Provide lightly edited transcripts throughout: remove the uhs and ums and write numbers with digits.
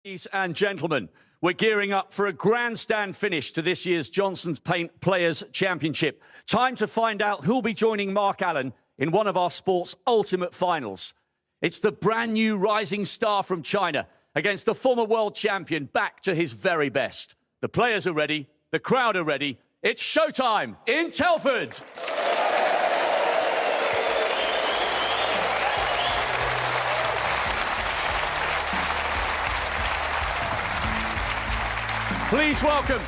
Ladies and gentlemen, we're gearing up for a grandstand finish to this year's Johnson's Paint Players' Championship. Time to find out who'll be joining Mark Allen in one of our sport's ultimate finals. It's the brand new rising star from China against the former world champion back to his very best. The players are ready, the crowd are ready. It's showtime in Telford. Please welcome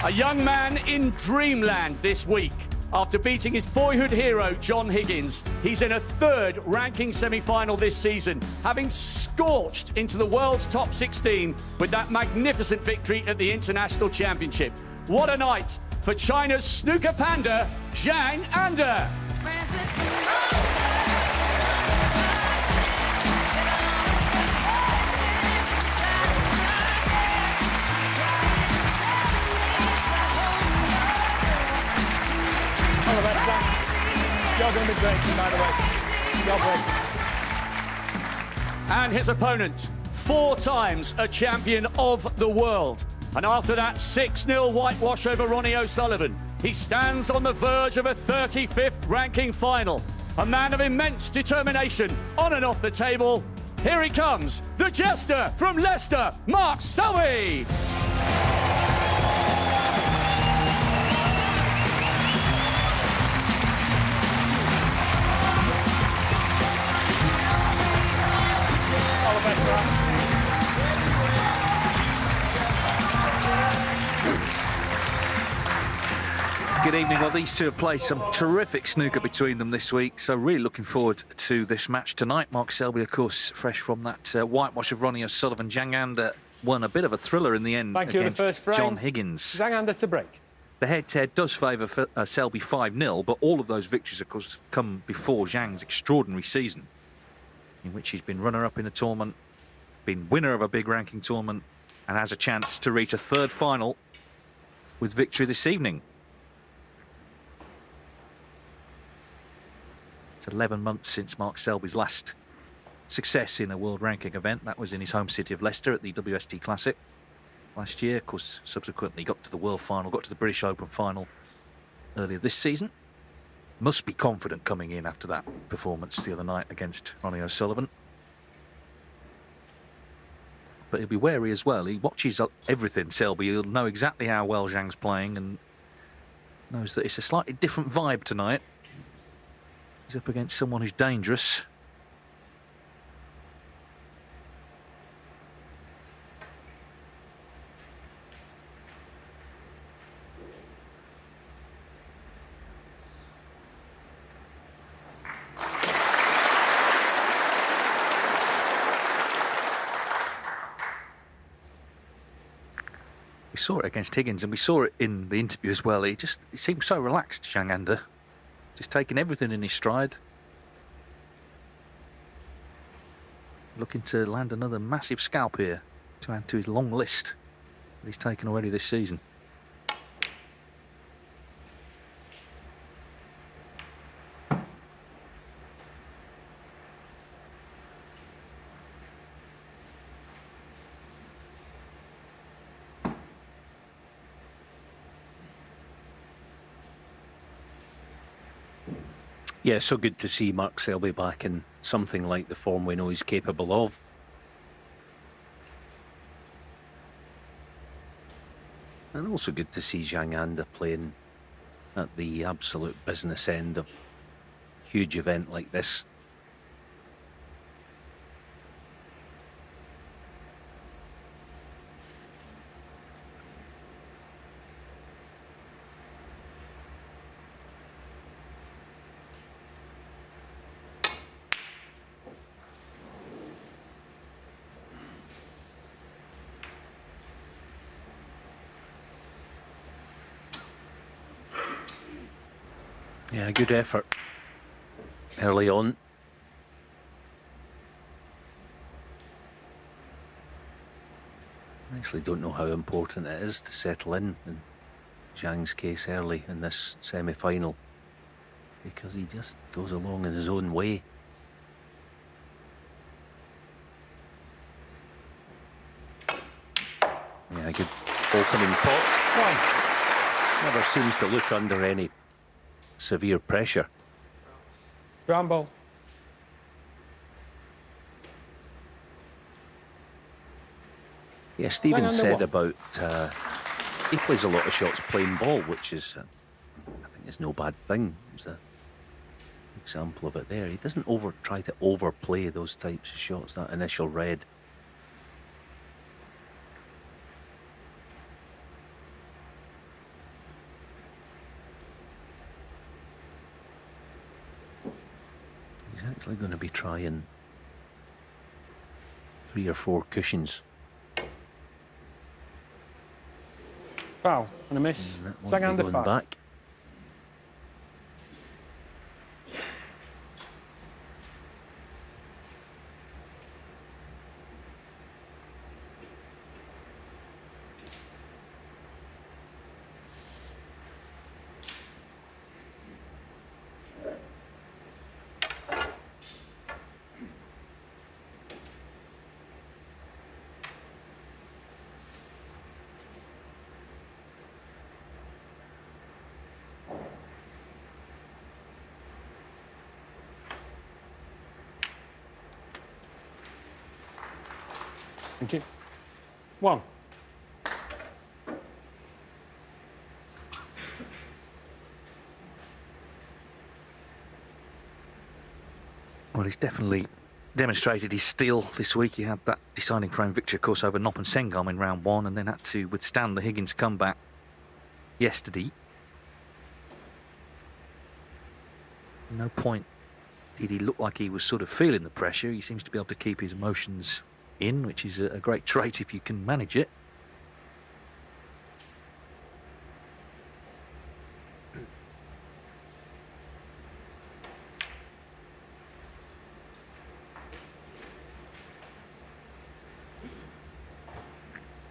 a young man in dreamland this week. After beating his boyhood hero, John Higgins, he's in a third ranking semi-final this season, having scorched into the world's top 16 with that magnificent victory at the International Championship. What a night for China's snooker panda, Zhang. You're going to be great, by the way. You're great. And his opponent, 4 times a champion of the world. And after that 6-0 whitewash over Ronnie O'Sullivan, he stands on the verge of a 35th ranking final. A man of immense determination on and off the table. Here he comes, the jester from Leicester, Mark Selby. Good evening. Well, these two have played some terrific snooker between them this week, so really looking forward to this match tonight. Mark Selby, of course, fresh from that whitewash of Ronnie O'Sullivan. Zhang won a bit of a thriller in the end against John Higgins. Zhang to break. The head-to-head does favour Selby 5-0, but all of those victories, of course, come before Zhang's extraordinary season, in which he's been runner-up in a tournament, been winner of a big ranking tournament, and has a chance to reach a third final with victory this evening. It's 11 months since Mark Selby's last success in a world ranking event. That was in his home city of Leicester at the WST Classic last year. Of course, subsequently got to the World Final, got to the British Open Final earlier this season. Must be confident coming in after that performance the other night against Ronnie O'Sullivan. But he'll be wary as well. He watches everything, Selby. He'll know exactly how well Zhang's playing and knows that it's a slightly different vibe tonight. He's up against someone who's dangerous. We saw it against Higgins, and we saw it in the interview as well. He seemed so relaxed, Zhang, just taking everything in his stride. Looking to land another massive scalp here to add to his long list that he's taken already this season. Yeah, so good to see Mark Selby back in something like the form we know he's capable of. And also good to see Zhang playing at the absolute business end of a huge event like this. Yeah, good effort early on. I actually don't know how important it is to settle in Zhang's case early in this semi-final, because he just goes along in his own way. A good opening pot. One. Never seems to look under any severe pressure. Ground ball. Yeah, Stephen under said one. about he plays a lot of shots playing ball, which is, I think, is no bad thing. There's an example of it there. He doesn't try to overplay those types of shots. That initial red. He's actually going to be trying 3 or 4 cushions. Foul and a miss. Zhang under 5. Back. Thank you. 1. Well, he's definitely demonstrated his steel this week. He had that deciding frame victory, of course, over Nop and Sengam in round 1, and then had to withstand the Higgins comeback yesterday. No point did he look like he was sort of feeling the pressure. He seems to be able to keep his emotions in, which is a great trait if you can manage it.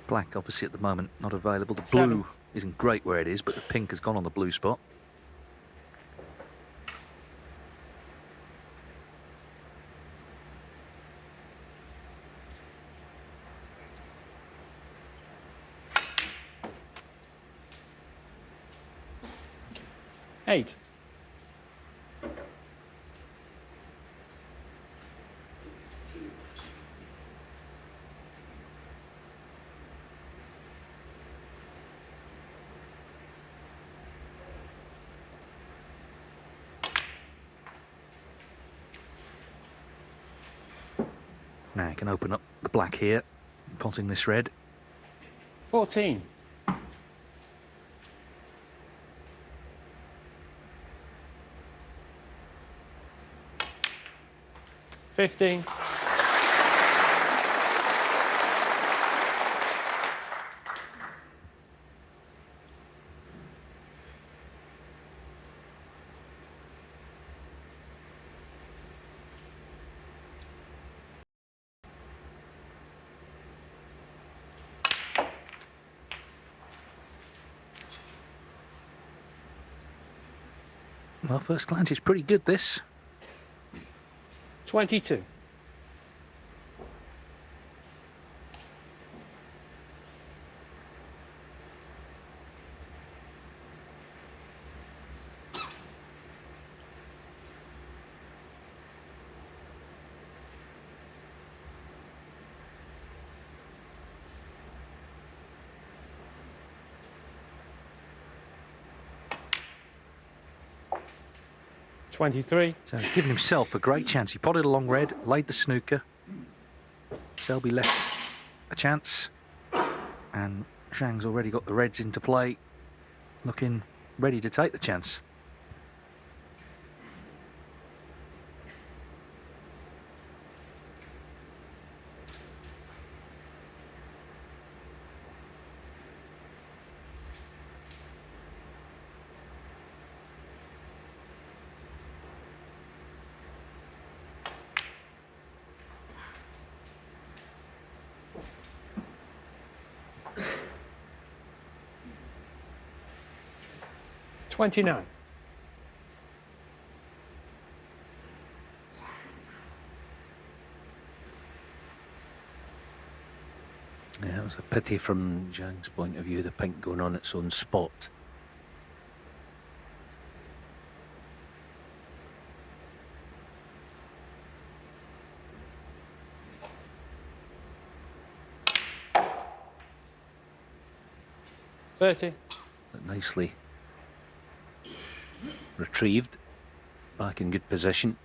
Black, obviously, at the moment, not available. The blue 7. isn't great where it is, but the pink has gone on the blue spot. Eight. Now you can open up the black here, potting this red. 14. 15. Well, first glance, it's pretty good, this. 22. $23. So he's given himself a great chance. He potted along red, laid the snooker. Selby left a chance. And Zhang's already got the reds into play, looking ready to take the chance. $29. Yeah, it was a pity from Zhang's point of view, the pink going on its own spot. Thirty. But nicely retrieved, back in good position.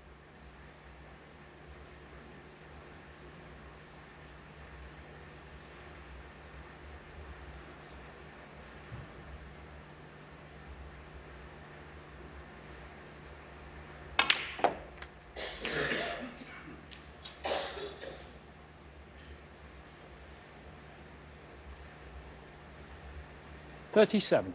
$37.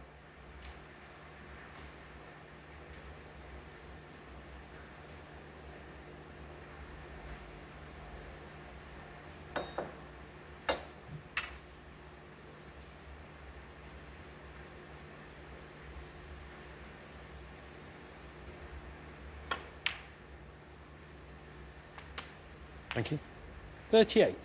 Thank you. 38.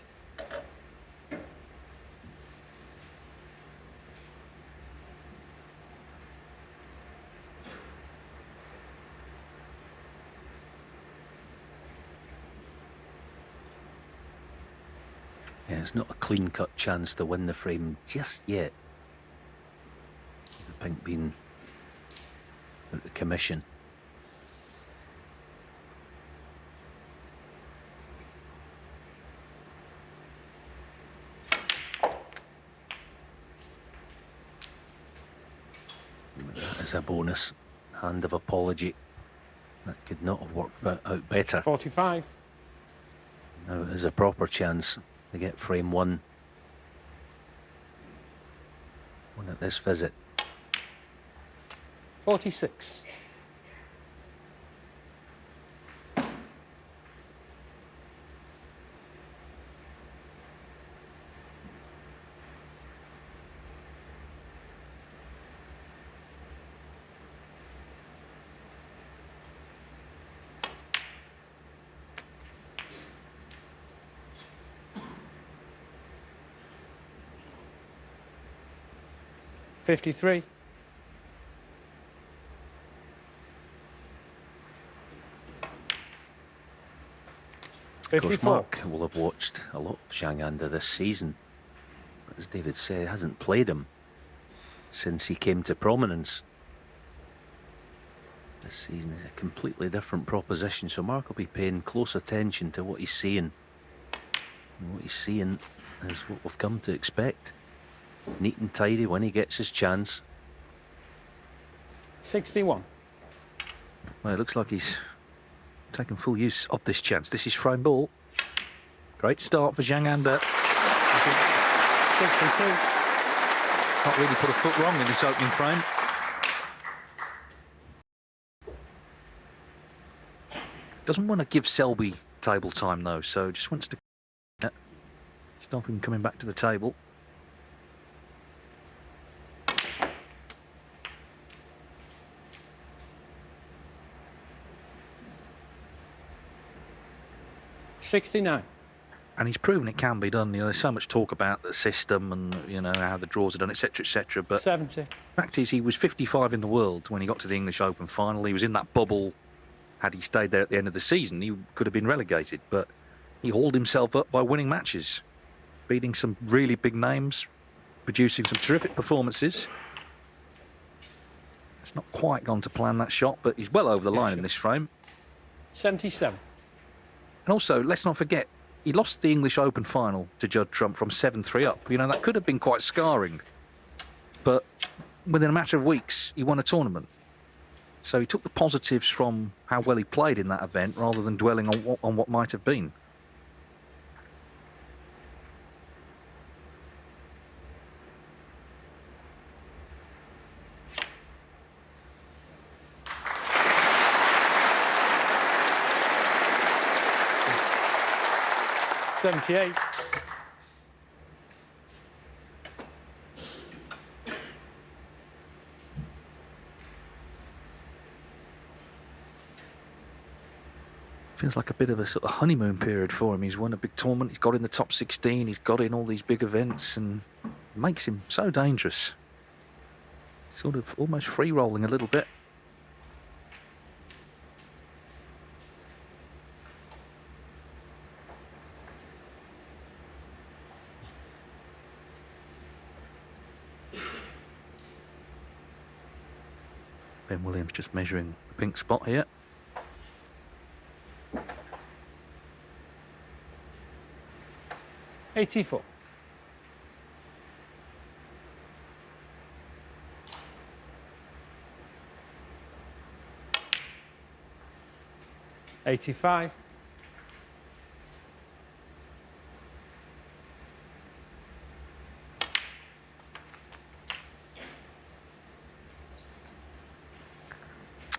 Yeah, it's not a clean-cut chance to win the frame just yet. The pink being at the commission. That is a bonus. Hand of apology. That could not have worked out better. 45. Now it is a proper chance to get frame one at this visit. 46. $53. Of course, Mark will have watched a lot of Zhang Anda this season. As David said, hasn't played him since he came to prominence. This season is a completely different proposition, so Mark will be paying close attention to what he's seeing. And what he's seeing is what we've come to expect. Neat and tidy when he gets his chance. 61. Well, it looks like he's taken full use of this chance. This is frame ball. Great start for Zhang Anda. 62. Not really put a foot wrong in this opening frame. Doesn't want to give Selby table time though, so just wants to stop him coming back to the table. $69. And he's proven it can be done. You know, there's so much talk about the system and, you know, how the draws are done, etc., etc. But 70. the fact is, he was 55 in the world when he got to the English Open final. He was in that bubble. Had he stayed there at the end of the season, he could have been relegated. But he hauled himself up by winning matches, beating some really big names, producing some terrific performances. It's not quite gone to plan, that shot, but he's well over the line in this frame. 77. And also, let's not forget, he lost the English Open final to Judd Trump from 7-3 up. You know, that could have been quite scarring. But within a matter of weeks, he won a tournament. So he took the positives from how well he played in that event rather than dwelling on what might have been. $78. Feels like a bit of a sort of honeymoon period for him. He's won a big tournament, he's got in the top 16, he's got in all these big events, and it makes him so dangerous. Sort of almost free-rolling a little bit. Ben Williams just measuring the pink spot here. $84. $85.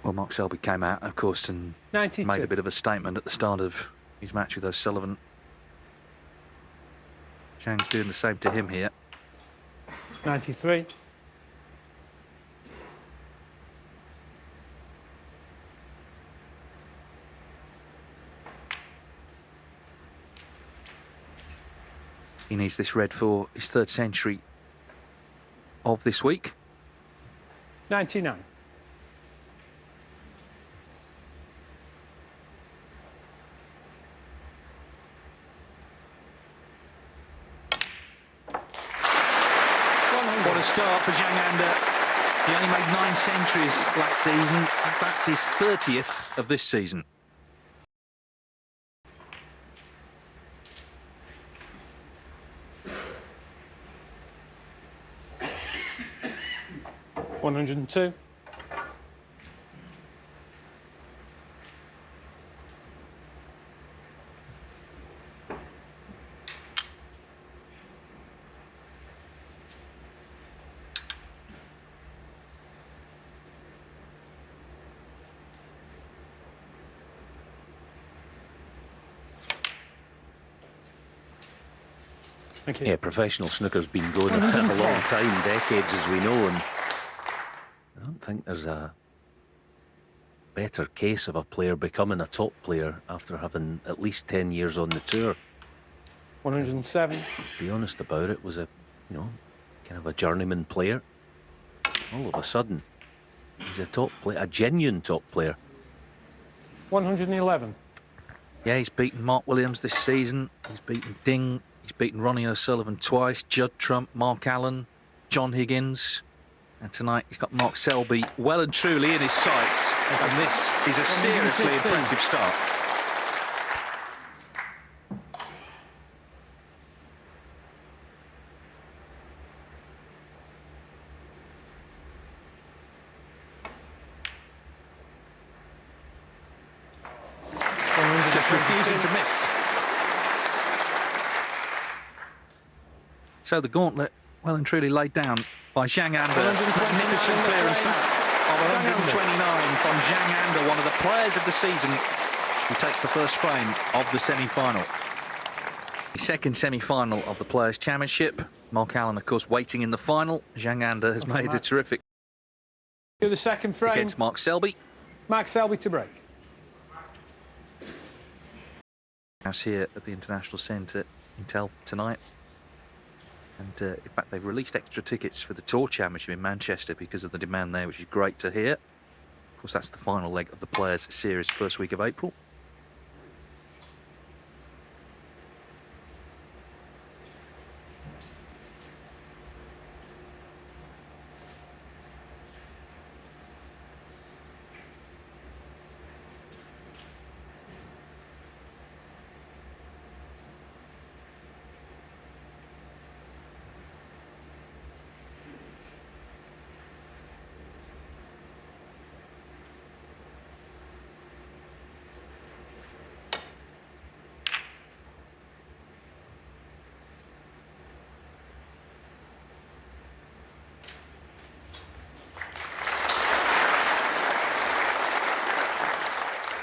Well, Mark Selby came out, of course, and 92. made a bit of a statement at the start of his match with O'Sullivan. Zhang's doing the same to him here. 93. He needs this red for his third century of this week. 99. What a start for Zhang. He only made 9 centuries last season. That's his 30th of this season. $102. Thank you. Yeah, professional snooker's been going a long time, decades as we know, and I don't think there's a better case of a player becoming a top player after having at least 10 years on the tour. 107. To be honest about it, was a, you know, kind of a journeyman player. All of a sudden, he's a top player, a genuine top player. 111. Yeah, he's beaten Mark Williams this season. He's beaten Ding. He's beaten Ronnie O'Sullivan twice, Judd Trump, Mark Allen, John Higgins. And tonight he's got Mark Selby well and truly in his sights. And this is a seriously 116. impressive start. Just refusing to miss. So the gauntlet well and truly laid down by Zhang. Magnificent clearance that of 129 from Zhang, one of the players of the season, who takes the first frame of the semi-final. The second semi-final of the Players' Championship. Mark Allen, of course, waiting in the final. Zhang has made a terrific Do the second frame. against Mark Selby. Mark Selby to break. House here at the International Centre in Telford tonight. And in fact, they've released extra tickets for the Tour Championship in Manchester because of the demand there, which is great to hear. Of course, that's the final leg of the Players' Series, first week of April.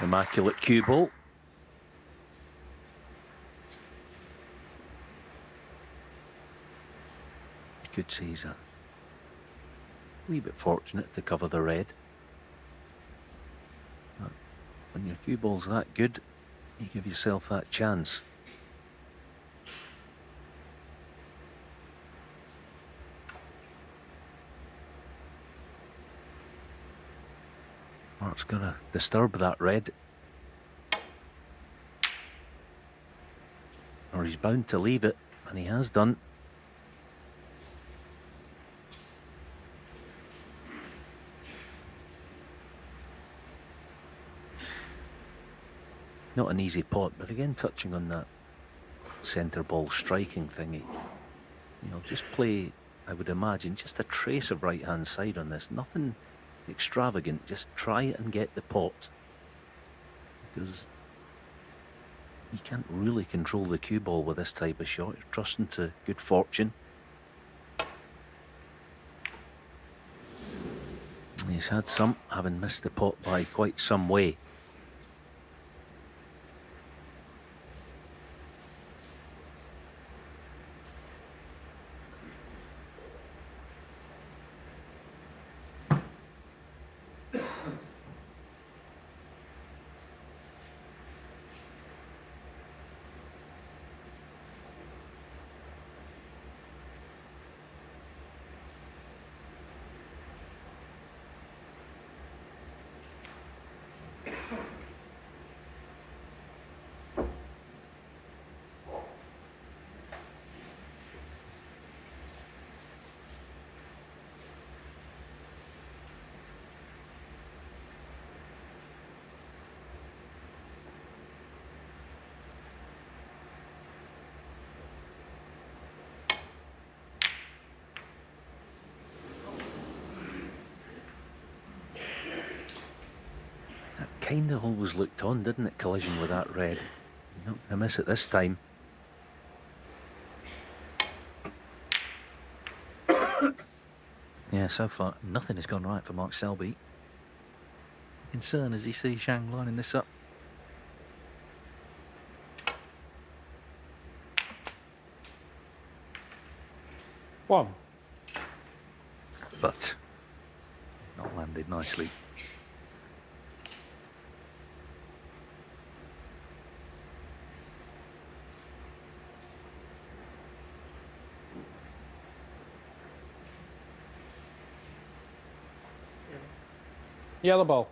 Immaculate cue ball. You could say he's a wee bit fortunate to cover the red. But when your cue ball's that good, You give yourself that chance. Mark's gonna disturb that red. Or he's bound to leave it, and he has done. Not an easy pot, but again touching on that centre ball striking thingy. You know, just play, I would imagine, just a trace of right hand side on this. Nothing extravagant, just try and get the pot. Because you can't really control the cue ball with this type of shot. You're trusting to good fortune. He's had some, having missed the pot by quite some way. Kind of always looked on, didn't it? Collision with that red. Not going to miss it this time. Yeah, so far nothing has gone right for Mark Selby. Concern as he sees Zhang lining this up. One. But not landed nicely. Yellow ball.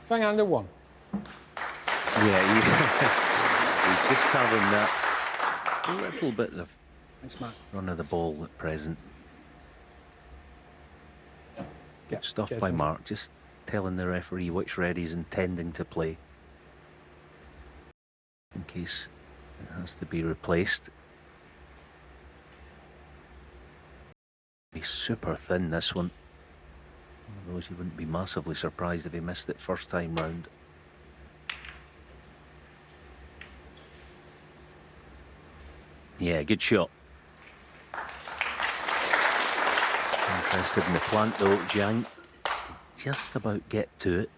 Zhang under one. Yeah, he's just having that little bit of Thanks, Matt. run of the ball at present. Yeah, Good stuff yes, by thank you. Mark, just telling the referee which red he's intending to play in case it has to be replaced. He's super thin, this one. One of those you wouldn't be massively surprised if he missed it first time round. Yeah, good shot. Interested in the plant though, Zhang. Just about get to it.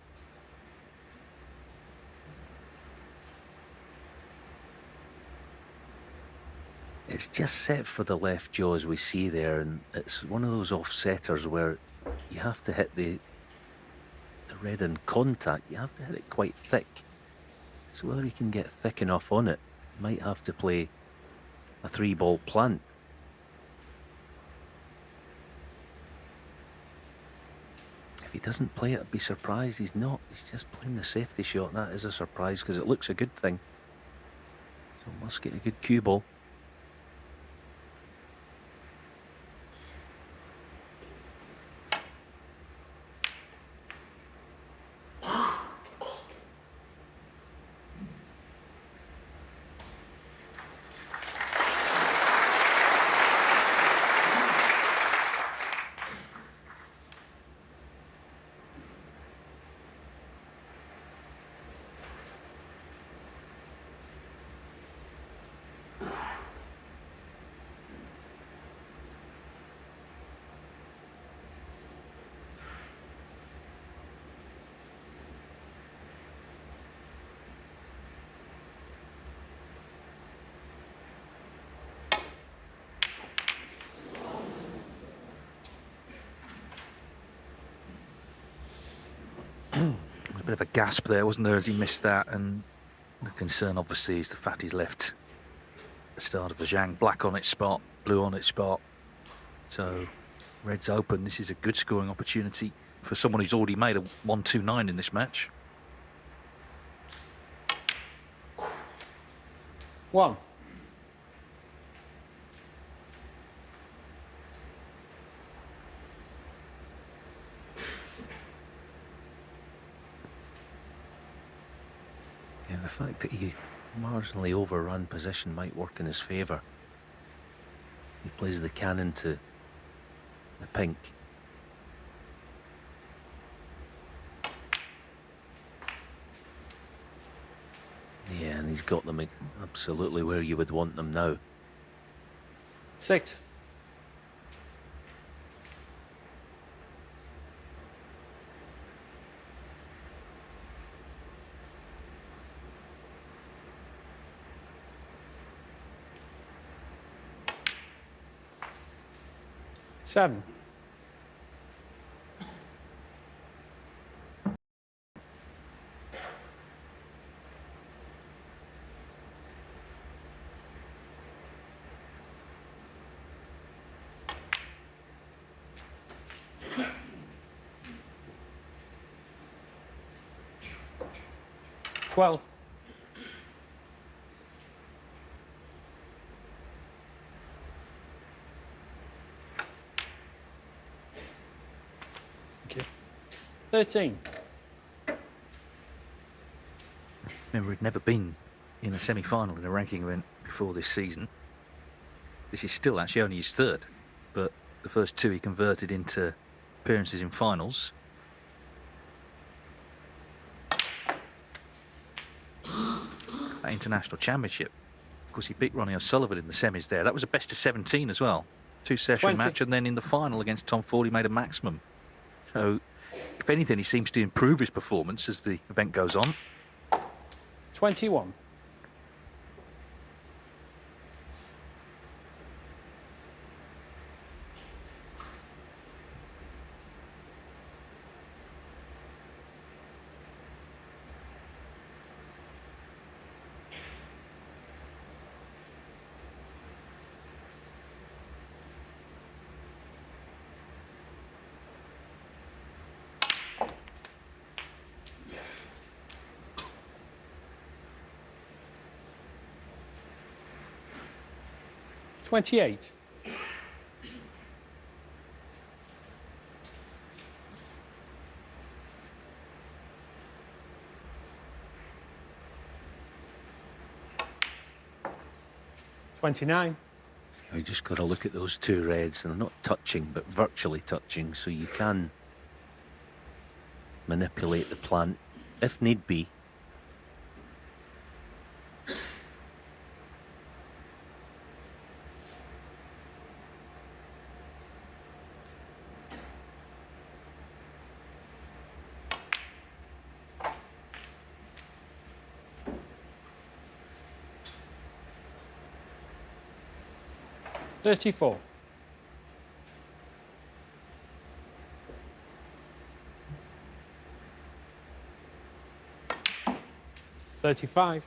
It's just set for the left jaw as we see there, and it's one of those offsetters where you have to hit the red in contact. You have to hit it quite thick. So whether you can get thick enough on it, you might have to play a 3-ball plant. If he doesn't play it, I'd be surprised. He's not. He's just playing the safety shot. That is a surprise because it looks a good thing. So must get a good cue ball. bit of a gasp there, wasn't there, as he missed that? And the concern, obviously, is the fact he's left the start of the Zhang black on its spot, blue on its spot. So, red's open. This is a good scoring opportunity for someone who's already made a 1-2-9 in this match. 1. Yeah, the fact that he marginally overrun position might work in his favour. He plays the cannon to the pink. Yeah, and he's got them absolutely where you would want them now. 6. Seven. Twelve. Thank you. 13. Remember, he'd never been in a semi-final in a ranking event before this season. This is still actually only his third, but the first two he converted into appearances in finals. That international championship, of course, he beat Ronnie O'Sullivan in the semis there. That was a best of 17 as well. 2-session 20. match, and then in the final against Tom Ford, he made a maximum. So, if anything, he seems to improve his performance as the event goes on. 21. $28. $29. You just got to look at those two reds, and they're not touching, but virtually touching, so you can manipulate the plant if need be. $34. $35.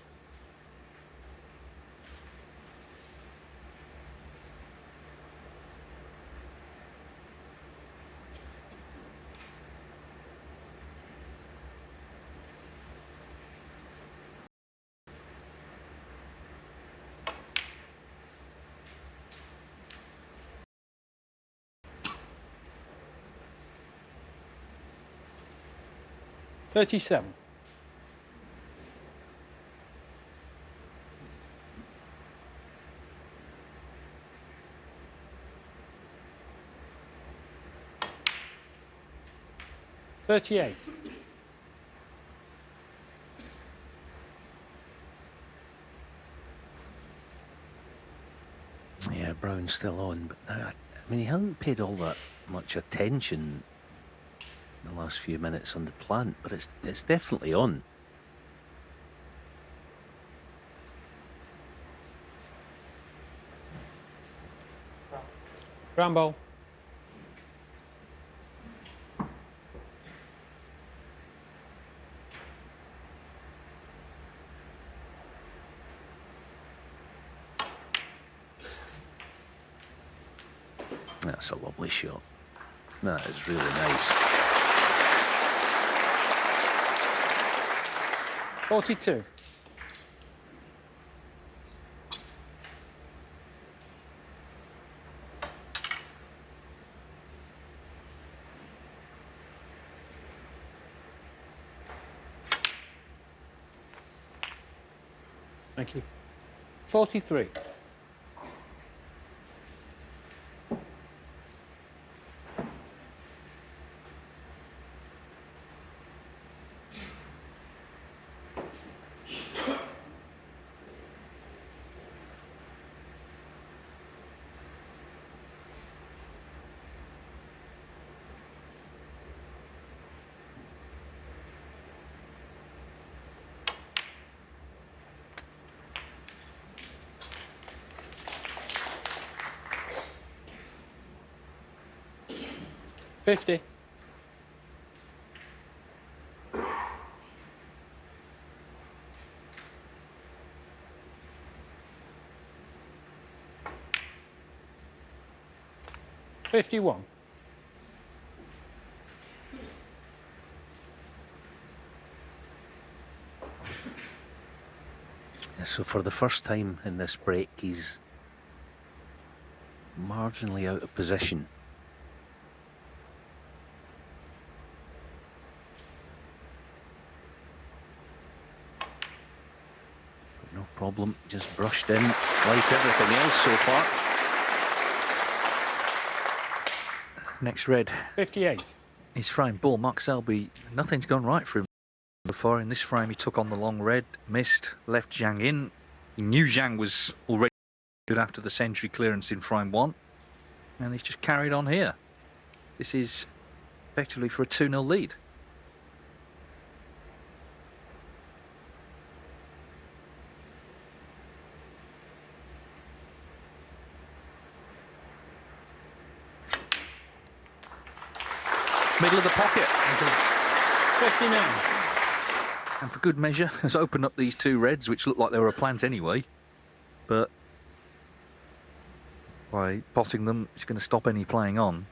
$37. $38. Yeah, Brown's still on, but I mean, he hasn't paid all that much attention in the last few minutes on the plant, but it's definitely on. Ground ball. That's a lovely shot. That is really nice. 42. Thank you. 43. $50. $51. So for the first time in this break, he's marginally out of position. No problem, just brushed in like everything else so far. Next red. 58. His frame ball, Mark Selby, nothing's gone right for him before. In this frame, he took on the long red, missed, left Zhang in. He knew Zhang was already good after the century clearance in frame 1, and he's just carried on here. This is effectively for a 2-0 lead. Middle of the pocket. 59. And for good measure, has opened up these two reds, which looked like they were a plant anyway. But by potting them, it's going to stop any playing on.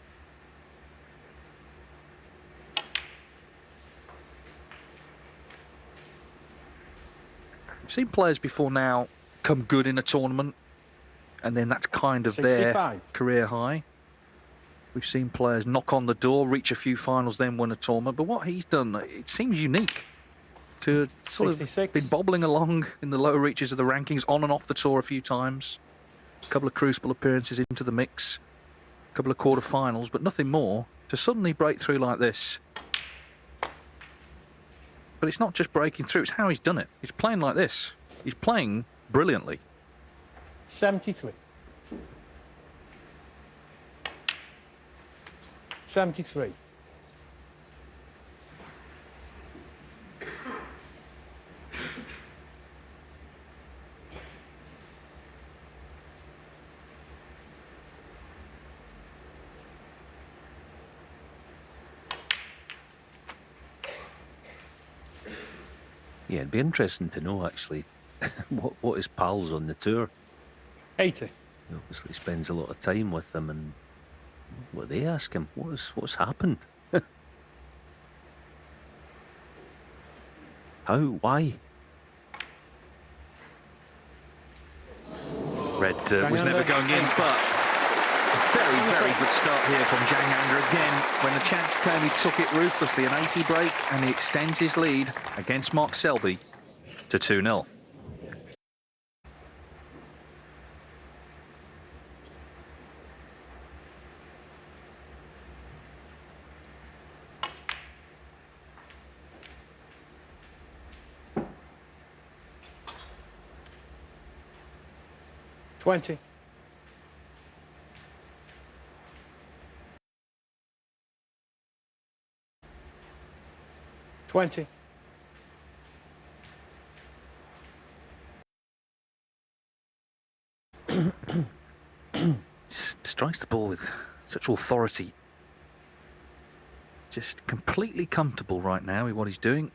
We've seen players before now come good in a tournament, and then that's kind of 65. their career high. We've seen players knock on the door, reach a few finals, then win a tournament. But what he's done, it seems unique to sort 66. of been bobbling along in the lower reaches of the rankings, on and off the tour a few times. A couple of crucible appearances into the mix, a couple of quarter-finals, but nothing more. To suddenly break through like this. But it's not just breaking through, it's how he's done it. He's playing like this. He's playing brilliantly. 73. 73. Yeah, it'd be interesting to know actually what his pals on the tour. 80. He obviously spends a lot of time with them, and what they ask him, what's happened? How? Why? Red was never going in, but a very, very good start here from Zhang again. When the chance came, he took it ruthlessly, an 80 break, and he extends his lead against Mark Selby to 2-0. $20. 20. Just strikes the ball with such authority. Just completely comfortable right now with what he's doing.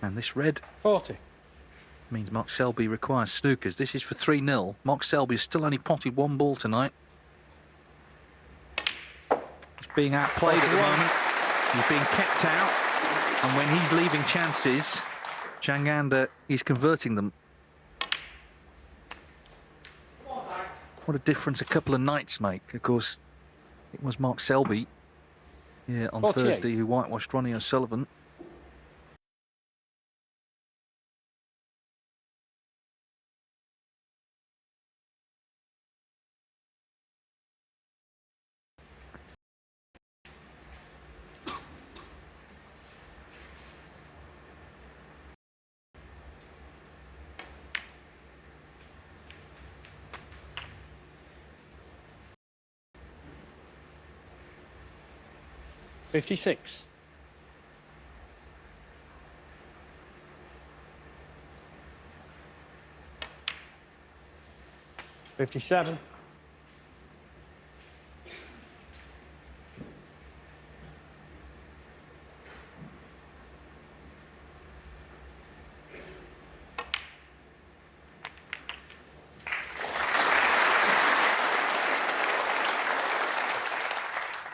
And this red 40. means Mark Selby requires snookers. This is for 3-0. Mark Selby's still only potted 1 ball tonight. He's being outplayed at the moment. He's being kept out. And when he's leaving chances, Zhang is converting them. What a difference a couple of nights make. Of course, it was Mark Selby here on 48. Thursday who whitewashed Ronnie O'Sullivan. $56. $57.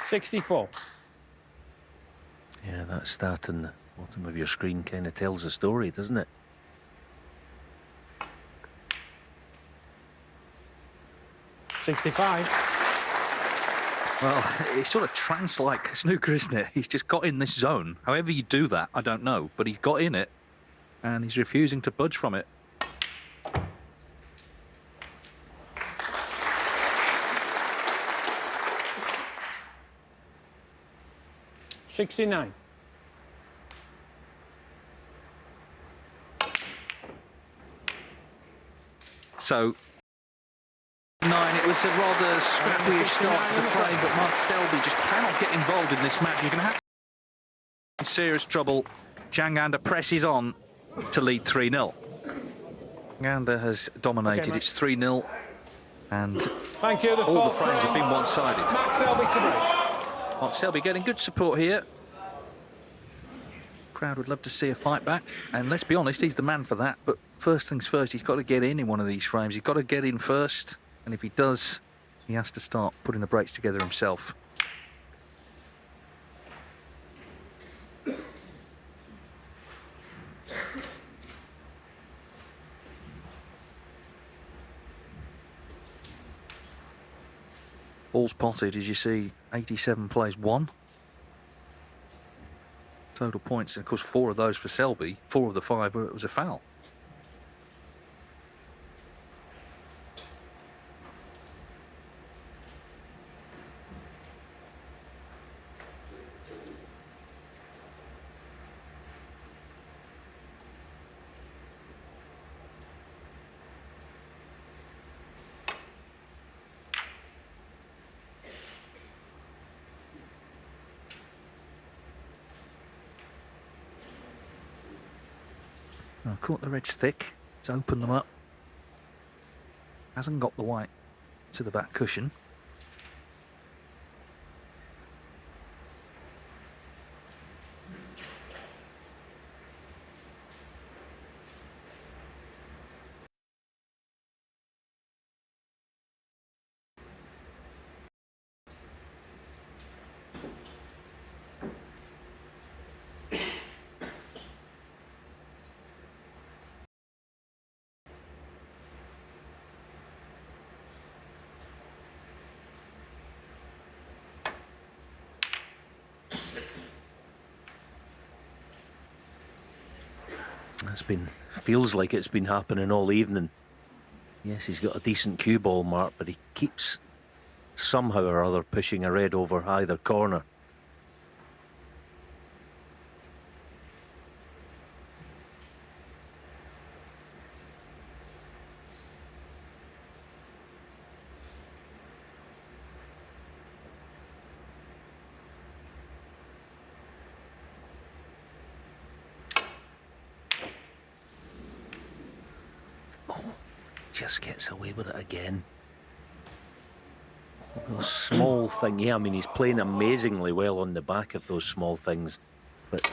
$64. Yeah, that stat on the bottom of your screen kind of tells a story, doesn't it? $65. Well, it's sort of trance-like snooker, isn't it? He's just got in this zone. However you do that, I don't know. But he's got in it, and he's refusing to budge from it. $69. So, 9, it was a rather scrappy start to the frame, but Mark Selby just cannot get involved in this match. He's going to have serious trouble. Zhang presses on to lead 3-0. Zhang has dominated. Okay, it's 3-0, and Thank you. all the frames have been one-sided. Mark Selby to break. Mark Selby getting good support here. Crowd would love to see a fight back, and let's be honest, he's the man for that. But first things first, he's got to get in one of these frames. He's got to get in first, and if he does, he has to start putting the breaks together himself. Balls potted, as you see, 87 plays 1. Total points, and of course 4 of those for Selby. 4 of the 5 where it was a foul. Now, caught the reds thick. It's opened them up. Hasn't got the white to the back cushion. Feels like it's been happening all evening. Yes, he's got a decent cue ball mark, but he keeps somehow or other pushing a red over either corner. Just gets away with it again. Those small things, yeah, I mean, he's playing amazingly well on the back of those small things, but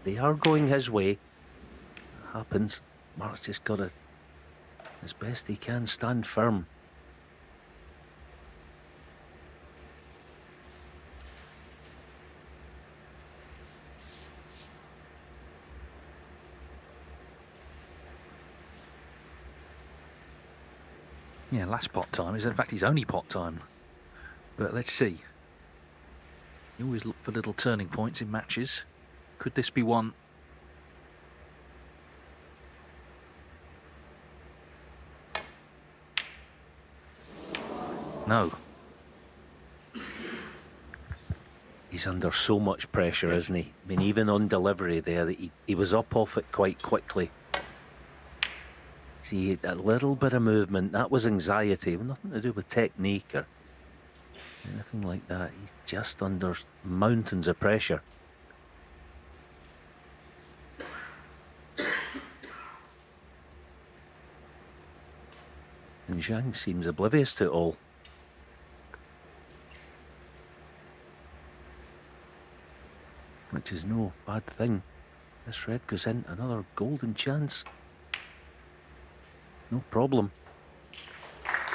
they are going his way. happens. Mark's just got to, as best he can, stand firm. Yeah, last pot time is in fact his only pot time. But let's see. You always look for little turning points in matches. Could this be one? No. He's under so much pressure, isn't he? I mean, even on delivery there, he was up off it quite quickly. See, a little bit of movement, that was anxiety, nothing to do with technique or anything like that. He's just under mountains of pressure. And Zhang seems oblivious to it all. Which is no bad thing. This red goes in, another golden chance. No problem.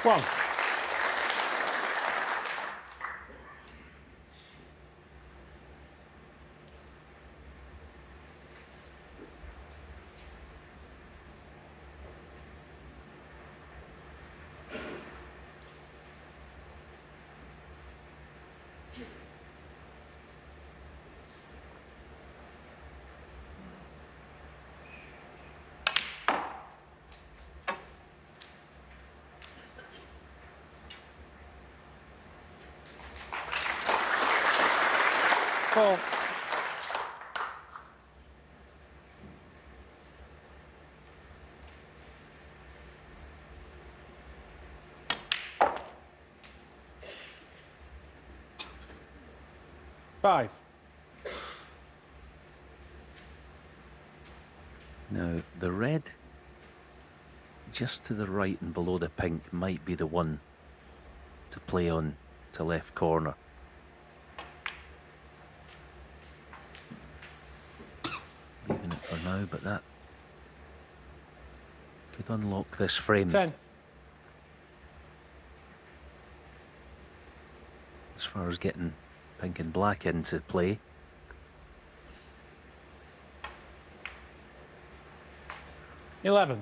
1. Four. Five. Now, the red just to the right and below the pink might be the one to play on to left corner. Leaving it for now, but that could unlock this frame. 10. As far as getting pink and black into play. $11.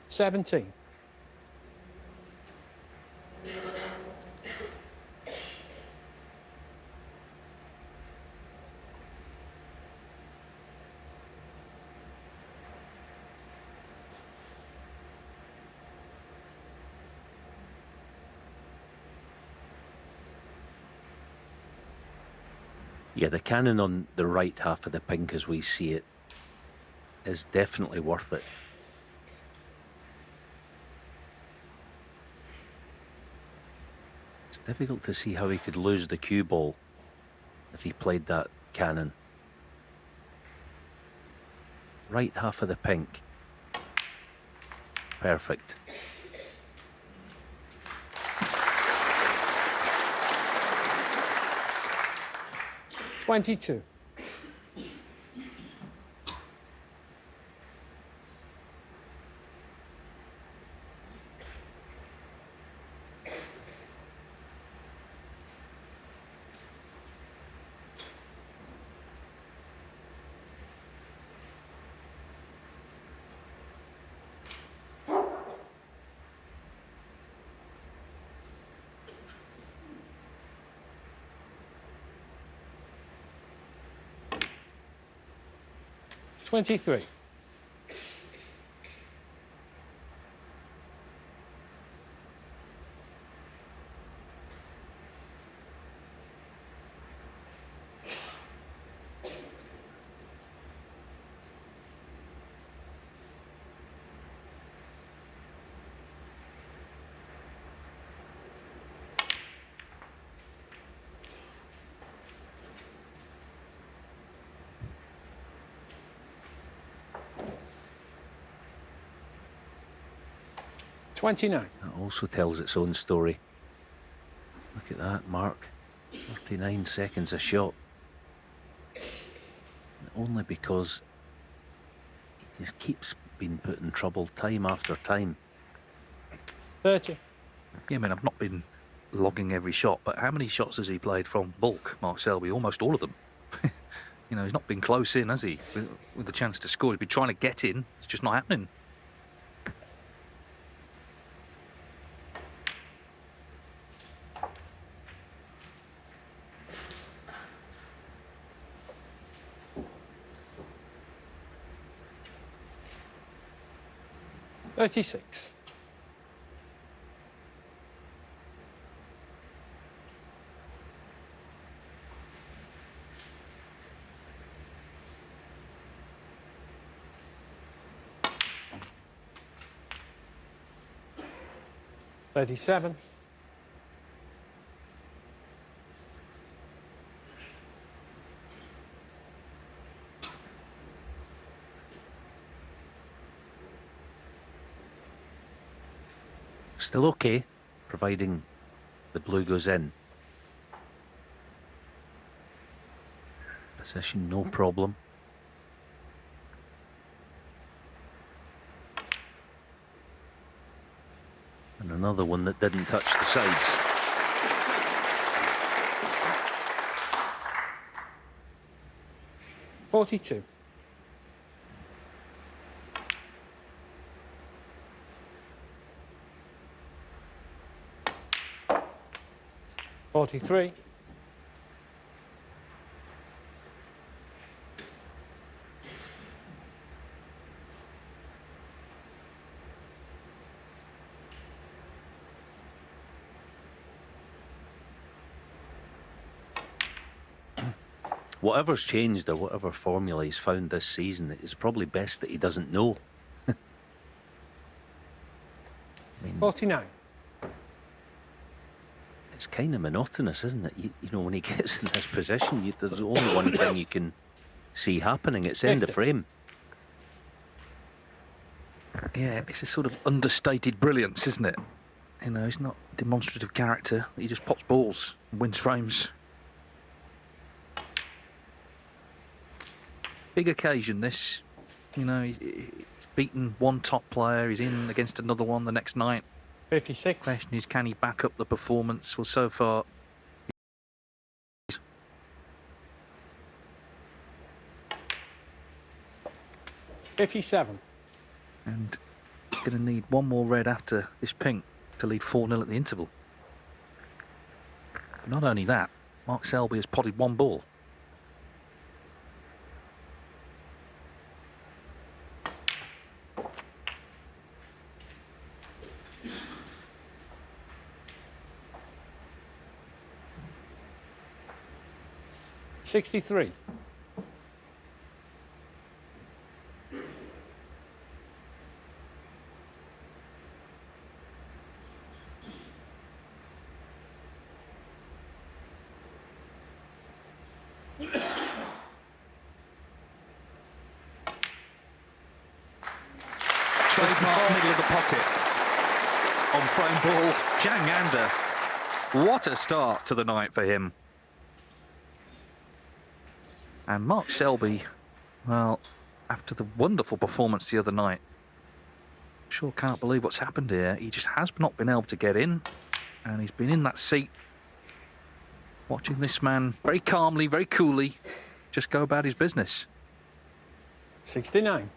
$17. Yeah, the cannon on the right half of the pink as we see it is definitely worth it. It's difficult to see how he could lose the cue ball if he played that cannon. Right half of the pink. Perfect. $22. $23. 29. That also tells its own story. Look at that mark. 39 seconds a shot. Only because he just keeps being put in trouble time after time. 30. Yeah, I mean, I've not been logging every shot, but how many shots has he played from bulk, Mark Selby? Almost all of them. You know, he's not been close in, has he? With the chance to score. He's been trying to get in. It's just not happening. $36. $37. Still okay, providing the blue goes in. Position, no problem. And another one that didn't touch the sides. $42. $43. Whatever's changed or whatever formula he's found this season, it's probably best that he doesn't know. 49. It's kind of monotonous, isn't it? You know, when he gets in this position, there's only one thing you can see happening. It's end of 50. frame. Yeah, it's a sort of understated brilliance, isn't it? You know, he's not demonstrative character. He just pops balls and wins frames. Big occasion, this. You know, he's beaten one top player. He's in against another one the next night. 56. Question is, can he back up the performance? Well, so far... $57. And going to need one more red after this pink to lead 4-0 at the interval. But not only that, Mark Selby has potted one ball. $63. Trademark middle of the pocket on frame ball. Zhang Anda. What a start to the night for him. And Mark Selby, well, after the wonderful performance the other night, sure can't believe what's happened here. He just has not been able to get in, and he's been in that seat watching this man very calmly, very coolly just go about his business. 69.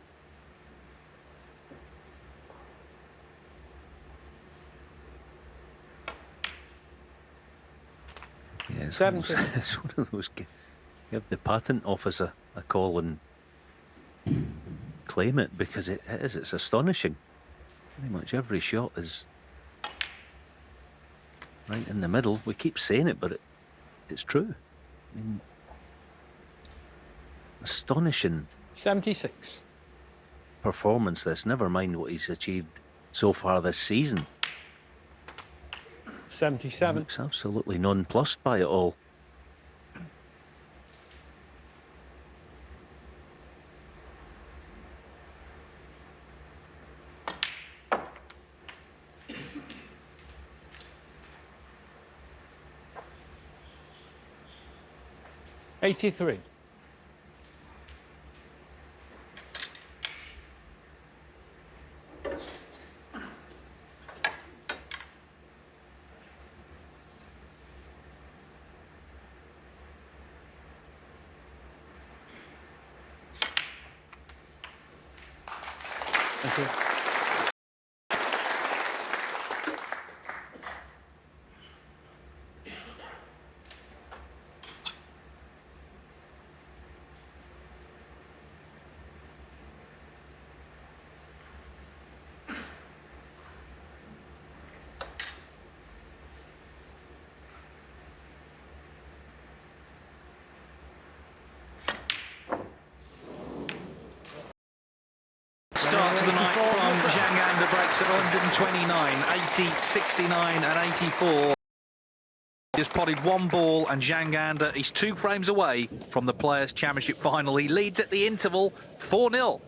Yeah, 70. It's one of those. Give the patent office a call and claim it, because it is. It's astonishing. Pretty much every shot is right in the middle. We keep saying it, but it's true. I mean, astonishing 76. performance this. Never mind what he's achieved so far this season. 77. Looks absolutely nonplussed by it all. 83. Thank you. Start to the night from Zhang, the breaks at 129, 80, 69 and 84. Just potted one ball and Zhang is 2 frames away from the Players' Championship final. He leads at the interval 4-0.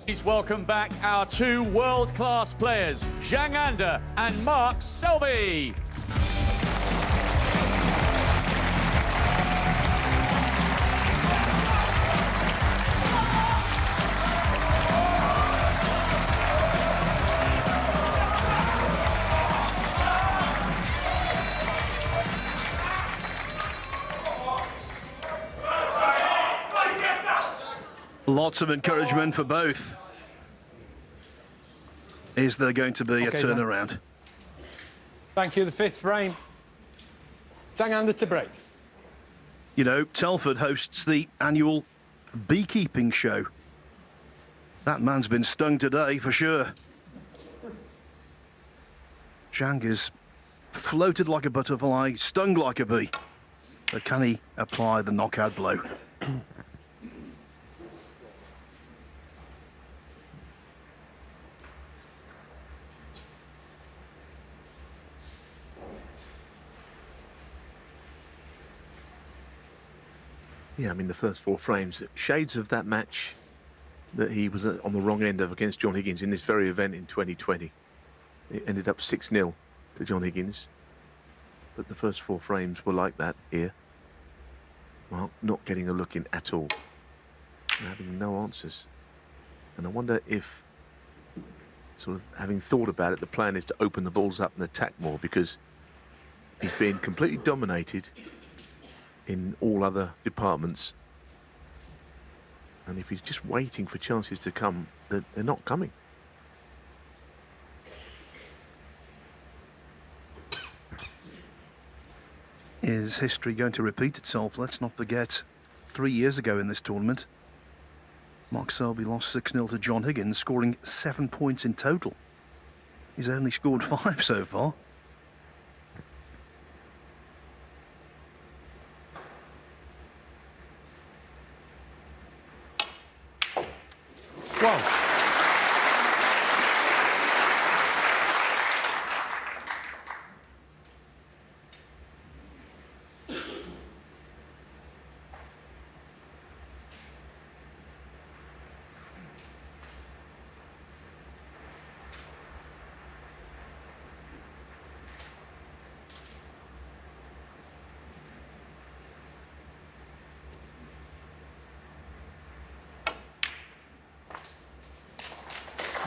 Please welcome back our 2 world-class players, Zhang and Mark Selby. Lots of encouragement for both. Is there going to be a turnaround? Thank you. The 5th frame. Zhang to break. You know, Telford hosts the annual beekeeping show. That man's been stung today for sure. Zhang is floated like a butterfly, stung like a bee. But can he apply the knockout blow? Yeah, I mean, the first 4 frames, shades of that match that he was on the wrong end of against John Higgins in this very event in 2020. It ended up 6-0 to John Higgins. But the first 4 frames were like that here. Well, not getting a look in at all. And having no answers. And I wonder if, sort of having thought about it, the plan is to open the balls up and attack more, because he's been completely dominated in all other departments, and if he's just waiting for chances to come, they're not coming. Is history going to repeat itself? Let's not forget 3 years ago in this tournament, Mark Selby lost 6-0 to John Higgins, scoring 7 points in total. He's only scored 5 so far. One.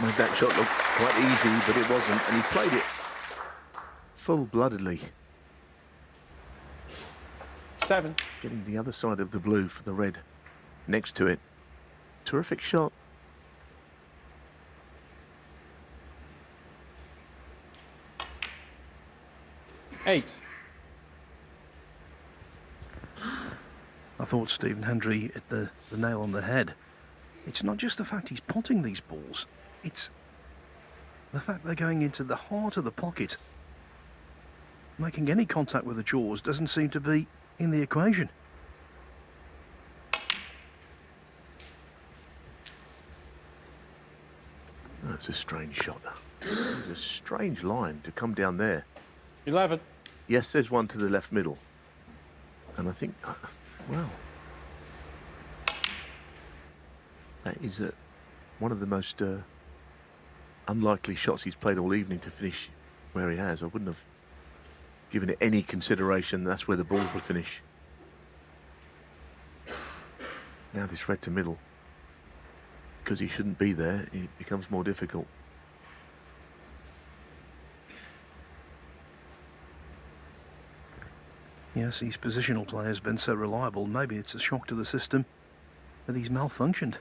Made that shot look quite easy, but it wasn't, and he played it full-bloodedly. 7. Getting the other side of the blue for the red next to it. Terrific shot. Eight. I thought Stephen Hendry hit the nail on the head. It's not just the fact he's potting these balls, it's the fact they're going into the heart of the pocket. Making any contact with the jaws doesn't seem to be in the equation. That's a strange shot. It's a strange line to come down there. 11. Yes, there's one to the left middle. And I think, wow. That is one of the most unlikely shots he's played all evening to finish where he has. I wouldn't have given it any consideration. That's where the ball would finish. Now this red to middle, because he shouldn't be there, it becomes more difficult. Yes, his positional play has been so reliable. Maybe it's a shock to the system that he's malfunctioned.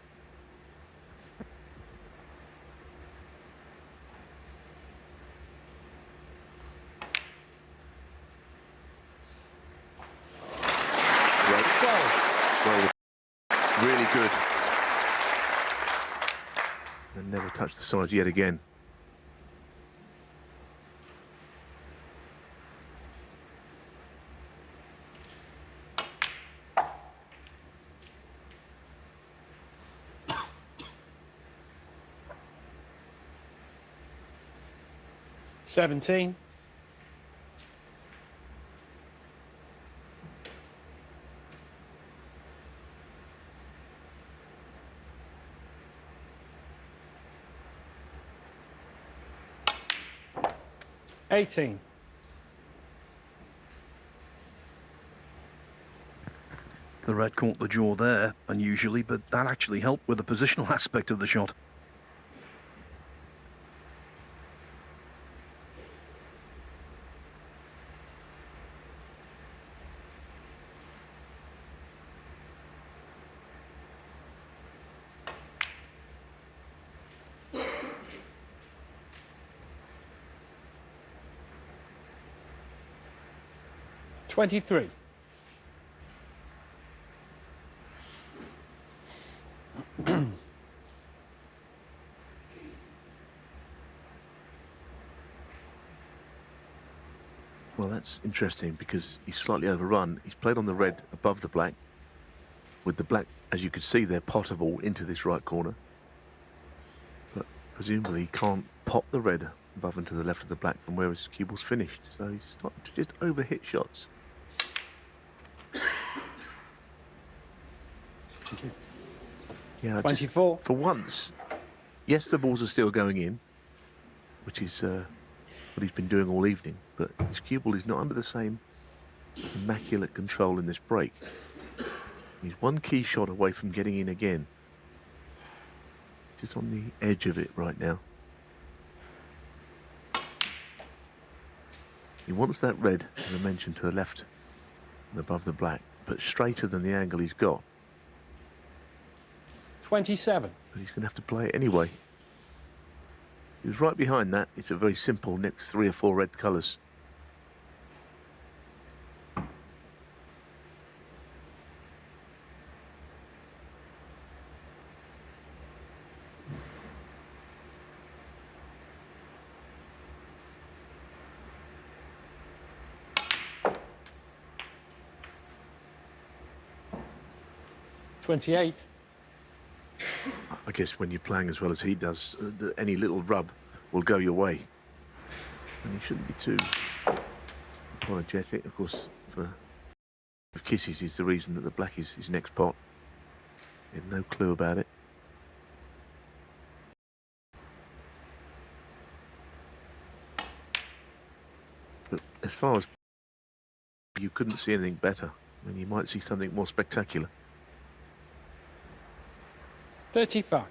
Well, really good. And never touched the sides yet again. $17. $18. The red caught the jaw there, unusually, but that actually helped with the positional aspect of the shot. $23. Well, that's interesting because he's slightly overrun. He's played on the red above the black, with the black, as you could see there, potable into this right corner. But presumably he can't pop the red above and to the left of the black from where his cue ball's finished. So he's starting to just overhit shots. Yeah, 24. For once, yes, the balls are still going in, which is what he's been doing all evening, but his cue ball is not under the same immaculate control in this break. He's one key shot away from getting in again. Just on the edge of it right now. He wants that red, as I mentioned, to the left and above the black, but straighter than the angle he's got. 27. But he's going to have to play it anyway. He was right behind that. It's a very simple next 3 or 4 red colours. $28. I guess when you're playing as well as he does, any little rub will go your way. And he shouldn't be too apologetic. Of course, for kisses is the reason that the black is his next pot. He had no clue about it. But as far as you couldn't see anything better, I mean, you might see something more spectacular. 35.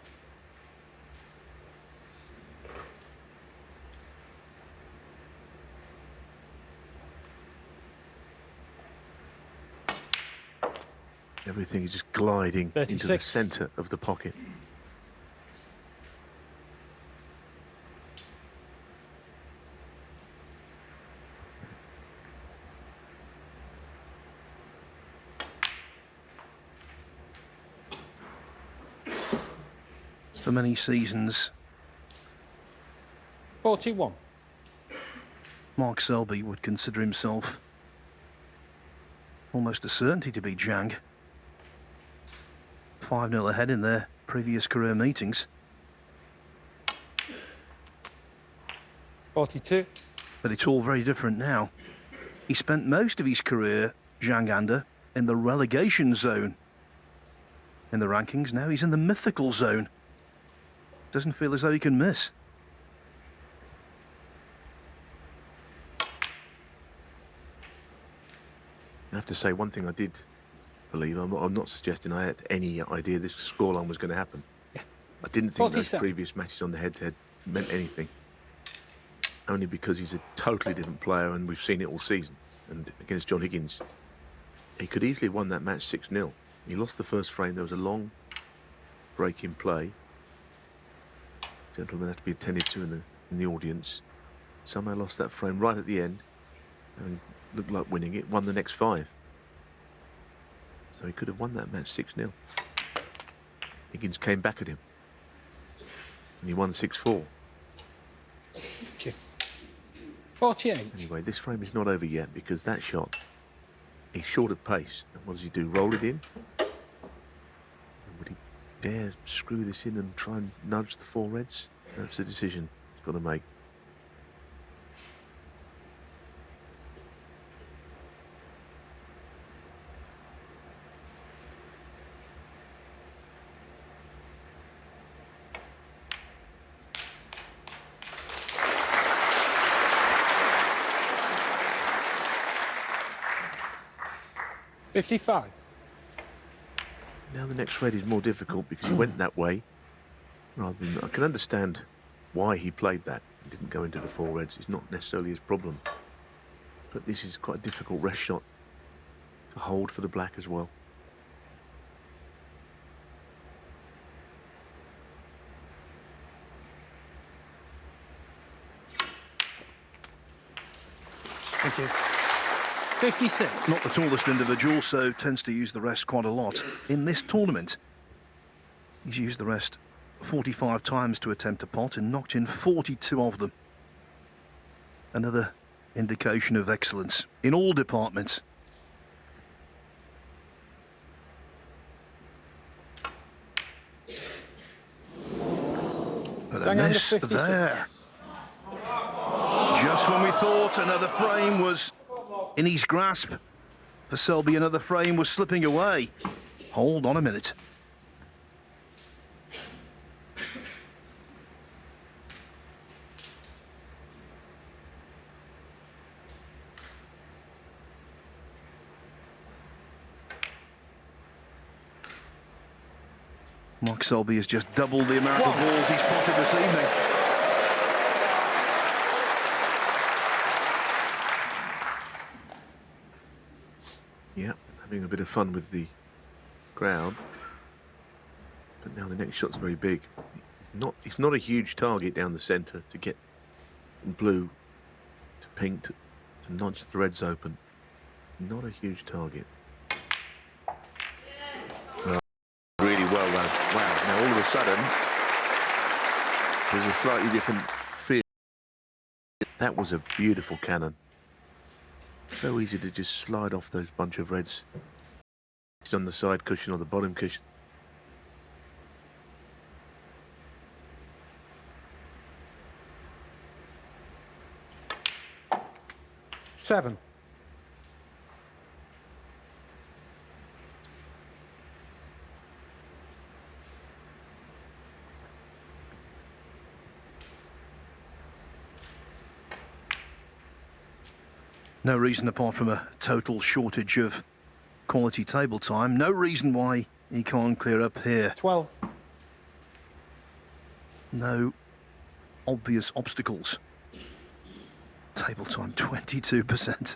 Everything is just gliding into the 36. centre of the pocket. For many seasons, 41. Mark Selby would consider himself almost a certainty to beat Zhang. 5-0 ahead in their previous career meetings. 42. But it's all very different now. He spent most of his career, Zhang Anda, in the relegation zone. In the rankings, now he's in the mythical zone. Doesn't feel as though he can miss. I have to say, one thing I did believe. I'm not suggesting I had any idea this scoreline was going to happen. I didn't think those 47. previous matches on the head-to-head meant anything. Only because he's a totally different player, and we've seen it all season. And against John Higgins, he could easily have won that match 6-0. He lost the first frame. There was a long break in play. Gentlemen have to be attended to in the audience. Somehow lost that frame right at the end, and looked like winning it. Won the next 5. So he could have won that match 6-0. Higgins came back at him, and he won 6-4. 48. Anyway, this frame is not over yet, because that shot, he's short of pace. And what does he do? Roll it in? And would he dare screw this in and try and nudge the 4 reds? That's a decision he's got to make. $55. Now the next red is more difficult because he went that way rather than... I can understand why he played that. He didn't go into the 4 reds. It's not necessarily his problem. But this is quite a difficult rest shot to hold for the black as well. Thank you. 56. Not the tallest individual, so tends to use the rest quite a lot. In this tournament, he's used the rest 45 times to attempt a pot and knocked in 42 of them. Another indication of excellence in all departments. But a Zhang under miss 56. there. Just when we thought another frame was in his grasp, for Selby another frame was slipping away. Hold on a minute. Mark Selby has just doubled the amount of balls he's potted this evening. Yeah, having a bit of fun with the crowd. But now the next shot's very big. It's not a huge target down the centre to get from blue to pink to nudge the reds open. Not a huge target. Well, really well done. Wow, now all of a sudden there's a slightly different feel. That was a beautiful cannon. So easy to just slide off those bunch of reds. It's on the side cushion or the bottom cushion. $7. No reason, apart from a total shortage of quality table time, no reason why he can't clear up here. 12. No obvious obstacles. Table time 22%.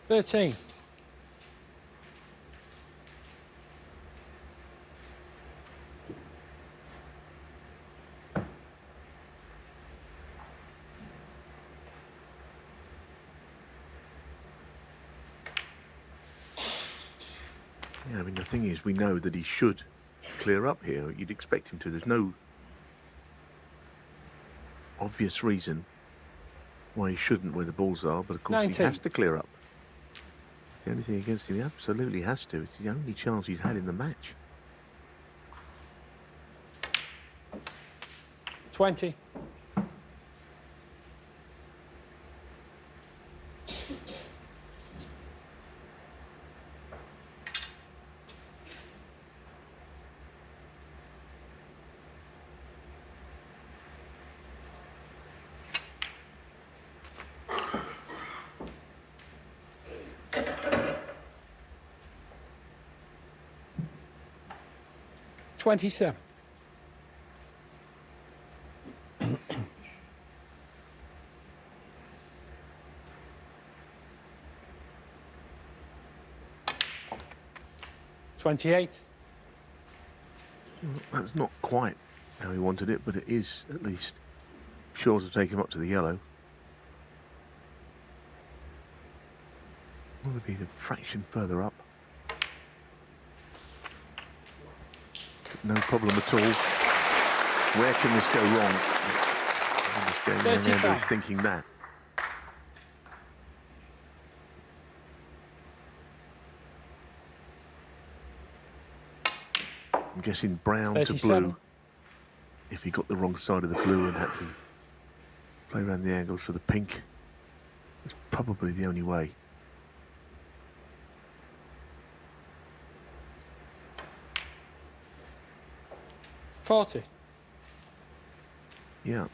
$13. Yeah, I mean, the thing is, we know that he should clear up here. You'd expect him to. There's no obvious reason why he shouldn't where the balls are, but of course 19. he has to clear up. It's the only thing against him. He absolutely has to. It's the only chance he's had in the match. 20. 27. $28. That's not quite how he wanted it, but it is at least sure to take him up to the yellow. Would be a fraction further up. No problem at all. Where can this go wrong? He's thinking that. I'm guessing brown 37. to blue. If he got the wrong side of the blue and had to play around the angles for the pink, it's probably the only way. $40. Yeah,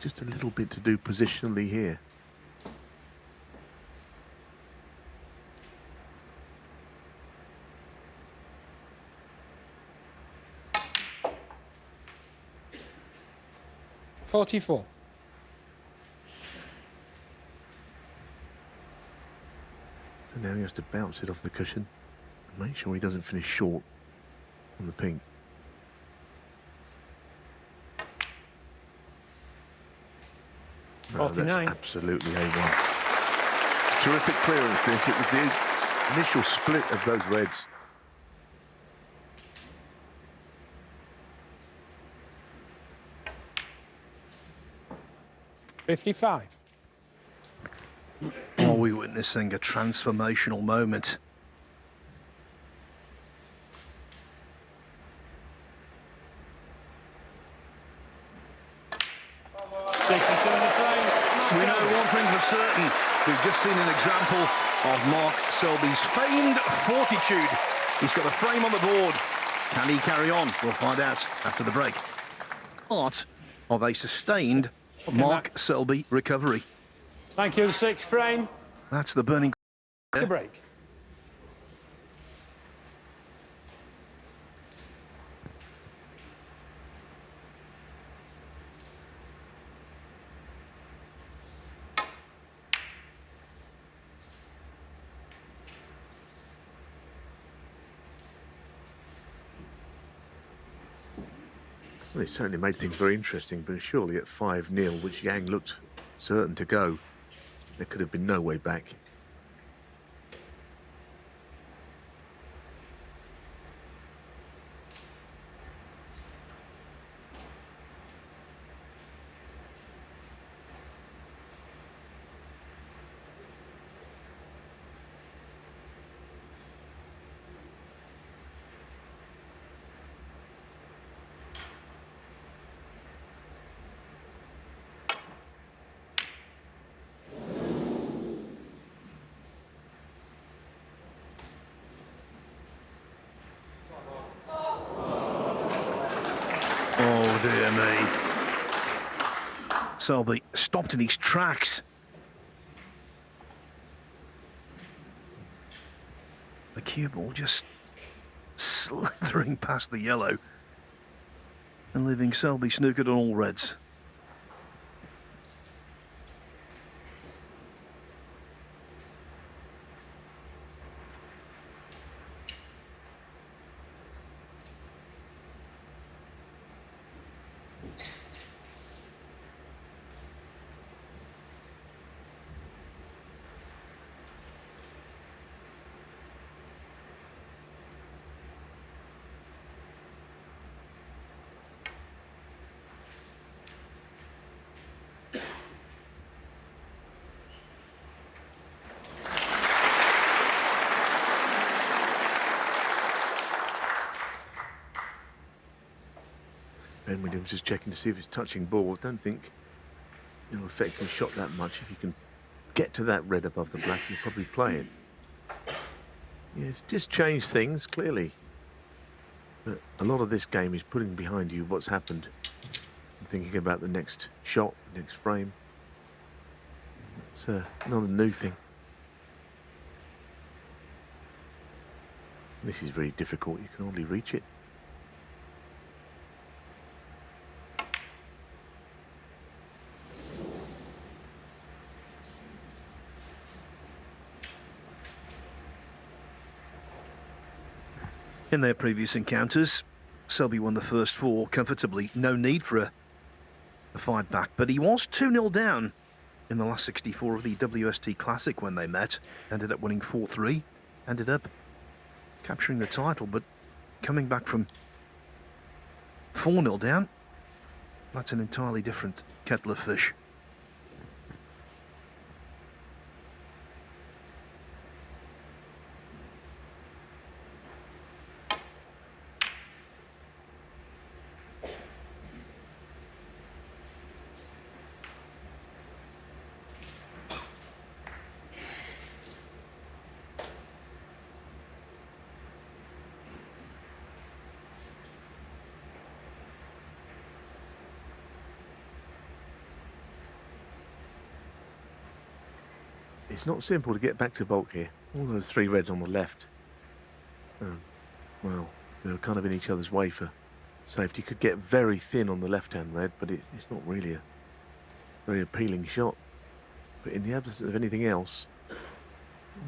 just a little bit to do positionally here. $44. So now he has to bounce it off the cushion and make sure he doesn't finish short on the pink. No, 49. that's absolutely A1. Terrific clearance this. It was the initial split of those reds. $55. Are we witnessing a transformational moment? We know one thing for certain. We've just seen an example of Mark Selby's famed fortitude. He's got a frame on the board. Can he carry on? We'll find out after the break. Part of a sustained Mark Selby recovery. Thank you, the sixth frame. That's the burning. It's a break. Well, it certainly made things very interesting, but surely at 5-0, which Zhang looked certain to go, there could have been no way back. Oh, dear me. Selby stopped in his tracks. The cue ball just slithering past the yellow and leaving Selby snookered on all reds. Ben Williams is checking to see if it's touching ball. I don't think it'll affect his shot that much. If you can get to that red above the black, you'll probably play it. Yeah, it's just changed things, clearly. But a lot of this game is putting behind you what's happened and thinking about the next shot, next frame. It's not a new thing. This is very difficult. You can hardly reach it. In their previous encounters, Selby won the first 4 comfortably. No need for a fight back, but he was 2-0 down in the last 64 of the WST Classic when they met. Ended up winning 4-3. Ended up capturing the title, but coming back from 4-0 down, that's an entirely different kettle of fish. It's not simple to get back to baulk here. All those 3 reds on the left. Well, they're kind of in each other's way for safety. Could get very thin on the left-hand red, but it's not really a very appealing shot. But in the absence of anything else,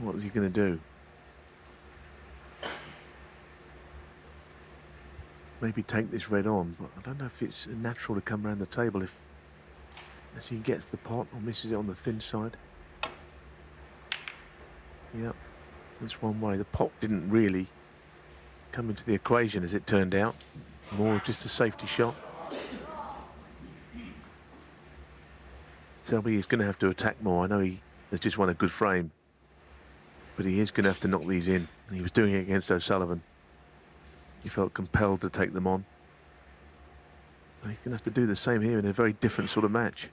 what is he going to do? Maybe take this red on, but I don't know if it's natural to come around the table if as he gets the pot or misses it on the thin side. Yep, that's one way. The pot didn't really come into the equation as it turned out. More just a safety shot. Selby is going to have to attack more. I know he has just won a good frame, but he is going to have to knock these in. He was doing it against O'Sullivan. He felt compelled to take them on. He's going to have to do the same here in a very different sort of match.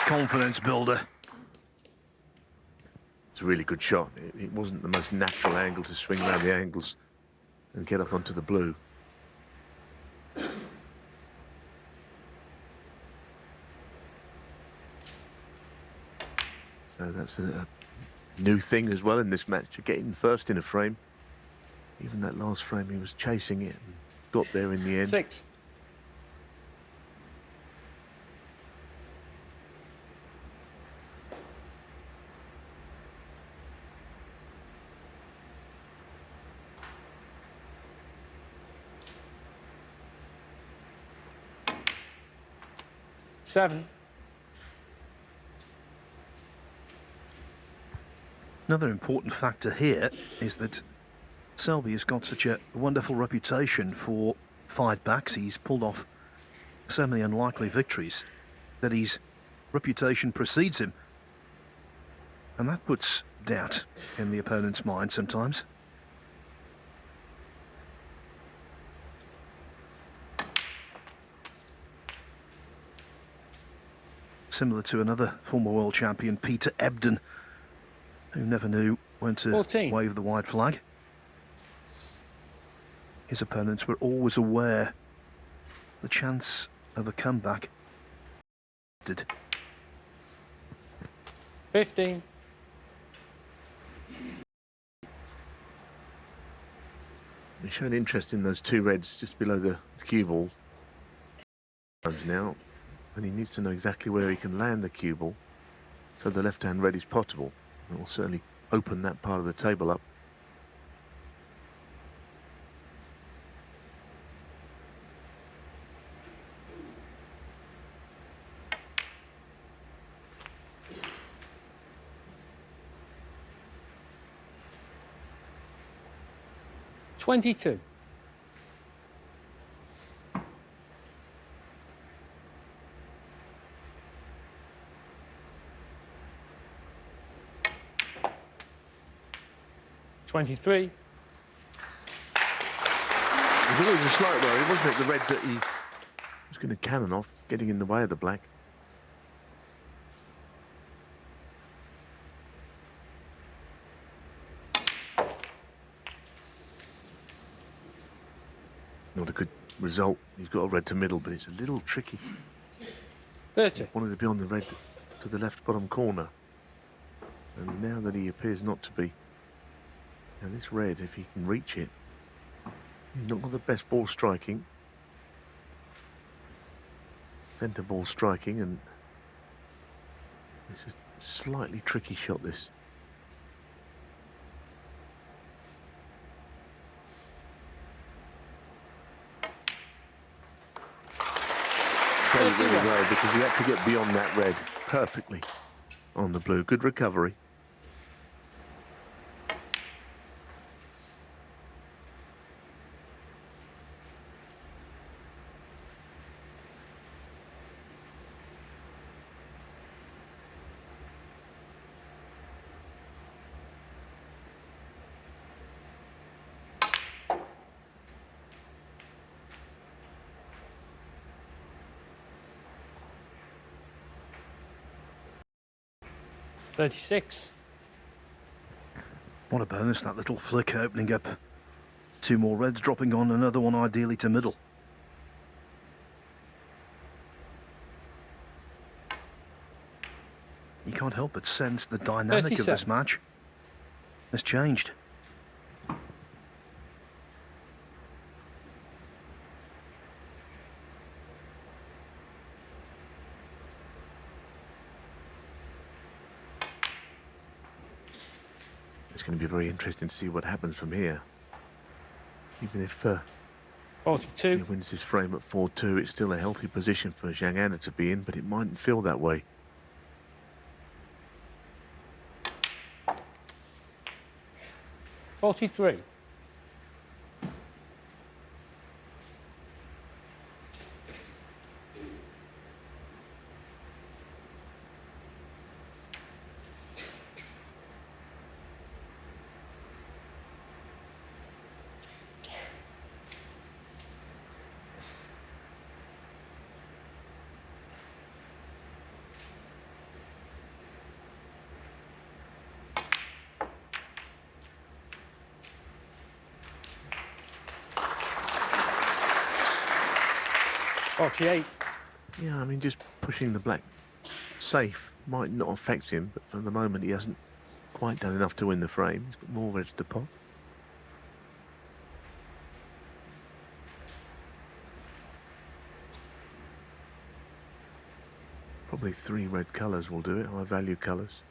Confidence builder. It's a really good shot. It wasn't the most natural angle to swing around the angles and get up onto the blue. So that's a new thing as well in this match, to get in first in a frame. Even that last frame, he was chasing it and got there in the end. 6. Seven. Another important factor here is that Selby has got such a wonderful reputation for fight backs. He's pulled off so many unlikely victories that his reputation precedes him. And that puts doubt in the opponent's mind sometimes. Similar to another former world champion, Peter Ebden, who never knew when to 14. wave the white flag. His opponents were always aware the chance of a comeback. 15. They showed interest in those 2 reds just below the cue ball. Now, and he needs to know exactly where he can land the cue ball, so the left-hand red is potable. It will certainly open that part of the table up. $22. $23. It was always a slight worry, wasn't it? The red that he was going to cannon off, getting in the way of the black. not a good result. He's got a red to middle, but it's a little tricky. 30. Wanted to be on the red to the left bottom corner. And now that he appears not to be. Now this red, if he can reach it, he's not got the best ball striking. Centre ball striking, and it's a slightly tricky shot, this. Played really well because he had to get beyond that red perfectly on the blue. Good recovery. $36. What a bonus, that little flick opening up. 2 more reds dropping on, another one ideally to middle. You can't help but sense the dynamic of this match has changed. It's going to be very interesting to see what happens from here. Even if 42. he wins this frame at 4-2, it's still a healthy position for Zhang to be in, but it mightn't feel that way. $43. $48. Yeah, I mean, just pushing the black safe might not affect him, but for the moment he hasn't quite done enough to win the frame. He's got more reds to pot. Probably 3 red colours will do it, high value colours.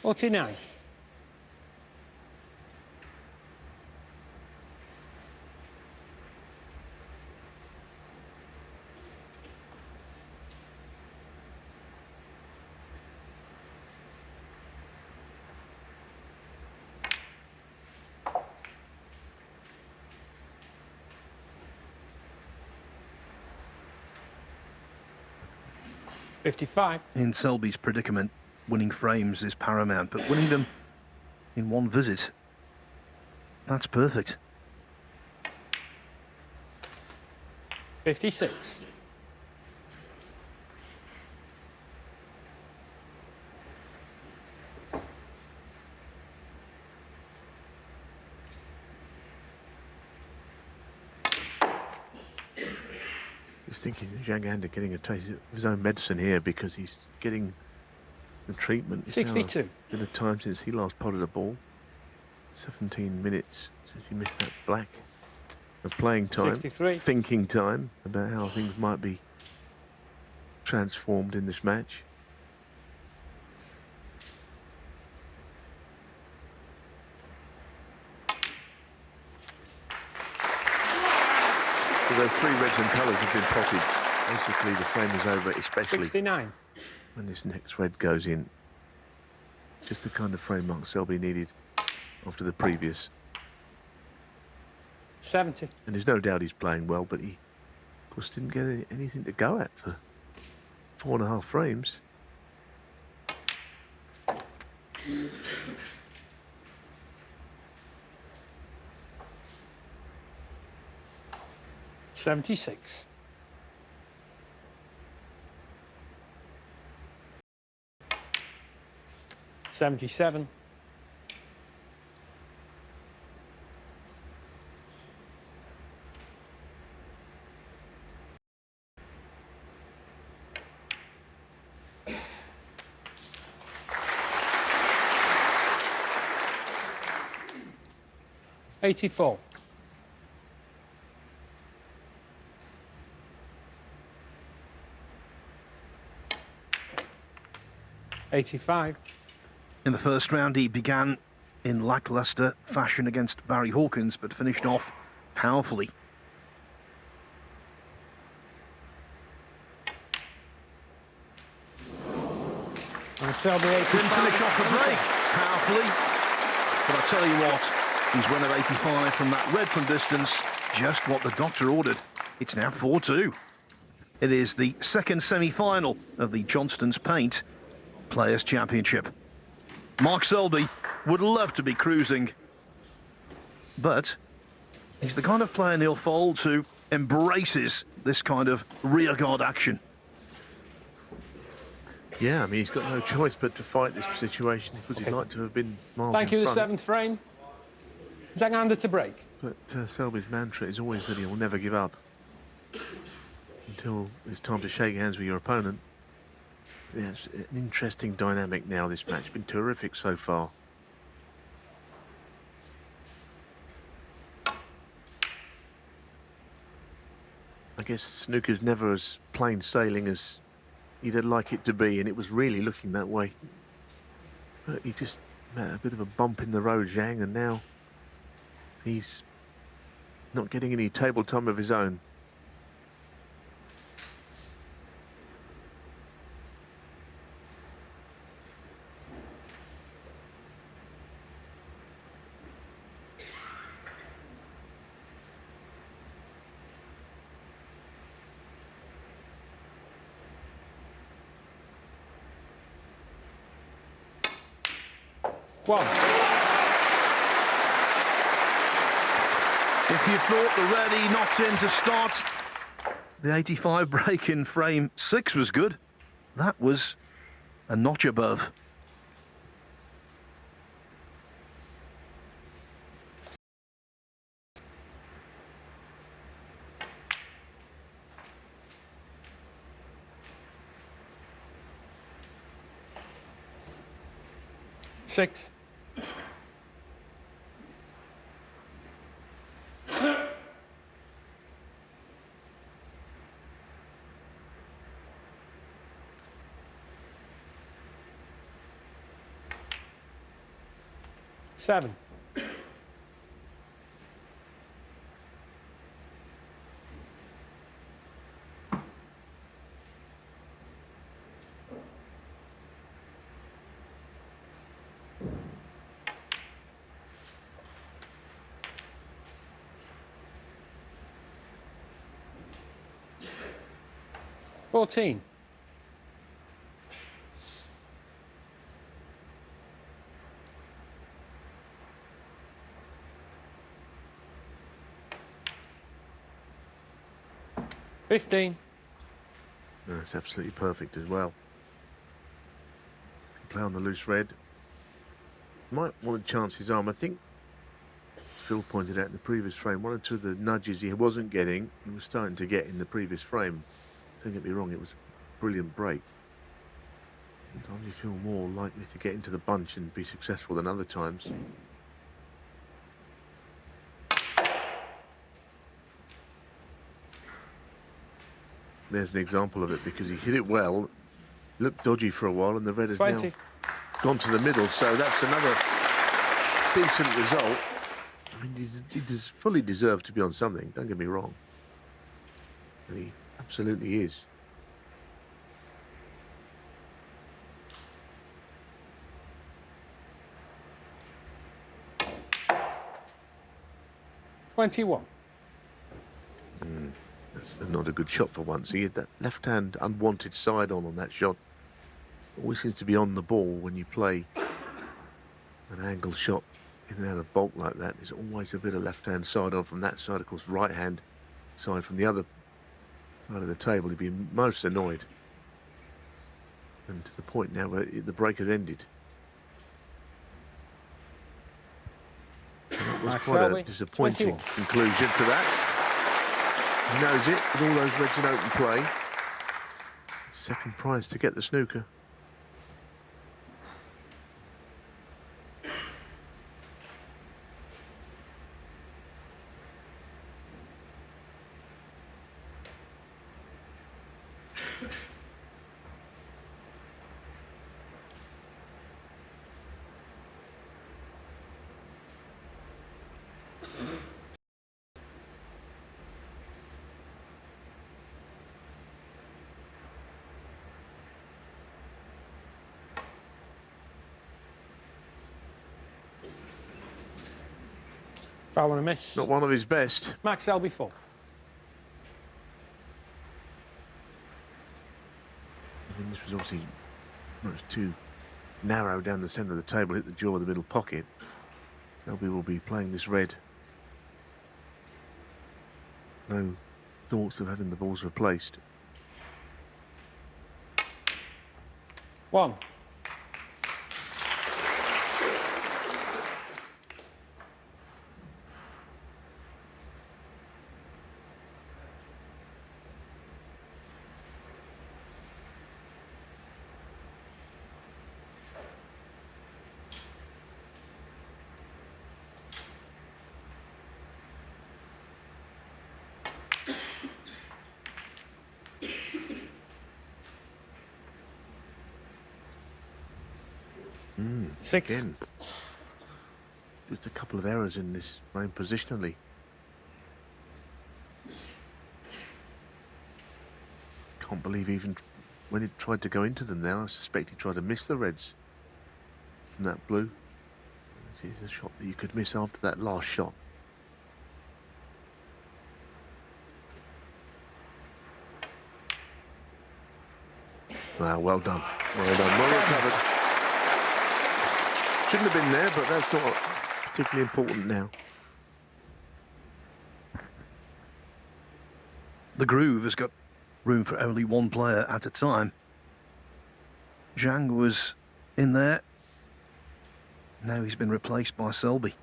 $49. $55. In Selby's predicament, winning frames is paramount, but winning them in one visit, that's perfect. 56. Just thinking Zhang getting a taste of his own medicine here because he's getting the treatment. It's 62. now been a time since he last potted a ball. 17 minutes since he missed that black of playing time. 63. Thinking time about how things might be transformed in this match. So those 3 reds and colours have been potted. Basically the frame is over, especially 69. when this next red goes in. Just the kind of frame Mark Selby needed after the previous. 70. And there's no doubt he's playing well, but he, of course, didn't get anything to go at for 4.5 frames. 76. $77. $84. $85. In the first round, he began in lacklustre fashion against Barry Hawkins, but finished off powerfully. And Selby 85. Didn't finish off the break powerfully, but I tell you what, he's win at 85 from that red from distance, just what the doctor ordered. It's now 4-2. It is the second semi-final of the Johnston's Paint Players' Championship. Mark Selby would love to be cruising, but he's the kind of player, Neil Fold, who embraces this kind of rearguard action. Yeah, I mean, he's got no choice but to fight this situation because he'd like to have been miles Thank you, in the front. seventh frame. Zhang under to break. But Selby's mantra is always that he will never give up until it's time to shake hands with your opponent. Yeah, it's an interesting dynamic now, this match. Been terrific so far. I guess snooker's never as plain sailing as he'd like it to be, and it was really looking that way. But he just met a bit of a bump in the road, Zhang, and now he's not getting any table time of his own. One. If you thought the ready knocked in to start, the 85 break in frame 6 was good. That was a notch above. Six. Seven. 14. $15. That's absolutely perfect as well. Play on the loose red. Might want to chance his arm. I think, as Phil pointed out in the previous frame, one or two of the nudges he wasn't getting, he was starting to get in the previous frame. Don't get me wrong, it was a brilliant break. Sometimes you feel more likely to get into the bunch and be successful than other times. There's an example of it because he hit it well, looked dodgy for a while, and the red has 20. now gone to the middle, so that's another decent result. I mean, he does fully deserve to be on something, don't get me wrong. And he absolutely is. $21. That's not a good shot for once. He had that left-hand unwanted side on that shot. Always seems to be on the ball when you play an angle shot in and out of bulk like that. There's always a bit of left-hand side on from that side. Of course, right hand side from the other side of the table, he'd be most annoyed. And to the point now where the break has ended. So that was quite Selby, a disappointing 21. conclusion to that. He knows it, with all those reds in open play. Second prize to get the snooker. Foul and a miss. Not one of his best. Max Selby 4. I mean, this was obviously much too narrow down the centre of the table, hit the jaw of the middle pocket. Selby will be playing this red. No thoughts of having the balls replaced. 1. Six. Again, just a couple of errors in this frame positionally. Can't believe even when he tried to go into them there, I suspect he tried to miss the reds from that blue. This is a shot that you could miss after that last shot. Wow, well done. Well done. Well recovered. Shouldn't have been there, but that's not particularly important now. The groove has got room for only one player at a time. Zhang was in there. Now he's been replaced by Selby.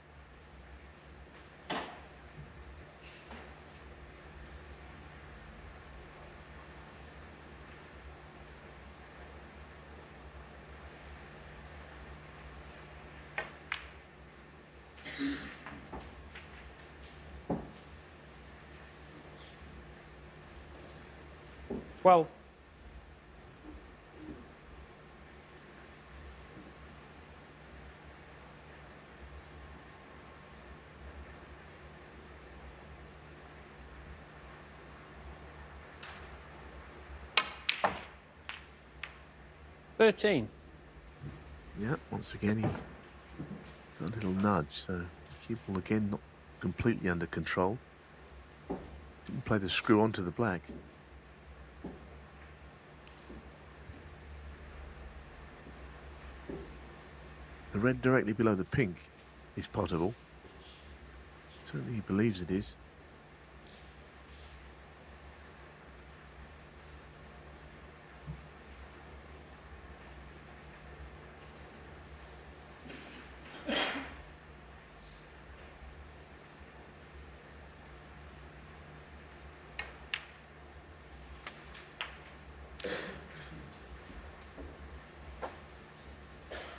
Twelve. $13. Yeah, once again he got a little nudge, so cue ball again not completely under control. Didn't play the screw onto the black. The red directly below the pink is potable. Certainly he believes it is.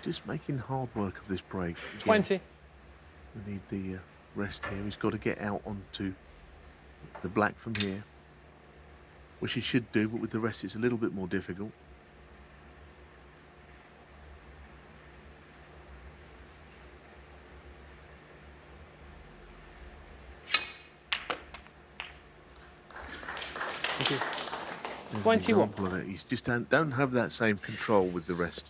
Just making hard work of this break. Again, 20. we need the rest here. He's got to get out onto the black from here, which he should do, but with the rest it's a little bit more difficult. Thank you. There's an 21. example of it. He's just don't have that same control with the rest.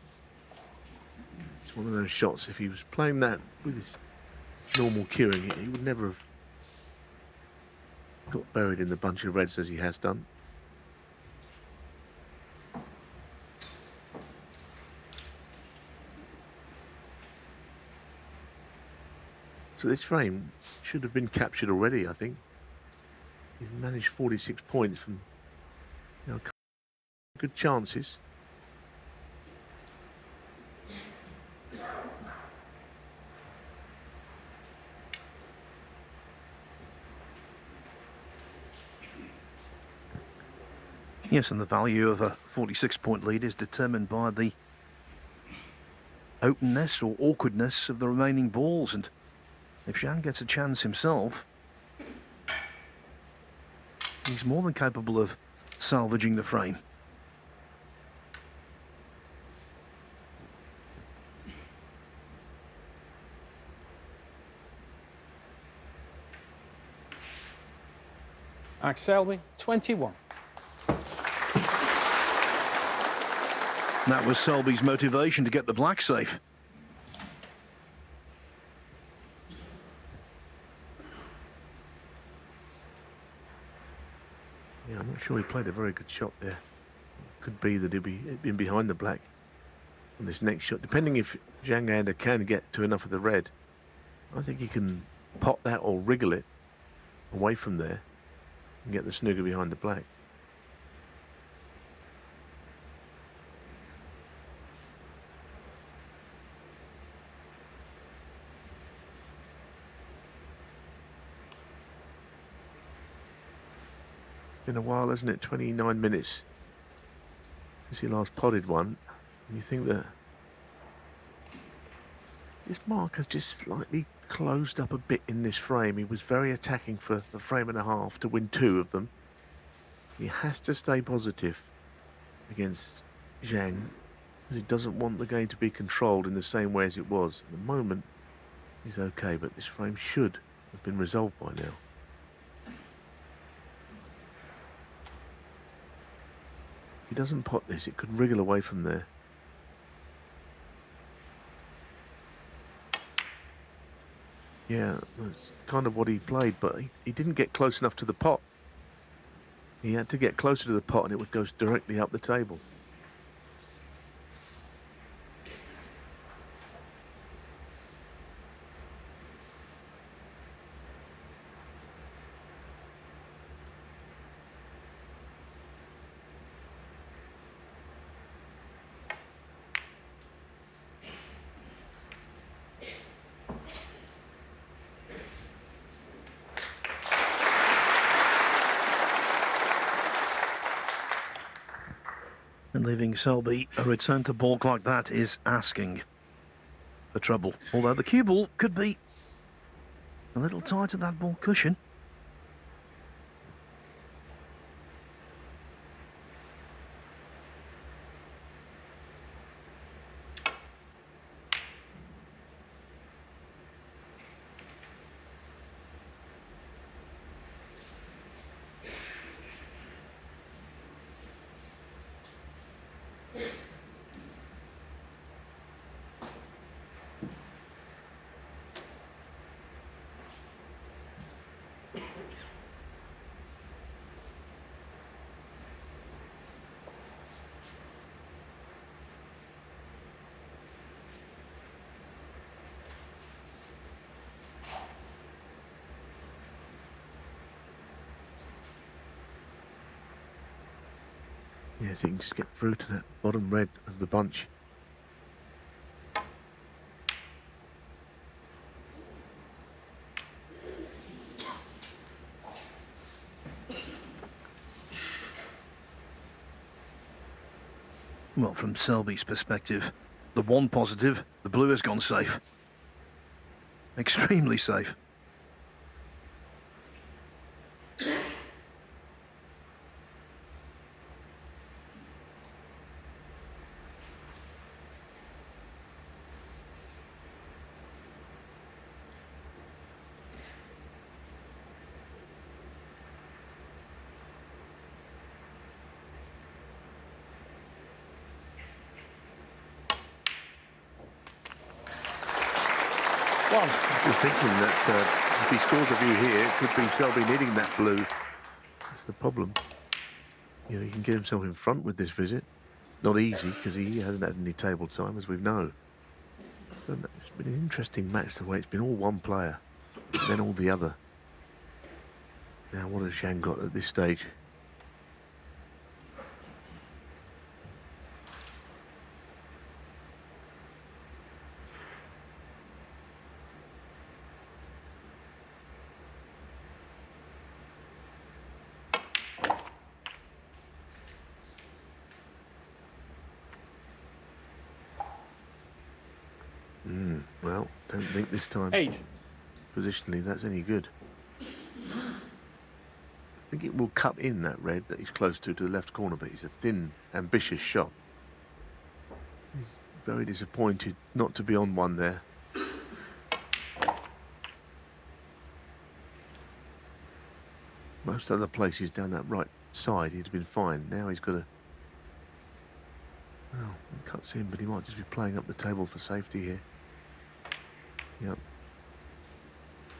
It's one of those shots, if he was playing that with his normal cueing, he would never have got buried in the bunch of reds as he has done. So this frame should have been captured already, I think. He's managed 46 points from, you know, good chances. Yes, and the value of a 46-point lead is determined by the openness or awkwardness of the remaining balls. And if Zhang gets a chance himself, he's more than capable of salvaging the frame. Selby, 21. That was Selby's motivation to get the black safe. Yeah, I'm not sure he played a very good shot there. Could be that he'd been behind the black on this next shot. Depending if Zhang can get to enough of the red, I think he can pot that or wriggle it away from there and get the snooker behind the black. Been a while, hasn't it? 29 minutes since he last potted one. And you think that this mark has just slightly closed up a bit in this frame. He was very attacking for a frame and a half to win 2 of them. He has to stay positive against Zhang because he doesn't want the game to be controlled in the same way as it was. At the moment, he's okay, but this frame should have been resolved by now. If he doesn't pot this, it could wriggle away from there. Yeah, that's kind of what he played, but he didn't get close enough to the pot. He had to get closer to the pot and it would go directly up the table. And leaving Selby a return to balk like that is asking for trouble. Although the cue ball could be a little tight to that ball cushion. Yes, he can just get through to that bottom red of the bunch. Well, from Selby's perspective, the one positive, the blue has gone safe. Extremely safe. I was thinking that if he scores a view here, it could be Selby needing that blue. That's the problem. You know, he can get himself in front with this visit. Not easy, because he hasn't had any table time, as we know. So it's been an interesting match, the way it's been all one player, then all the other. Now, what has Zhang got at this stage? Well, don't think this time 8. positionally that's any good. I think it will cut in that red that he's close to the left corner, but it's a thin, ambitious shot. He's very disappointed not to be on one there. Most other places down that right side he'd have been fine. Now he's got to... Oh, it cuts in, but he might just be playing up the table for safety here. Yep.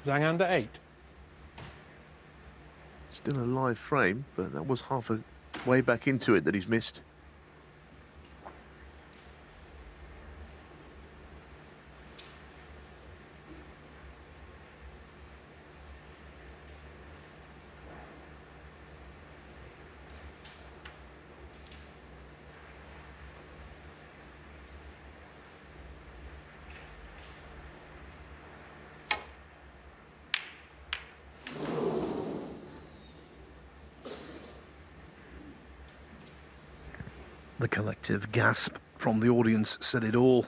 Zhang under 8. Still a live frame, but that was half a way back into it that he's missed. The collective gasp from the audience said it all.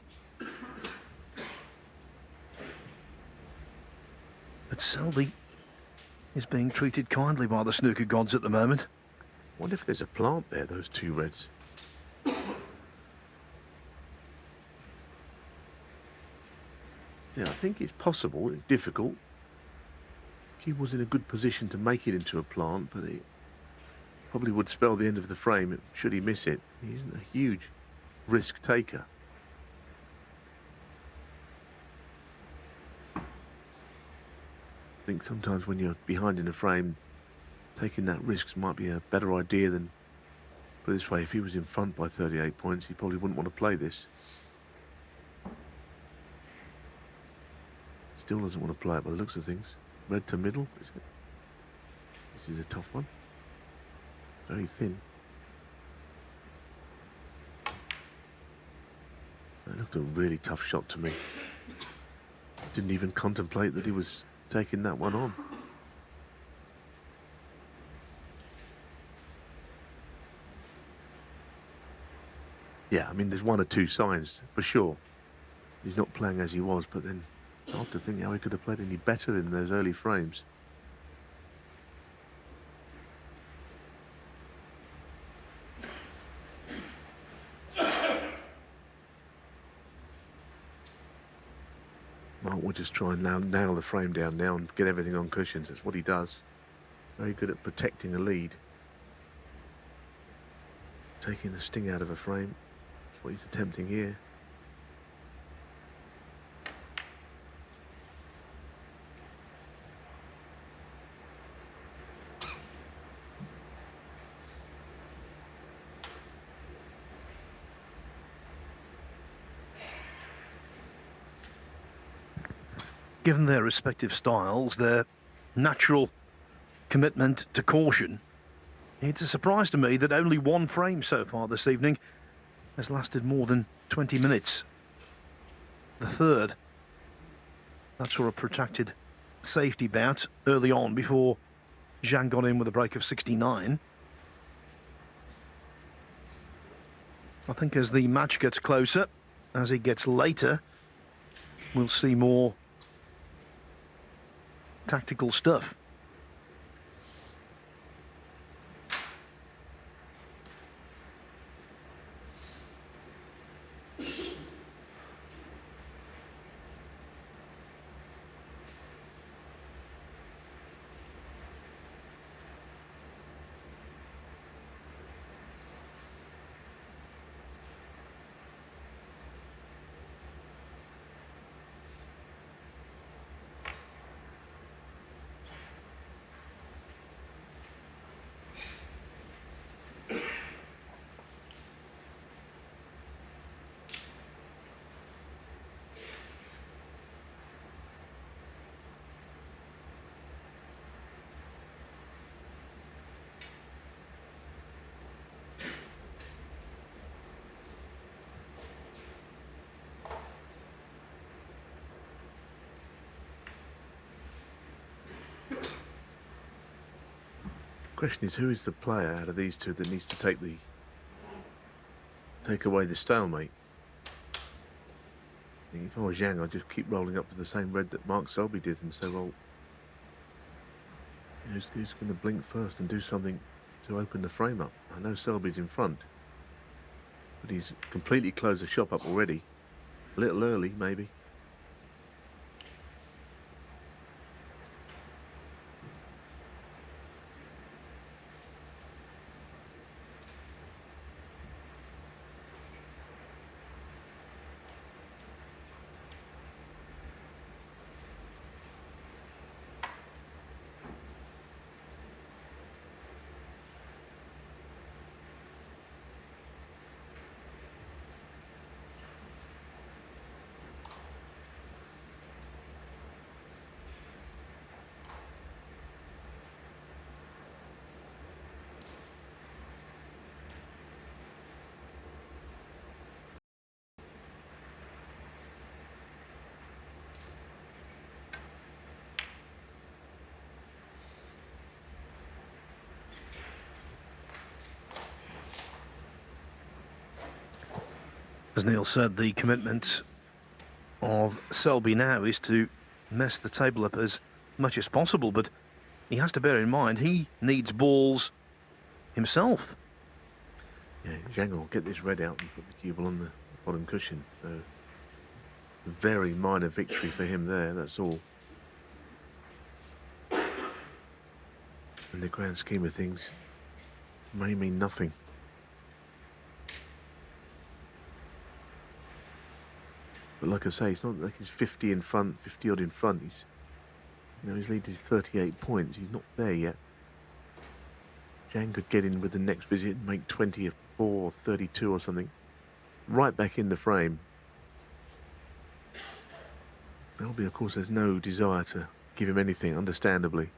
But Selby is being treated kindly by the snooker gods at the moment. What if there's a plant there, those two reds? Yeah, I think it's possible. It's difficult. He was in a good position to make it into a plant, but it probably would spell the end of the frame should he miss it. He isn't a huge risk taker. I think sometimes when you're behind in a frame, taking that risk might be a better idea than... Put it this way, if he was in front by 38 points, he probably wouldn't want to play this. Still doesn't want to play it by the looks of things. Red to middle, is it? This is a tough one. Very thin. That looked a really tough shot to me. Didn't even contemplate that he was taking that one on. Yeah, I mean, there's one or two signs, for sure. He's not playing as he was, but then I have to think how he could have played any better in those early frames. Mark will just try and nail the frame down now and get everything on cushions. That's what he does. Very good at protecting a lead. Taking the sting out of a frame. That's what he's attempting here. Given their respective styles, their natural commitment to caution, it's a surprise to me that only one frame so far this evening has lasted more than 20 minutes. The third, that's for a protracted safety bout early on before Zhang got in with a break of 69. I think as the match gets closer, as it gets later, we'll see more tactical stuff. Question is, who is the player out of these two that needs to take away the stalemate? I think if I was Zhang, I'd just keep rolling up to the same red that Mark Selby did and say, well, who's going to blink first and do something to open the frame up? I know Selby's in front, but he's completely closed the shop up already. A little early, maybe. As Neil said, the commitment of Selby now is to mess the table up as much as possible, but he has to bear in mind he needs balls himself. Yeah, Zhang will get this red out and put the cue ball on the bottom cushion, so a very minor victory for him there, that's all. In the grand scheme of things, may mean nothing. But like I say, it's not like he's 50 in front, 50 odd in front. He's, his lead is 38 points. He's not there yet. Zhang could get in with the next visit and make 24, 32 or something. Right back in the frame. Selby, of course, has no desire to give him anything, understandably.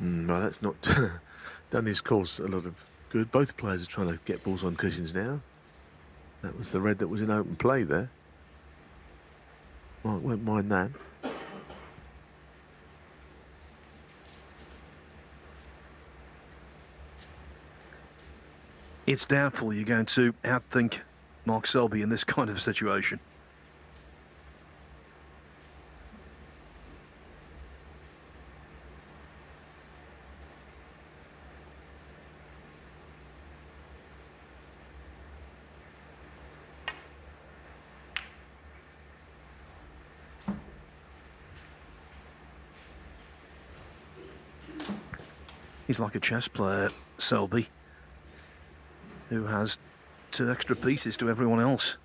Well, that's not done his course a lot of good. Both players are trying to get balls on cushions now. That was the red that was in open play there. Mark won't mind that. It's doubtful you're going to outthink Mark Selby in this kind of situation. He's like a chess player, Selby, who has 2 extra pieces to everyone else.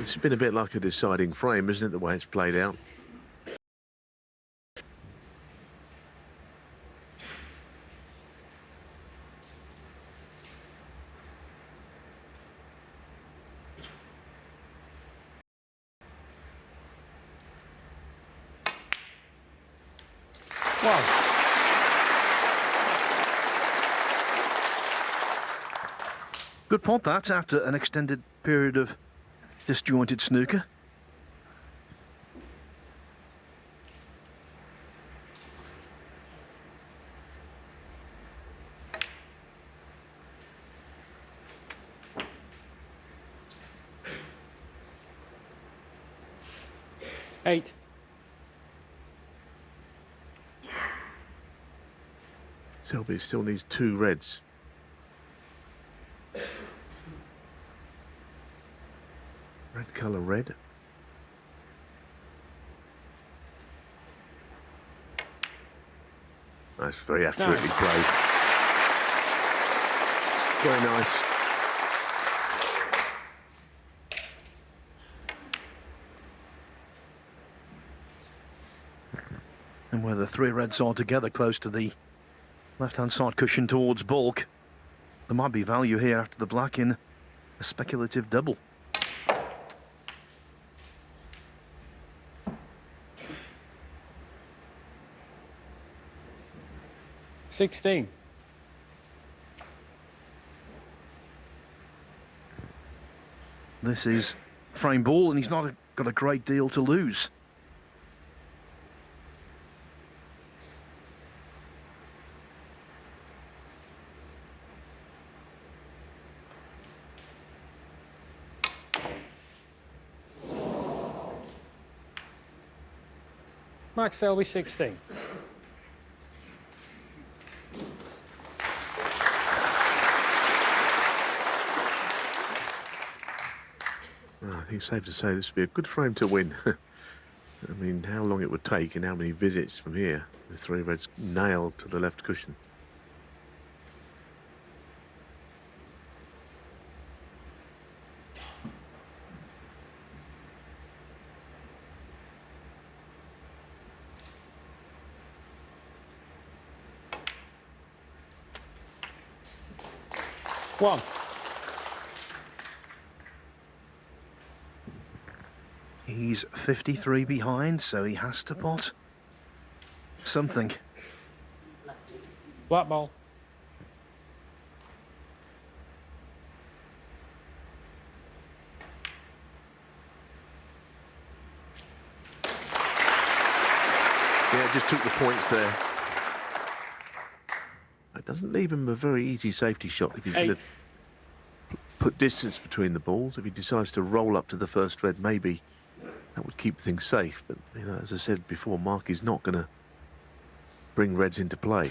It's been a bit like a deciding frame, isn't it, the way it's played out? One. Good pot that after an extended period of disjointed snooker. Eight. Selby still needs 2 reds. Red colour red. That's very accurately played. Very nice. And where the 3 reds are together close to the left-hand side cushion towards bulk, there might be value here after the black in a speculative double. $16. This is frame ball, and he's not got a great deal to lose. Mark Selby, 16. Well, I think it's safe to say this would be a good frame to win. I mean, how long it would take and how many visits from here with 3 reds nailed to the left cushion. One. He's 53 behind, so he has to pot something. Black ball. Yeah, just took the points there. It doesn't leave him a very easy safety shot if he's going to put distance between the balls. If he decides to roll up to the first red, maybe that would keep things safe. But you know, as I said before, Mark is not going to bring reds into play.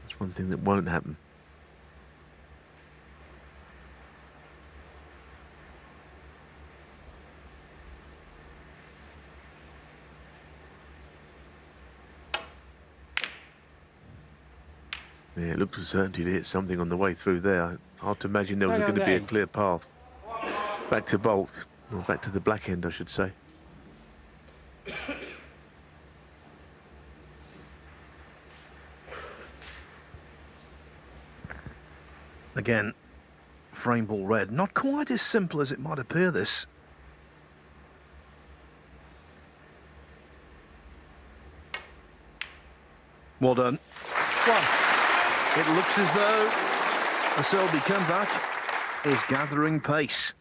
That's one thing that won't happen. Yeah, it looked a certainty to hit something on the way through there. Hard to imagine there was going to be a clear path back to bulk, or back to the black end, I should say. Again, frame ball red. Not quite as simple as it might appear, this. Well done. One. It looks as though the Selby comeback is gathering pace.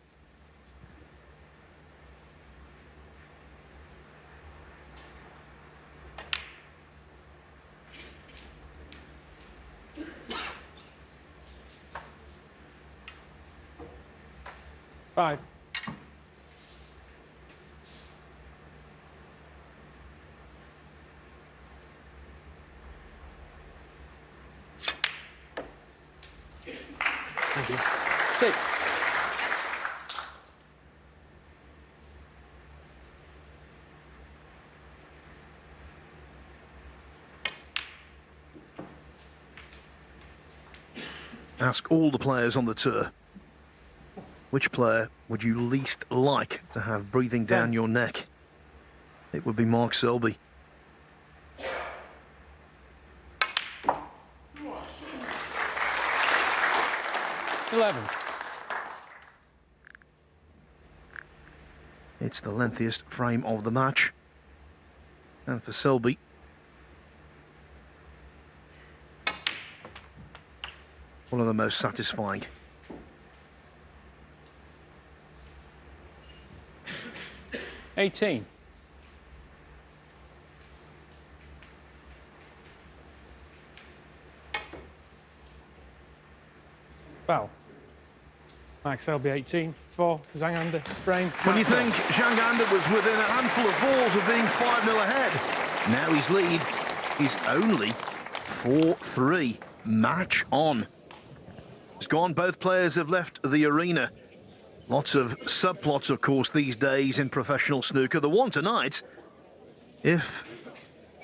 Five. Thank you. 6. Ask all the players on the tour, which player would you least like to have breathing down your neck? It would be Mark Selby. $11. It's the lengthiest frame of the match. And for Selby, one of the most satisfying. $18. Foul. Mark Selby 18 for Zhang under frame. When you think Zhang was within a handful of balls of being 5-0 ahead, now his lead is only 4-3. Match on. It's gone. Both players have left the arena. Lots of subplots, of course, these days in professional snooker. The one tonight, if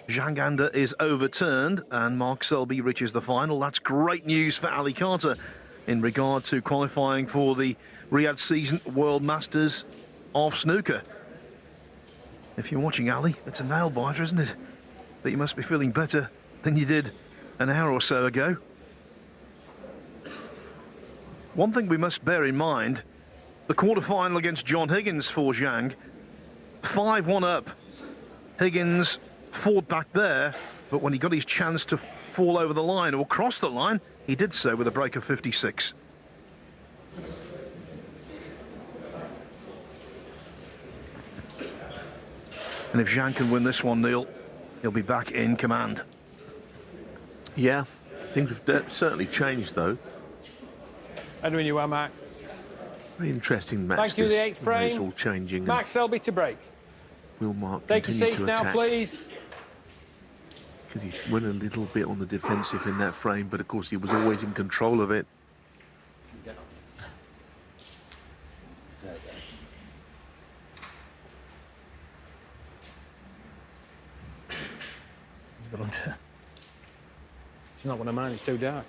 Zhang is overturned and Mark Selby reaches the final, that's great news for Ali Carter in regard to qualifying for the Riyadh Season World Masters of Snooker. If you're watching Ali, it's a nail biter, isn't it? But you must be feeling better than you did an hour or so ago. One thing we must bear in mind, the quarter-final against John Higgins for Zhang, 5-1 up. Higgins fought back there, but when he got his chance to fall over the line or cross the line, he did so with a break of 56. And if Zhang can win this one, Neil, he'll be back in command. Yeah, things have certainly changed, though. Edwin, you are, Mark. Very interesting match. Thank you, this, the eighth frame. It's all changing. Mark Selby to break. Will Mark Take your continue seats to now, attack? please. Because he went a little bit on the defensive in that frame, but of course he was always in control of it. It's not one of mine, it's too dark.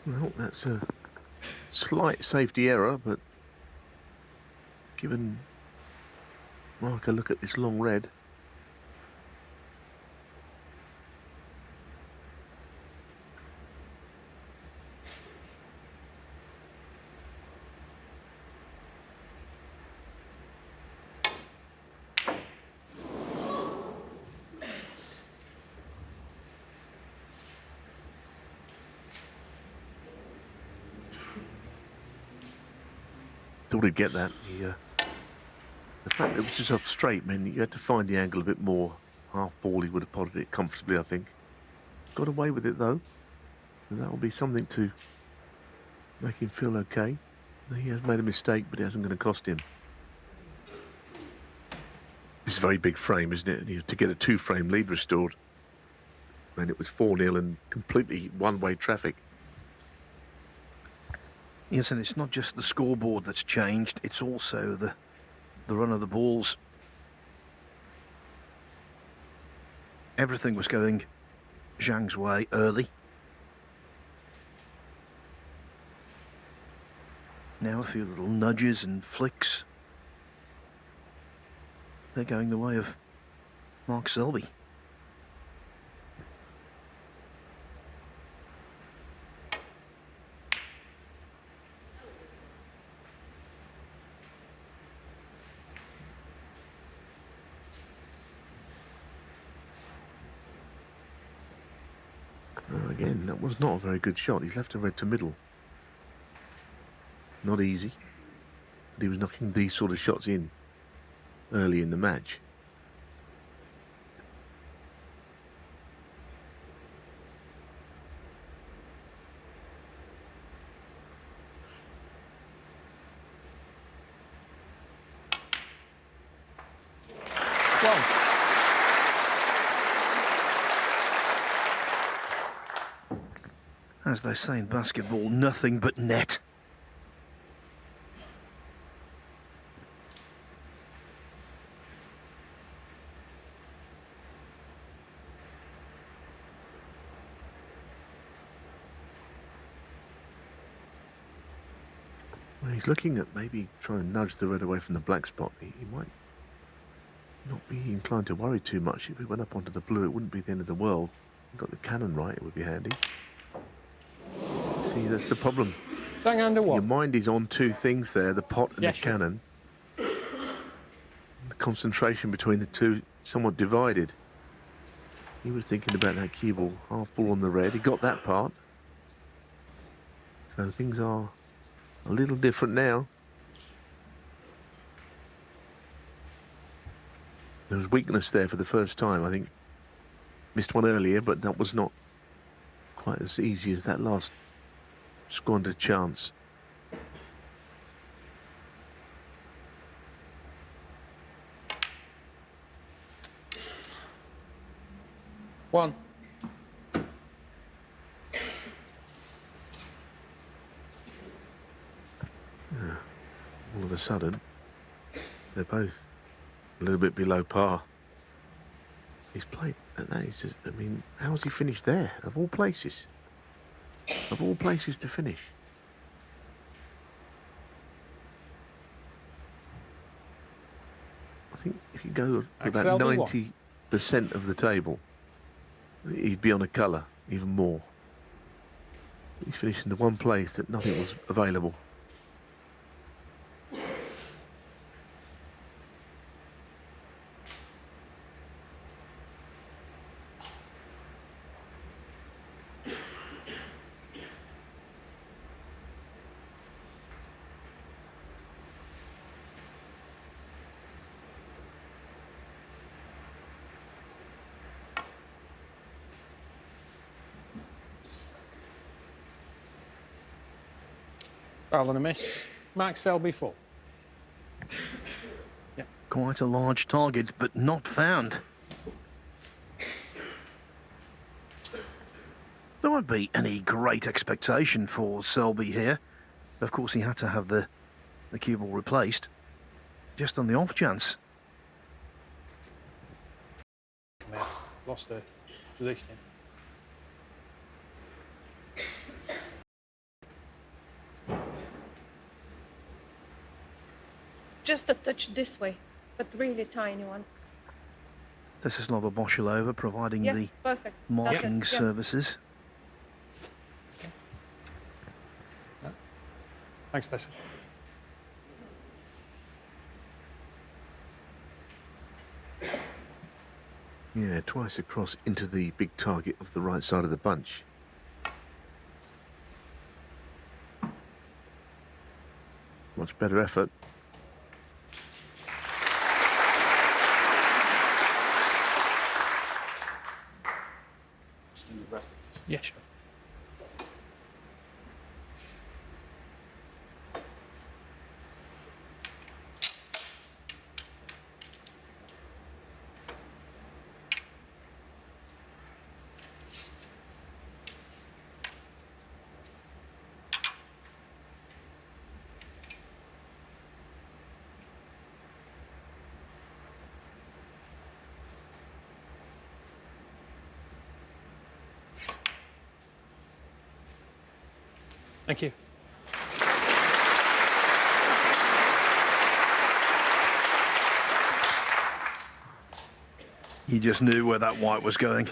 Well, that's a slight safety error, but given Mark a look at this long red. Thought he'd get that. The fact that it was just off straight meant you had to find the angle a bit more. Half ball, he would have potted it comfortably, I think. Got away with it though. So that will be something to make him feel okay. He has made a mistake, but it isn't going to cost him. This is a very big frame, isn't it? To get a 2-frame lead restored. And it was 4-0 and completely one-way traffic. Yes, and it's not just the scoreboard that's changed, it's also the run of the balls. Everything was going Zhang's way early. Now a few little nudges and flicks. They're going the way of Mark Selby. Again, that was not a very good shot. He's left a red to middle. Not easy. But he was knocking these sort of shots in early in the match. As they say in basketball, nothing but net. Well, he's looking at maybe trying to nudge the red away from the black spot. He might not be inclined to worry too much. If he went up onto the blue, it wouldn't be the end of the world. He got the cannon right, it would be handy. See, that's the problem. Zhang under Your one. mind is on two things there, the pot and Yeah, the sure. cannon. The concentration between the two somewhat divided. He was thinking about that cue ball, half ball on the red. He got that part. So things are a little different now. There was weakness there for the first time, I think. Missed one earlier, but that was not quite as easy as that last squandered chance. One. All of a sudden, they're both a little bit below par. He's played at that. He says, I mean, how's he finished there? Of all places. Of all places to finish. I think if you go about Selby won. 90% of the table, he'd be on a colour even more. He's finished in the one place that nothing was available. Foul and a miss. Max Selby full. Yeah. Quite a large target, but not found. There won't be any great expectation for Selby here. Of course, he had to have the cue ball replaced, just on the off chance. Yeah. Lost the position. Just a touch this way, but really tiny one. This is Boshilova providing Yeah, the perfect. marking That's it, yeah. services. Thanks, Tessa. Yeah, twice across into the big target of the right side of the bunch. Much better effort. Yeah, sure. Thank you. You just knew where that white was going.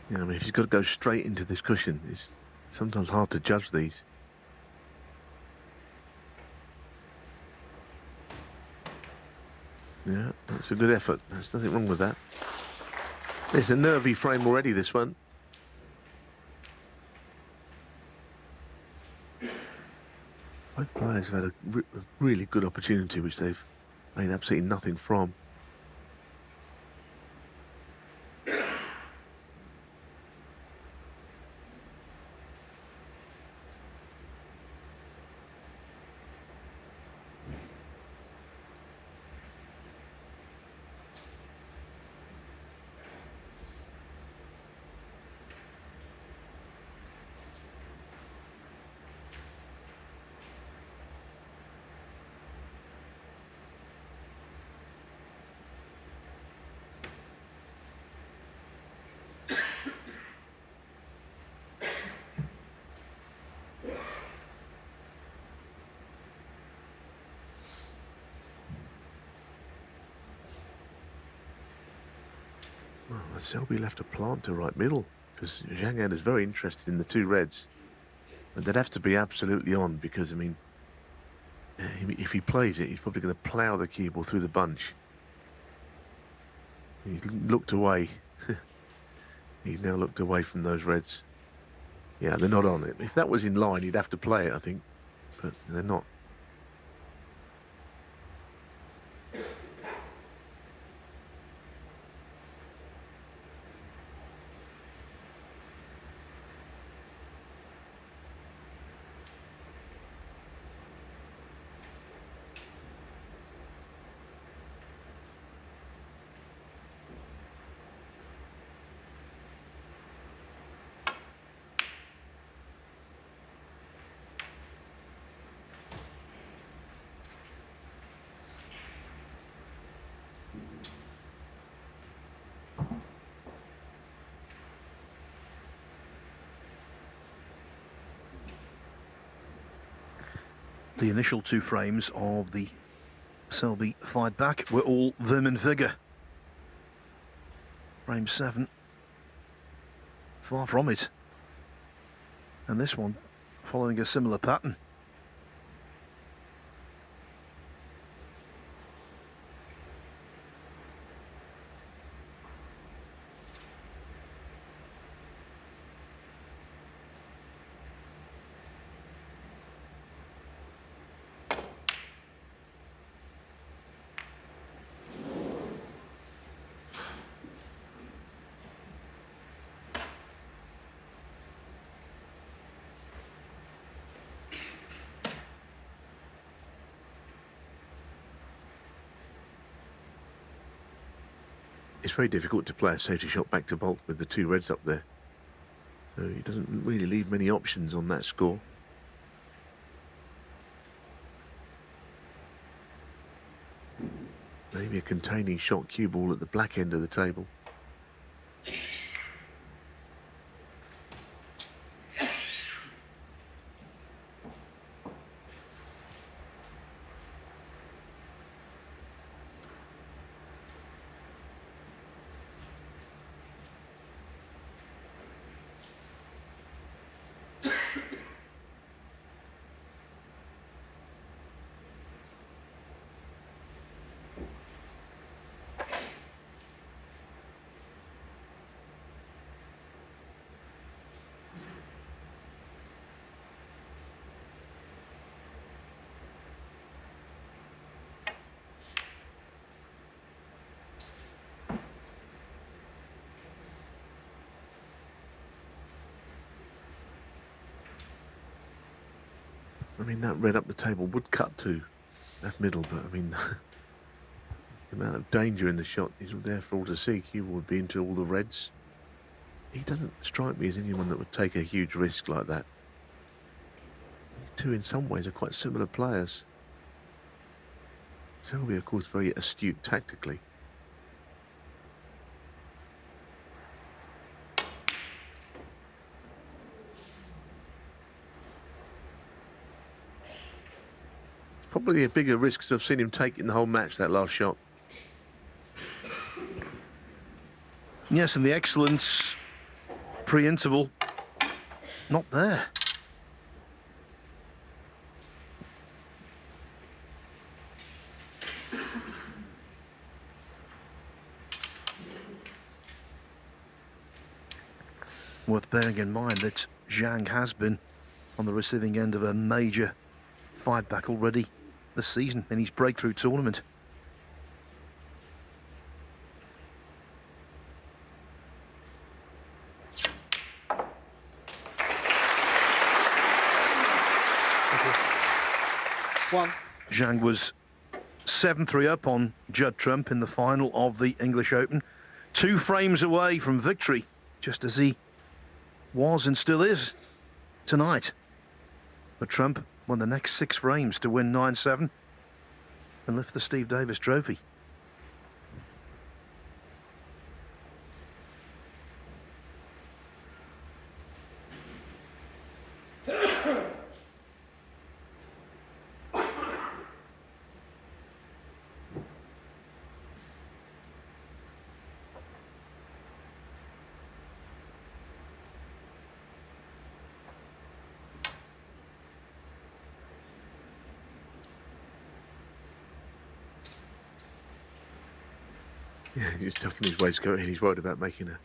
Yeah, I mean, if he's got to go straight into this cushion, it's sometimes hard to judge these. Yeah, that's a good effort. There's nothing wrong with that. It's a nervy frame already, this one. Both players have had a really good opportunity, which they've made absolutely nothing from. Selby left a plant to right middle because Zhang is very interested in the two reds. But they'd have to be absolutely on because, I mean, if he plays it, he's probably going to plough the cue ball through the bunch. He's looked away. He's now looked away from those reds. Yeah, they're not on it. If that was in line, he'd have to play it, I think. But they're not. The initial 2 frames of the Selby fight back were all vim and vigour. Frame 7, far from it. And this one following a similar pattern. It's very difficult to play a safety shot back to baulk with the 2 reds up there. So he doesn't really leave many options on that score. Maybe a containing shot cue ball at the black end of the table. I mean, that red up the table would cut to that middle, but I mean, the amount of danger in the shot is there for all to see. Cue would be into all the reds. He doesn't strike me as anyone that would take a huge risk like that. The 2, in some ways, are quite similar players. Selby, of course, very astute tactically. Probably a bigger risk because I've seen him take in the whole match, that last shot. Yes, and the excellence pre-interval, not there. Worth bearing in mind that Zhang has been on the receiving end of a major fight back already this season in his breakthrough tournament. Zhang was 7-3 up on Judd Trump in the final of the English Open. 2 frames away from victory, just as he was and still is tonight. But Trump won the next 6 frames to win 9-7 and lift the Steve Davis Trophy. Yeah, he's tucking his waistcoat in. He's worried about making a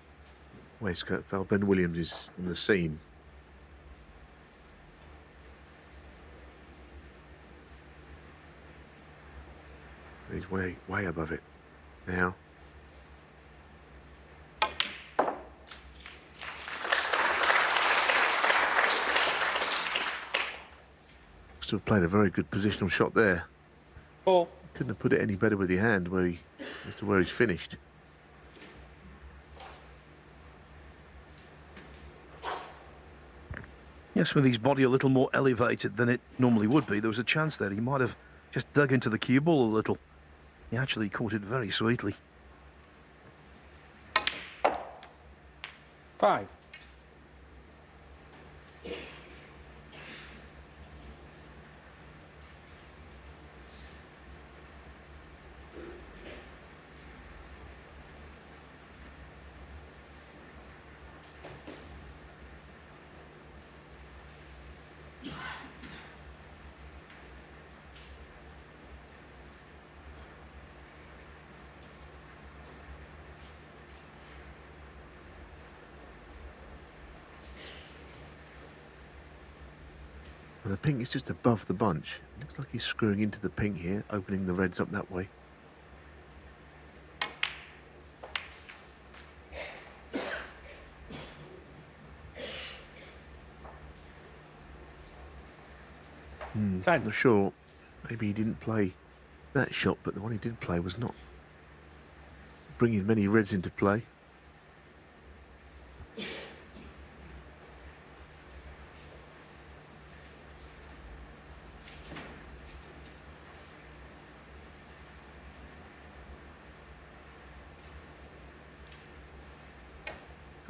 waistcoat foul. Ben Williams is on the scene. He's way above it now. Still played a very good positional shot there. 4. Couldn't have put it any better with your hand as to where he's finished. Yes, with his body a little more elevated than it normally would be, there was a chance there he might have just dug into the cue ball a little. He actually caught it very sweetly. 5. Well, the pink is just above the bunch. Looks like he's screwing into the pink here, opening the reds up that way. I'm not sure. Maybe he didn't play that shot, but the one he did play was not bringing many reds into play.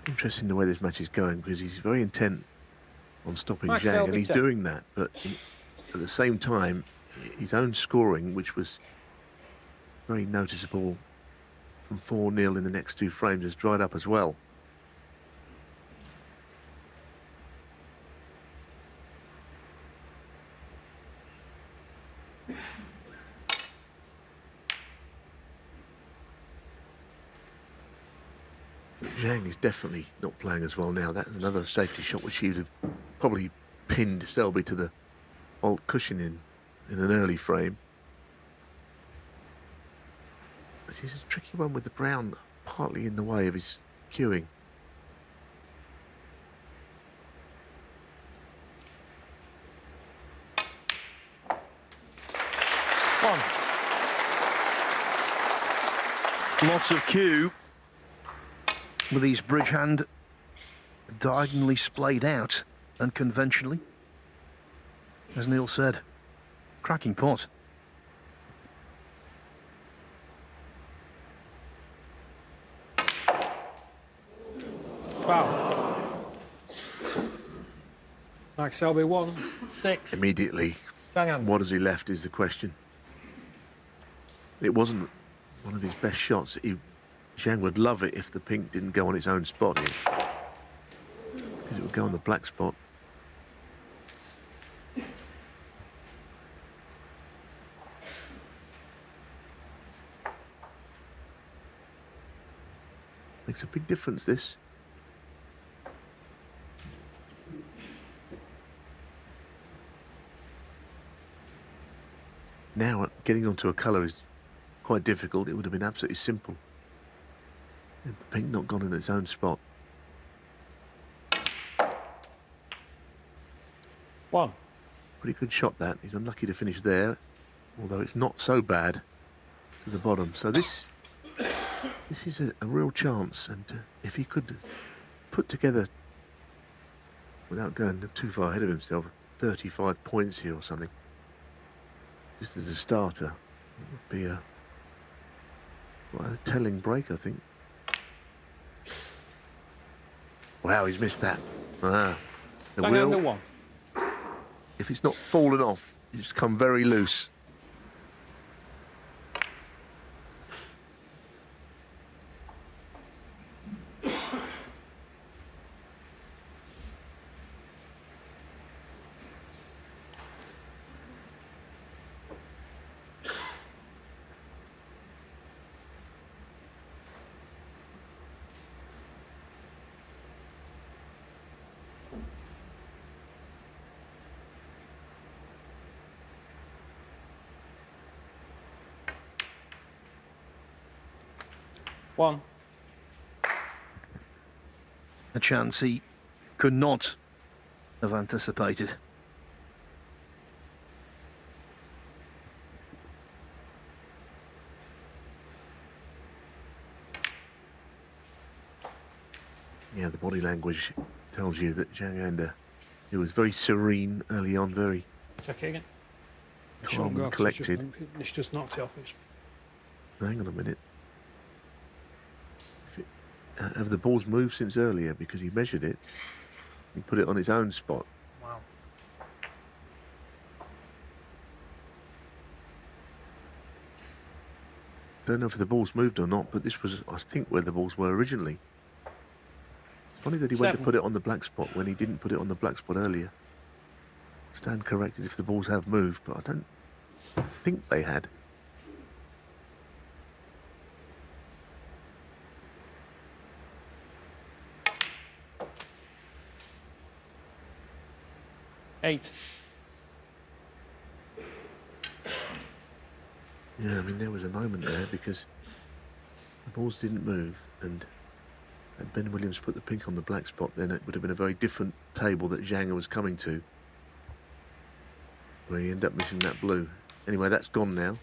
Interesting the way this match is going, because he's very intent on stopping Zhang, Selby, and he's doing that. But at the same time, his own scoring, which was very noticeable from 4-0 in the next 2 frames, has dried up as well. Zhang is definitely not playing as well now. That's another safety shot which he would have probably pinned Selby to the alt cushion in an early frame. This is a tricky one with the brown partly in the way of his cueing. Lots of cue with his bridge hand diagonally splayed out unconventionally. As Neil said, cracking pot. Wow. Like Selby 1, 6. Immediately, Zhang. what has he left is the question. It wasn't one of his best shots. Zhang would love it if the pink didn't go on its own spot here, because it would go on the black spot. Makes a big difference, this. Now, getting onto a colour is quite difficult. It would have been absolutely simple if the pink not gone in its own spot. 1. Pretty good shot, that. He's unlucky to finish there, although it's not so bad to the bottom. So this is a real chance, and if he could put together, without going too far ahead of himself, 35 points here or something, just as a starter, it would be quite a telling break, I think. Wow, he's missed that. The Zhang wheel, under 1. if it's not fallen off, it's come very loose. 1. A chance he could not have anticipated. Yeah, the body language tells you that Zhang he was very serene early on, very Check it again. calm and collected. It's just knocked it off. Hang on a minute. Have the balls moved since earlier? Because he measured it. He put it on its own spot. Wow. Don't know if the balls moved or not, but this was, I think, where the balls were originally. It's funny that he went to put it on the black spot when he didn't put it on the black spot earlier. Stand corrected if the balls have moved, but I don't think they had. Eight. Yeah, I mean, there was a moment there because the balls didn't move, and had Ben Williams put the pink on the black spot, then it would have been a very different table that Zhang was coming to, where he ended up missing that blue. Anyway, that's gone now.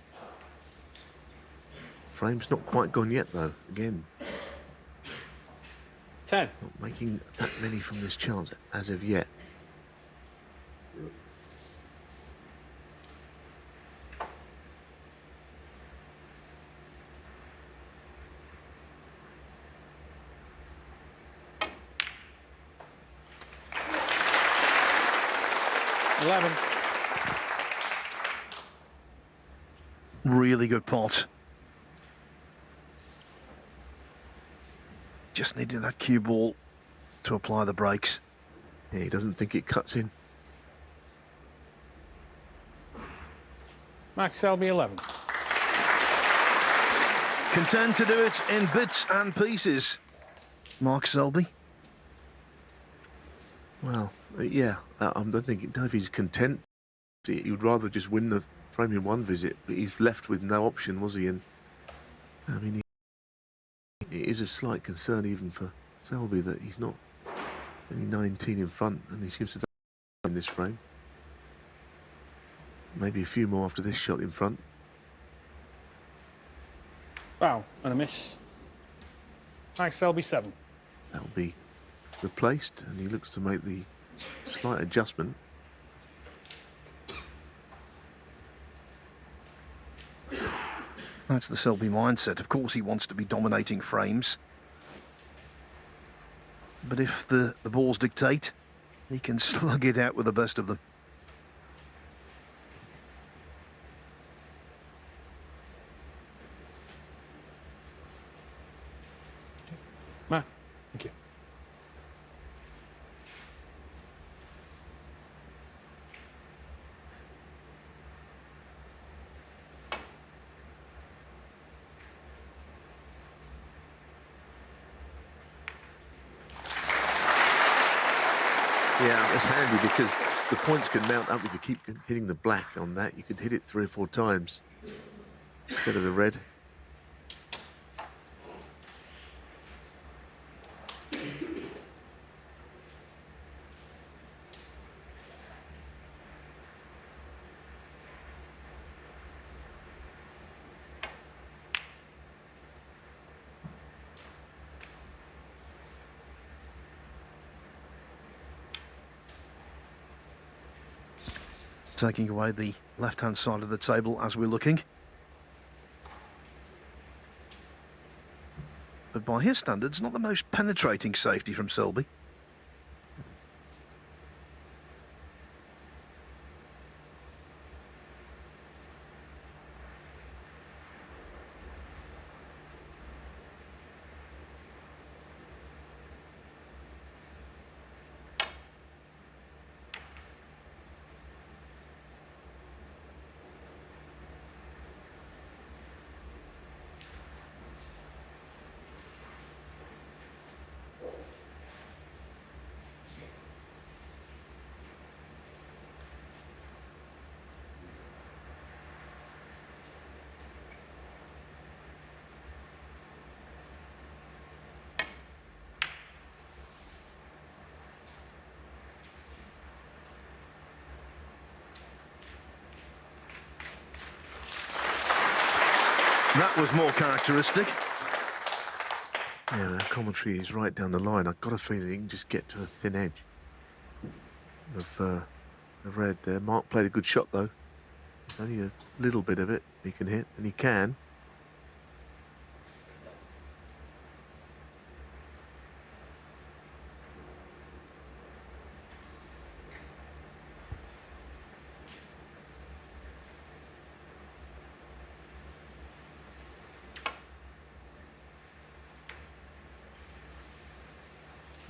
Frame's not quite gone yet, though. Again, 10. not making that many from this chance as of yet. Really good pot. Just needed that cue ball to apply the brakes. Yeah, he doesn't think it cuts in. Max Selby, 11. Content to do it in bits and pieces. Mark Selby. Well, yeah, I don't know if he's content. He would rather just win the frame in one visit, but he's left with no option, was he? And I mean, it is a slight concern even for Selby that he's not only 19 in front, and he seems to have in this frame. Maybe a few more after this shot in front. Wow, and a miss. Max Selby, 7. That'll be replaced, and he looks to make the slight adjustment. That's the Selby mindset. Of course, he wants to be dominating frames. But if the balls dictate, he can slug it out with the best of them. Matt, thank you. Yeah, it's handy because the points can mount up if you keep hitting the black on that. You could hit it 3 or 4 times instead of the red. Taking away the left-hand side of the table as we're looking. But by his standards, not the most penetrating safety from Selby. That was more characteristic. Yeah, the commentary is right down the line. I've got a feeling he can just get to a thin edge of the red there. Mark played a good shot, though. There's only a little bit of it he can hit, and he can.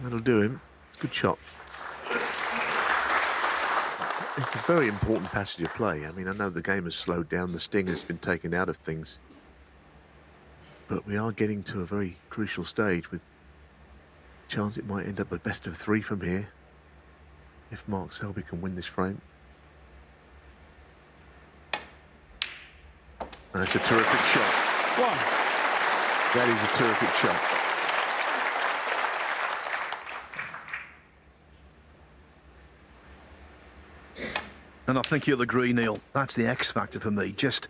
That'll do him. Good shot. It's a very important passage of play. I mean, I know the game has slowed down, the sting has been taken out of things, but we are getting to a very crucial stage with a chance it might end up a best of 3 from here if Mark Selby can win this frame. That's a terrific shot. That is a terrific shot. And I think you'll agree, Neil, that's the X factor for me, just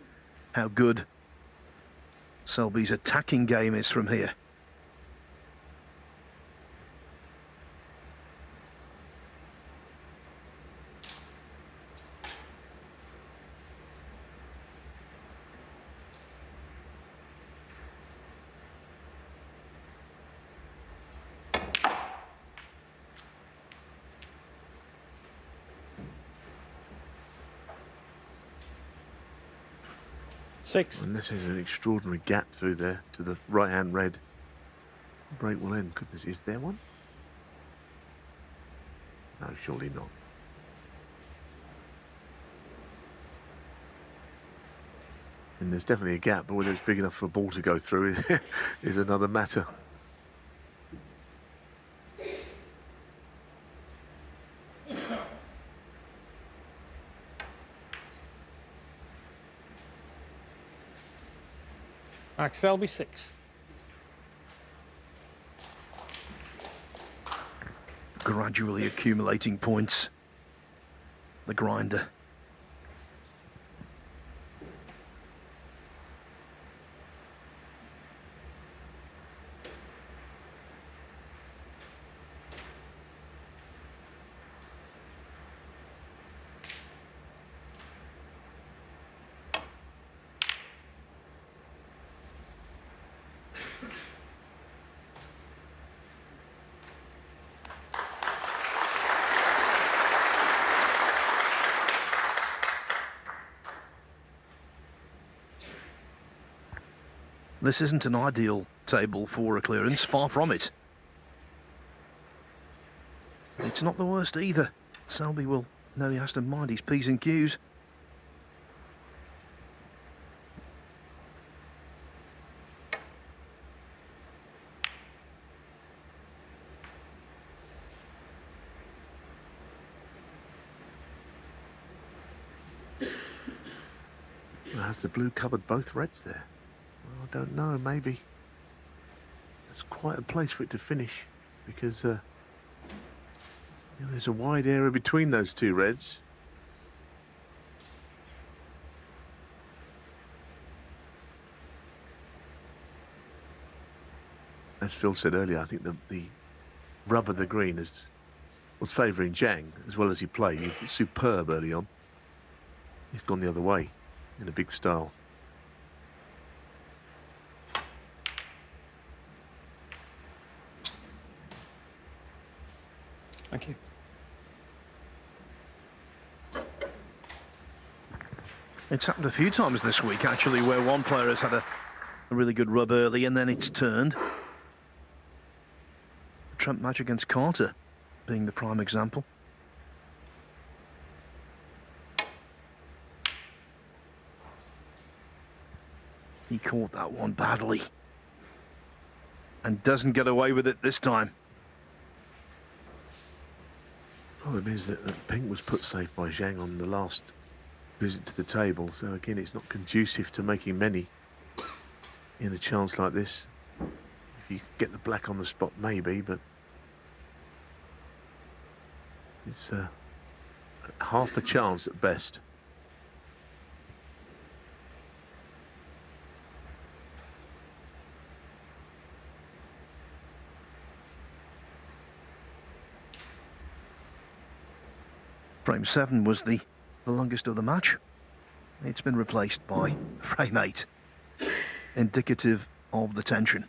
how good Selby's attacking game is from here. And this is an extraordinary gap through there to the right-hand red. Break will end. Goodness, is there one? No, surely not. And there's definitely a gap, but whether it's big enough for a ball to go through is another matter. Max Selby 6. Gradually accumulating points. The grinder. This isn't an ideal table for a clearance, far from it. It's not the worst either. Selby will know he has to mind his P's and Q's. Has the blue covered both reds there? Well, I don't know, maybe. It's quite a place for it to finish because there's a wide area between those two reds. As Phil said earlier, I think the rub of the green was favouring Zhang as well as he played. He was superb early on. He's gone the other way in a big style. Thank you. It's happened a few times this week, actually, where one player has had a really good rub early and then it's turned. Trump match against Carter being the prime example. He caught that one badly and doesn't get away with it this time. Problem is that pink was put safe by Zhang on the last visit to the table, so again it's not conducive to making many in a chance like this. If you get the black on the spot, maybe, but it's half a chance at best. Frame 7 was the longest of the match. It's been replaced by frame 8, indicative of the tension.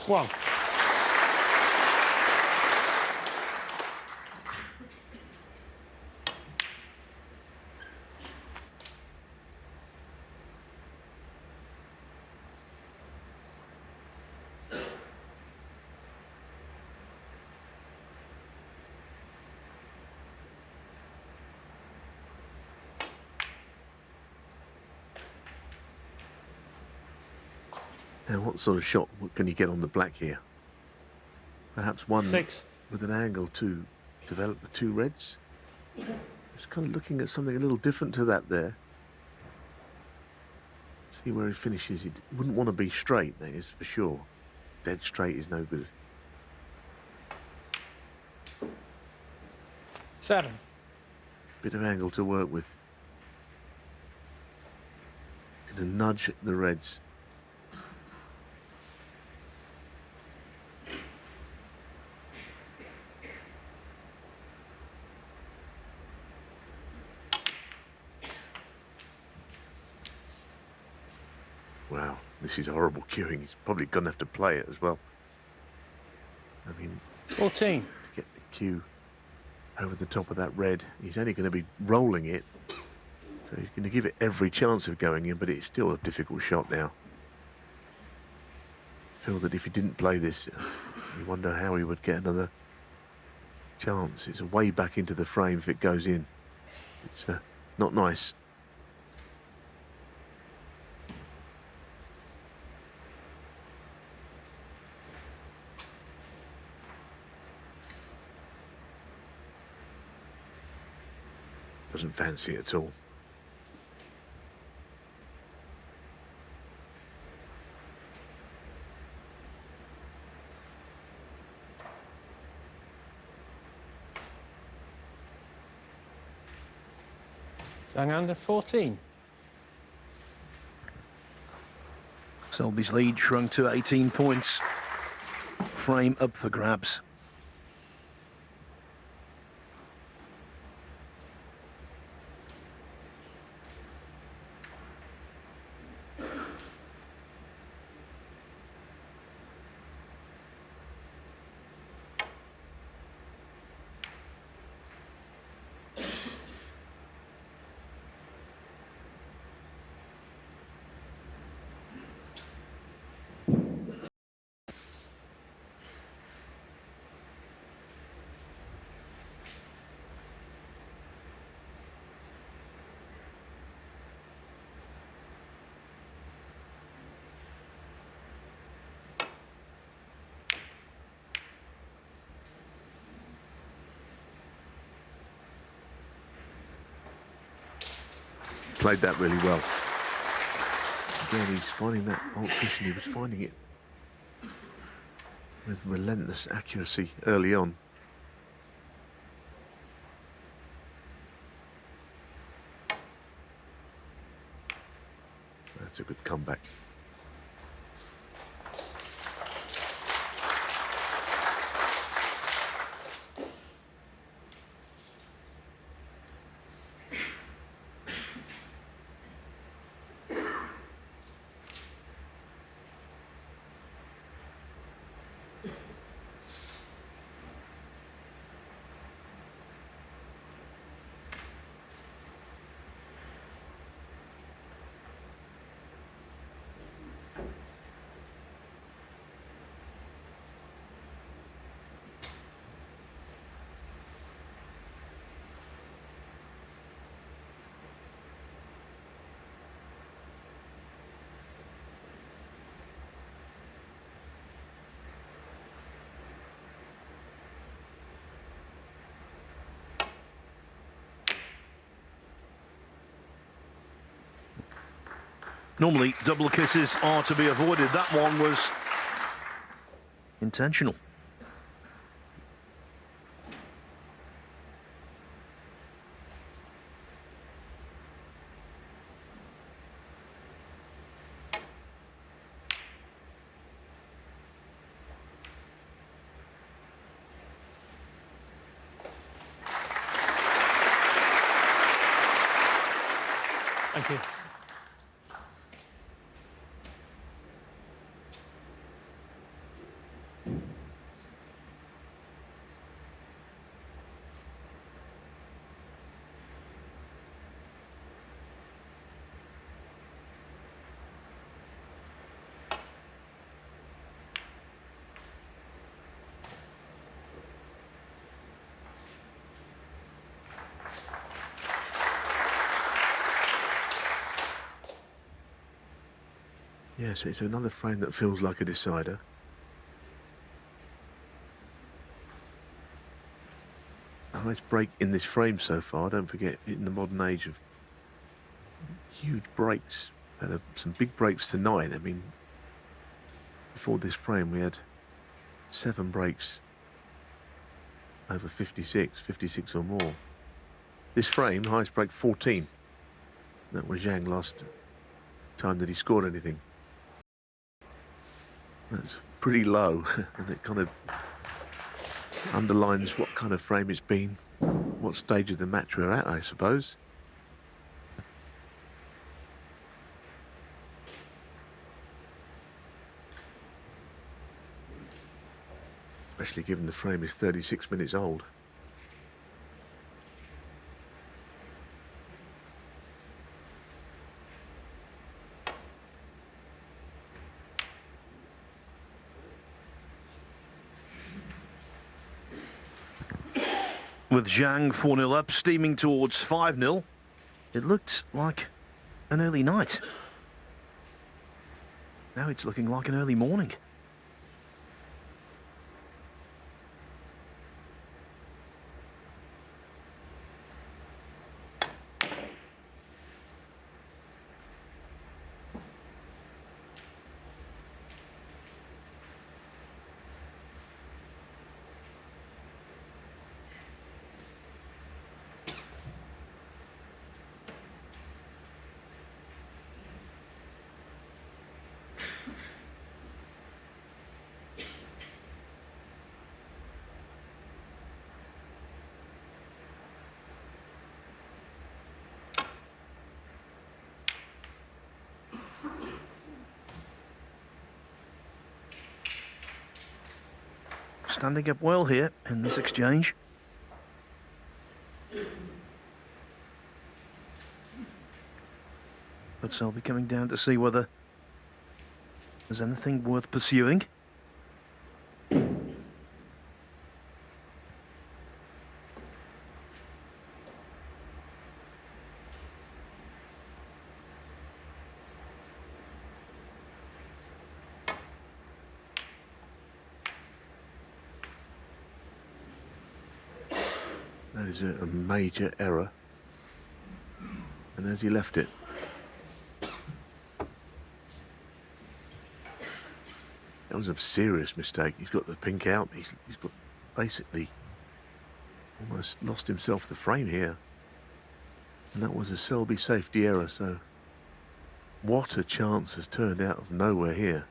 One. Now, what sort of shot can you get on the black here? Perhaps one 6. with an angle to develop the two reds. Just kind of looking at something a little different to that there. See where he finishes. He wouldn't want to be straight, that is for sure. Dead straight is no good. 7. Bit of angle to work with. And a nudge at the reds. Wow, this is horrible cueing. He's probably going to have to play it as well. I mean, 14. to get the cue over the top of that red, he's only going to be rolling it. So he's going to give it every chance of going in, but it's still a difficult shot now. I feel that if he didn't play this, you wonder how he would get another chance. It's a way back into the frame if it goes in. It's not nice. Doesn't fancy it at all. Zhang under 14. Selby's lead shrunk to 18 points. Frame up for grabs. Played that really well. Again, he's finding that alt cushion. He was finding it with relentless accuracy early on. That's a good comeback. Normally, double kisses are to be avoided. That one was intentional. Thank you. Yes, it's another frame that feels like a decider. The highest break in this frame so far. Don't forget, in the modern age of huge breaks, had some big breaks tonight. I mean, before this frame, we had 7 breaks over 56 or more. This frame, highest break 14. That was Zhang last time that he scored anything. That's pretty low, and it kind of underlines what kind of frame it's been, what stage of the match we're at, I suppose. Especially given the frame is 36 minutes old. With Zhang 4-0 up, steaming towards 5-0. It looked like an early night. Now it's looking like an early morning. Standing up well here in this exchange. But Selby coming down to see whether there's anything worth pursuing. That is a major error. And there's he left it. That was a serious mistake. He's got the pink out. He's got basically almost lost himself the frame here. And that was a Selby safety error, so what a chance has turned out of nowhere here.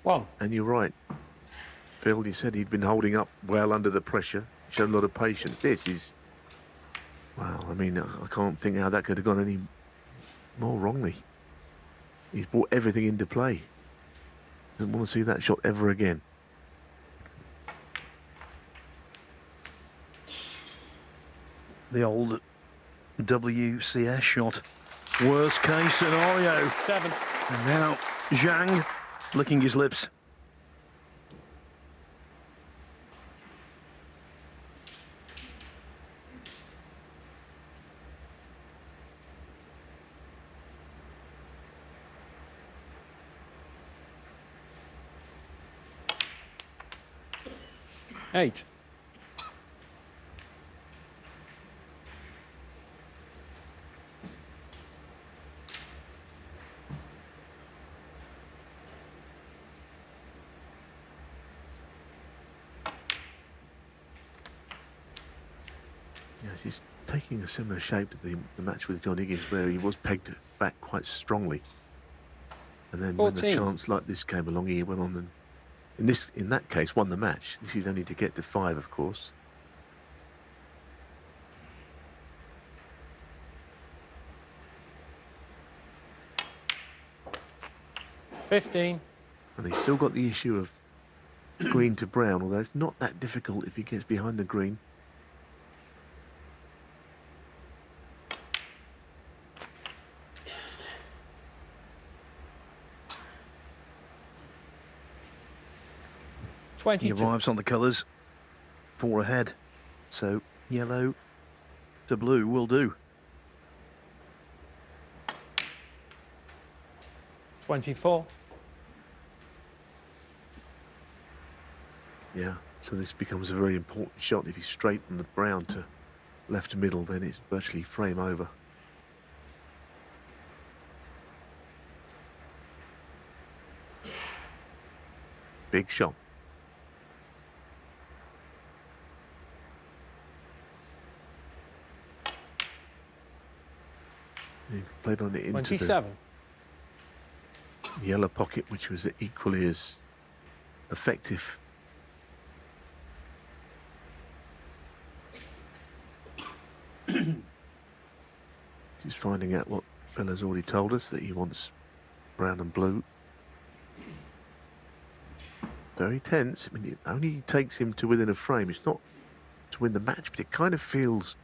One. And you're right, Phil, you said he'd been holding up well under the pressure, showed a lot of patience. This is, well, I mean, I can't think how that could have gone any more wrongly. He's brought everything into play. Doesn't want to see that shot ever again. The old WCS shot. Worst case scenario. 7. And now Zhang licking his lips. Eight. Yes, he's taking a similar shape to the match with John Higgins, where he was pegged back quite strongly. And then 14. when a chance like this came along, he went on and in that case won the match. This is only to get to 5, of course. 15. And he's still got the issue of green to brown, although it's not that difficult if he gets behind the green. He arrives on the colours, 4 ahead. So yellow to blue will do. 24. Yeah, so this becomes a very important shot. If he's straight from the brown to left to middle, then it's virtually frame over. Big shot. He played on it into 27. the yellow pocket, which was equally as effective. Just finding out what fella's already told us, that he wants brown and blue. Very tense. I mean, it only takes him to within a frame. It's not to win the match, but it kind of feels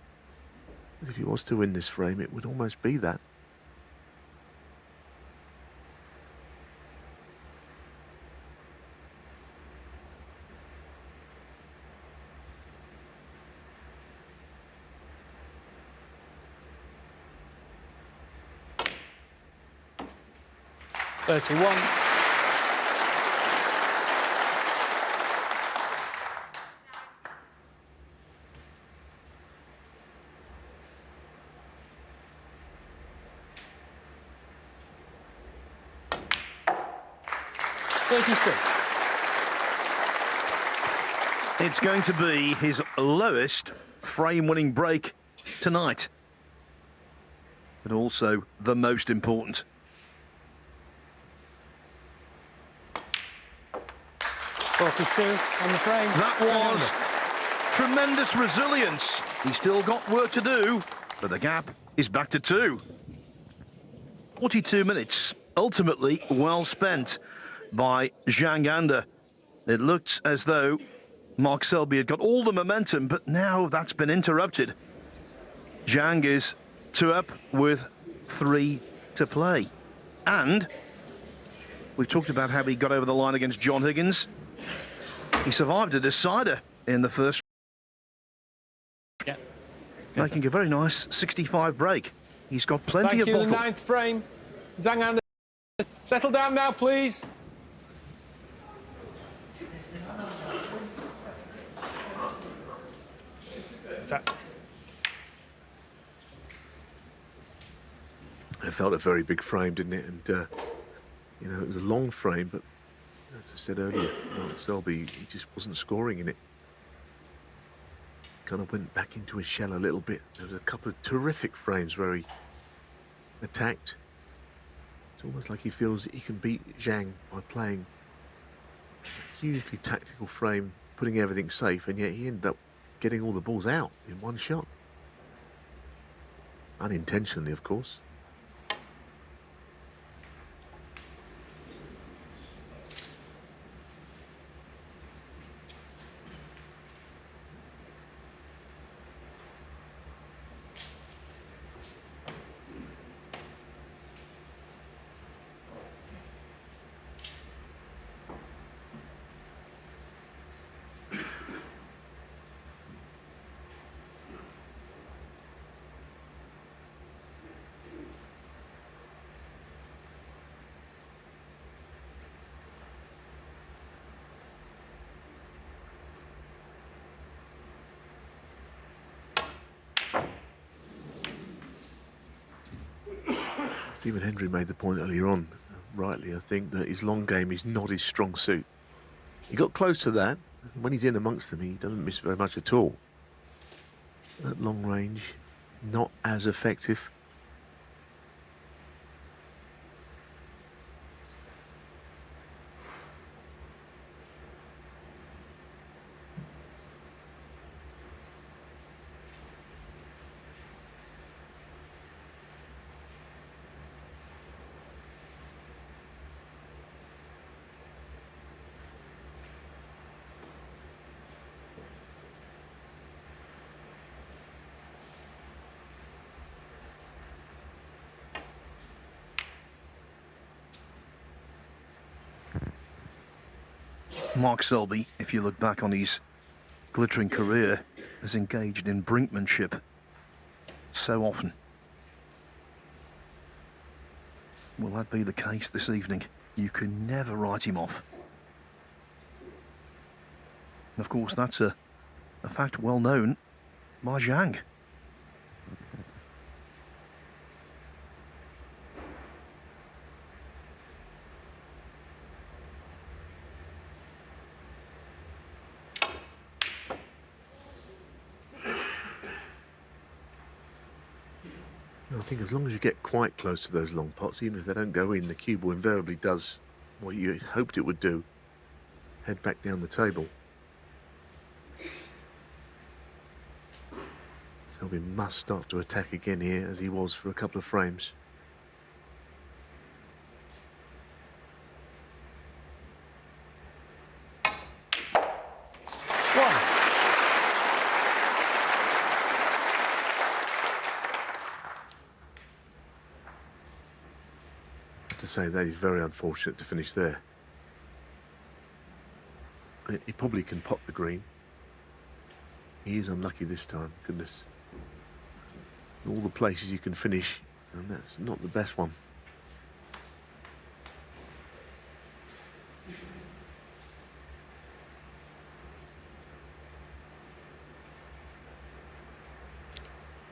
as if he was to win this frame, it would almost be that. It's going to be his lowest frame-winning break tonight, but also the most important. 42 on the frame. That was tremendous resilience. He's still got work to do, but the gap is back to 2. 42 minutes, ultimately well spent by Zhang. It looked as though Mark Selby had got all the momentum, but now that's been interrupted. Zhang is 2 up with 3 to play. And we've talked about how he got over the line against John Higgins. He survived a decider in the first, making a very nice 65 break. He's got plenty of bottle. The 9th frame. Zhang, settle down now, please. It felt a very big frame, didn't it? And, you know, it was a long frame, but as I said earlier, Mark Selby, he just wasn't scoring in it. Kind of went back into his shell a little bit. There was a couple of terrific frames where he attacked. It's almost like he feels that he can beat Zhang by playing a hugely tactical frame, putting everything safe, and yet he ended up getting all the balls out in one shot. Unintentionally, of course. Stephen Hendry made the point earlier on, rightly I think, that his long game is not his strong suit. He got close to that. When he's in amongst them, he doesn't miss very much at all. At long range, not as effective. Mark Selby, if you look back on his glittering career, has engaged in brinkmanship so often. Will that be the case this evening? You can never write him off. And of course, that's a fact well known by Zhang. I think as long as you get quite close to those long pots, even if they don't go in, the cue ball invariably does what you hoped it would do. Head back down the table. Selby must start to attack again here, as he was for a couple of frames. To say that is very unfortunate to finish there. He probably can pot the green. He is unlucky this time, goodness. All the places you can finish, and that's not the best one.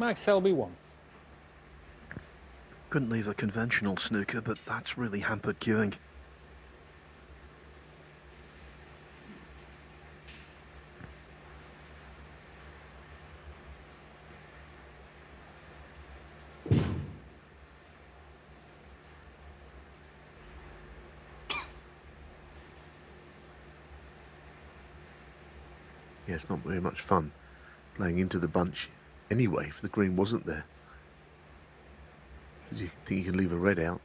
Max Selby 1. Couldn't leave the conventional snooker, but that's really hampered queuing. Yeah, it's not very much fun playing into the bunch anyway if the green wasn't there. Because you think you can leave a red out.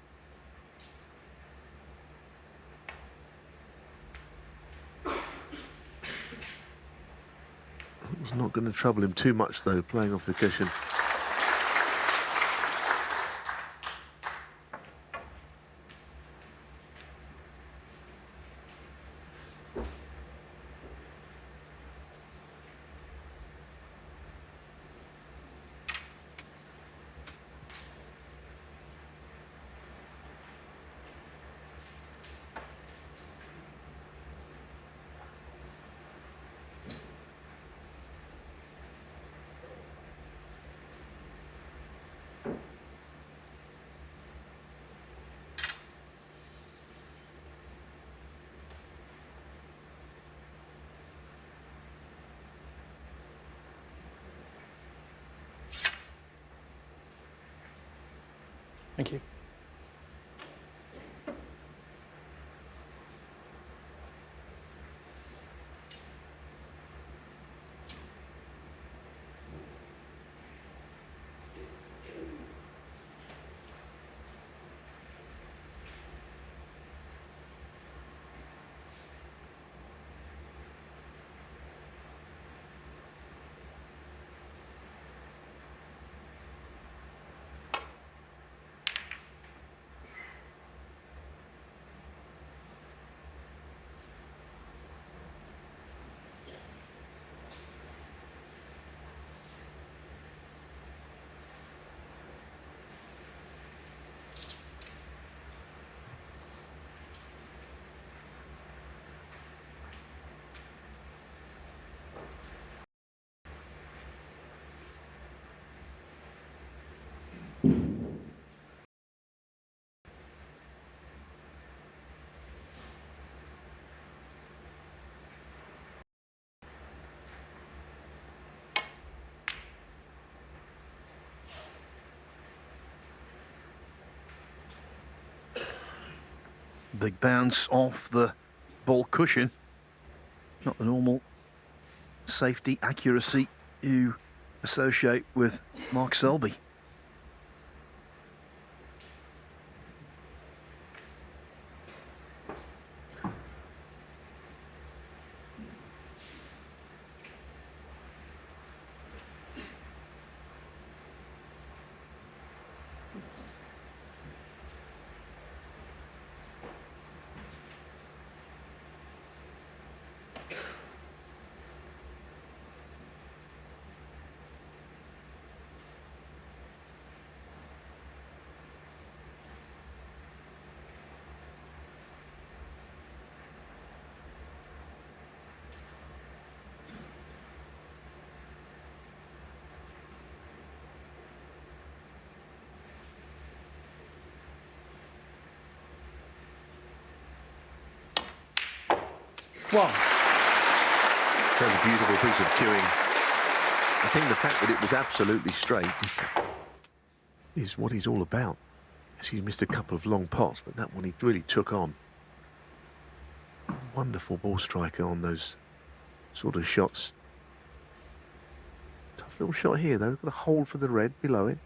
It's not going to trouble him too much though, playing off the cushion. Thank you. Big bounce off the ball cushion. Not the normal safety accuracy you associate with Mark Selby. 1. That's a beautiful piece of cueing. I think the fact that it was absolutely straight is what he's all about. Yes, he missed a couple of long pots, but that one he really took on. Wonderful ball striker on those sort of shots. Tough little shot here, though. Got a hold for the red below it.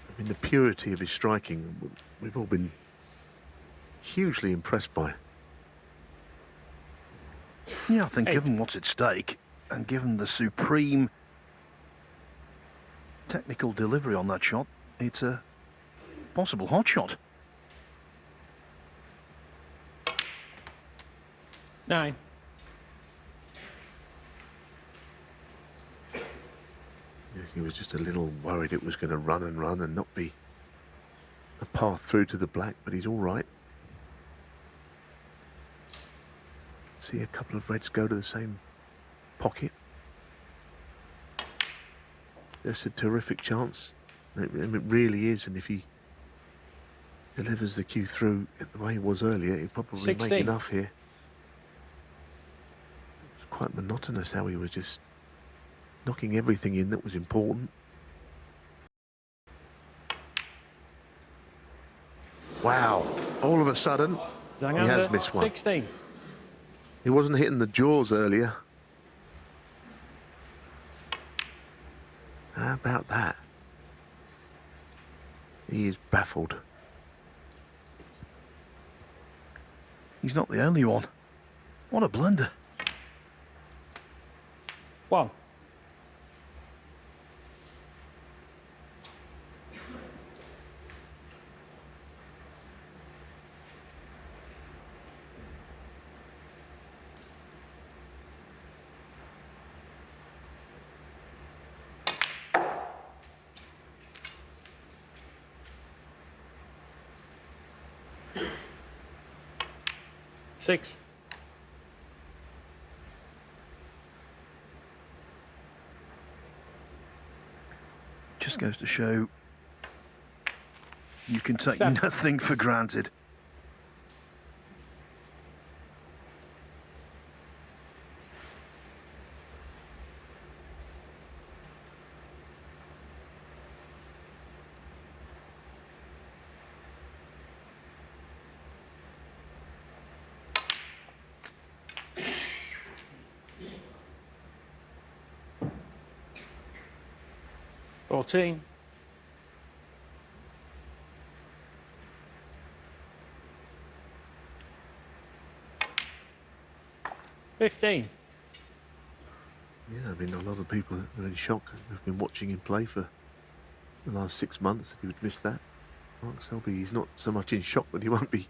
I mean, the purity of his striking, we've all been hugely impressed by. Yeah, I think 8. given what's at stake and given the supreme technical delivery on that shot, it's a possible hot shot. 9. Yes, he was just a little worried it was going to run and not be a path through to the black, but he's all right. See a couple of reds go to the same pocket. That's a terrific chance. It really is, and if he delivers the cue through the way he was earlier, he'll probably 16. make enough here. It's quite monotonous how he was just knocking everything in that was important. Wow, all of a sudden, Zhang he has under missed one. 16. He wasn't hitting the jaws earlier. How about that? He is baffled. He's not the only one. What a blunder. 1. Six. Just goes to show you can take 7. nothing for granted. Fourteen. 15. Yeah, I mean, a lot of people are in shock who've been watching him play for the last 6 months that he would miss that. Mark Selby, he's not so much in shock that he won't be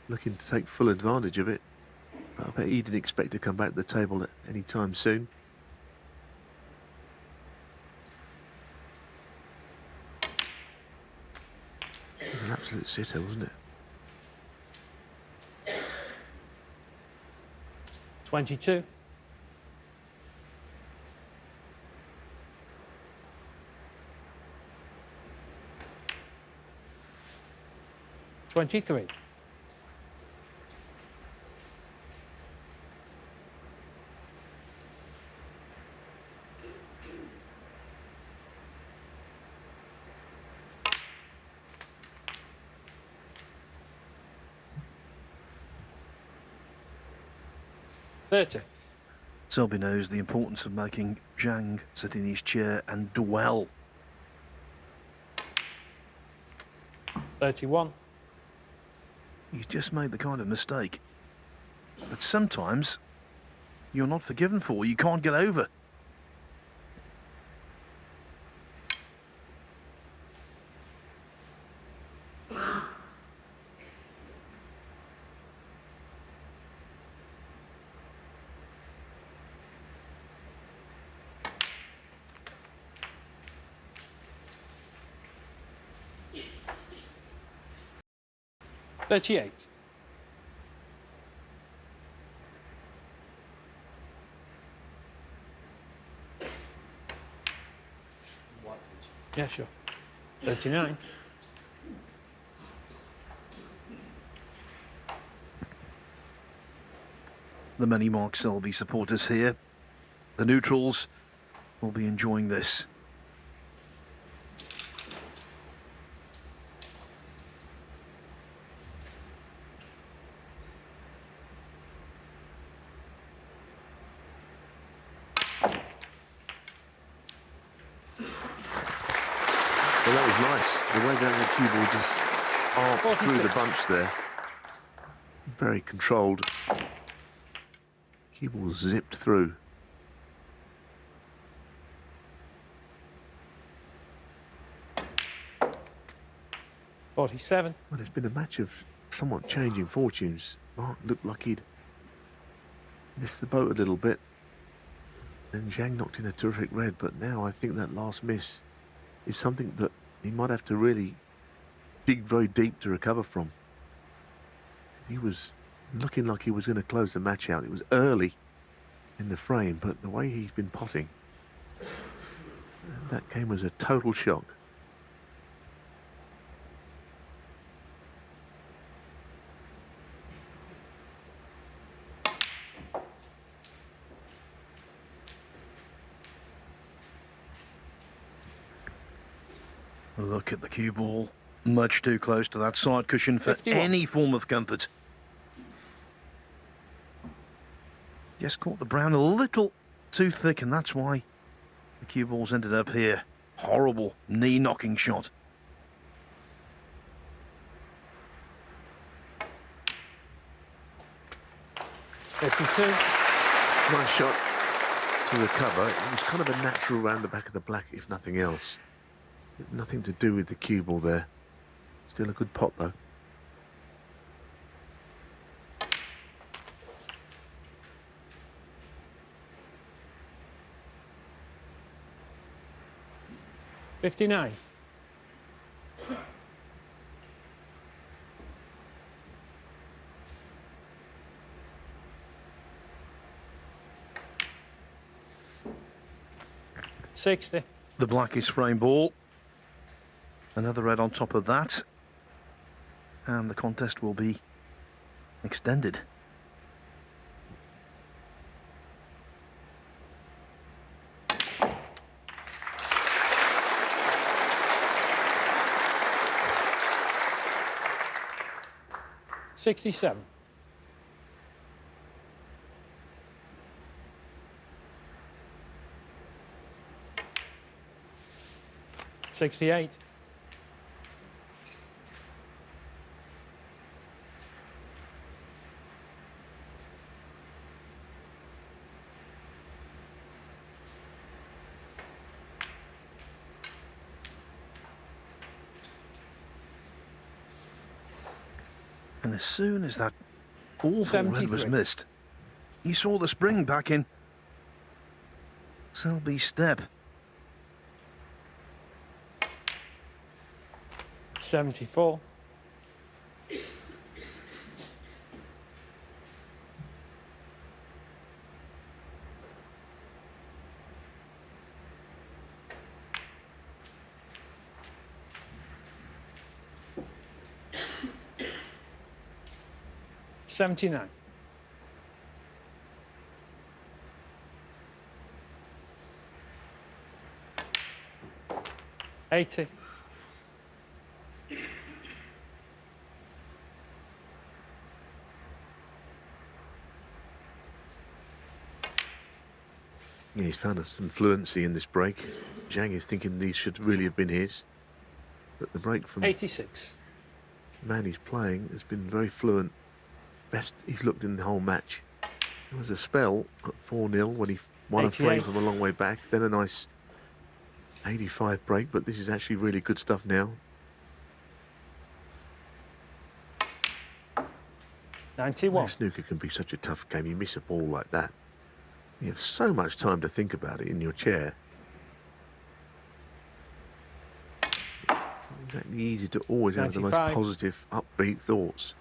looking to take full advantage of it. But I bet he didn't expect to come back to the table at any time soon. It was an absolute sitter, wasn't it? 22. 23. Selby knows the importance of making Zhang sit in his chair and dwell. 31. He's just made the kind of mistake that sometimes you're not forgiven for, you can't get over. $38. Yeah, sure. 39. The many Mark Selby supporters here. The neutrals will be enjoying this. Well, that was nice. The way that the cue ball just arced through the 46. bunch there. Very controlled. Cue ball zipped through. Well, it's been a match of somewhat changing fortunes. Mark looked like he'd missed the boat a little bit. Then Zhang knocked in a terrific red, but now I think that last miss is something that he might have to really dig very deep to recover from. He was looking like he was going to close the match out. It was early in the frame, but the way he's been potting, that came as a total shock. Look at the cue ball. Much too close to that side cushion for 51. any form of comfort. Just caught the brown a little too thick, and that's why the cue balls ended up here. Horrible knee-knocking shot. Nice shot to recover. It was kind of a natural round the back of the black, if nothing else. Nothing to do with the cue ball there. Still a good pot, though. $59. $60. The blackest frame ball. Another red on top of that. And the contest will be extended. $67. $68. And as soon as that awful red was 73. missed, you saw the spring back in Selby's step. 74. $79. $80. Yeah, he's found some fluency in this break. Zhang is thinking these should really have been his. But the break from 86. the man he's playing has been very fluent. Best he's looked in the whole match. There was a spell at 4-0 when he won a frame 88. from a long way back. Then a nice 85 break, but this is actually really good stuff now. 91. Snooker can be such a tough game. You miss a ball like that, you have so much time to think about it in your chair. It's not exactly easy to always have the most 95. positive, upbeat thoughts.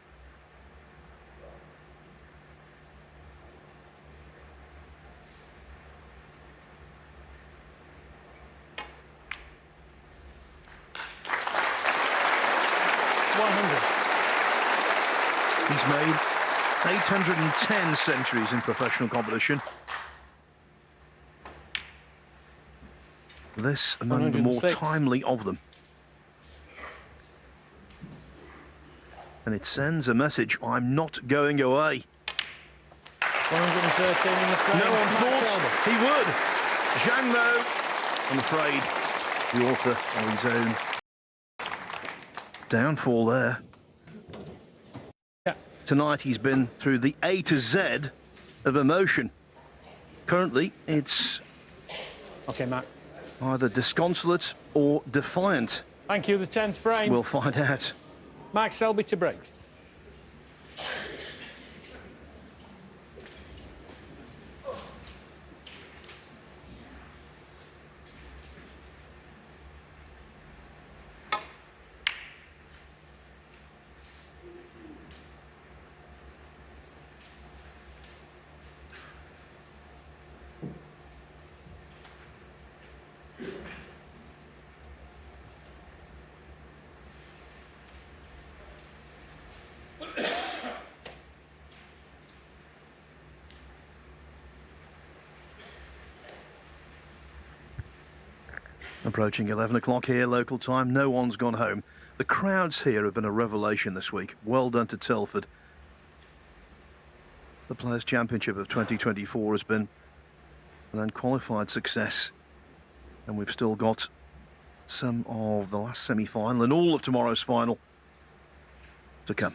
100. He's made 810 centuries in professional competition. This among the more 106. timely of them. And it sends a message, I'm not going away. 113 in the frame. No one Max thought Selby. he would. Zhang, though, I'm afraid, the author of his own downfall there. Yeah. Tonight he's been through the A to Z of emotion. Currently, it's Okay, Matt. either disconsolate or defiant. Thank you. The 10th frame. We'll find out. Max Selby to break. Approaching 11 o'clock here, local time. No one's gone home. The crowds here have been a revelation this week. Well done to Telford. The Players' Championship of 2024 has been an unqualified success. And we've still got some of the last semi-final and all of tomorrow's final to come.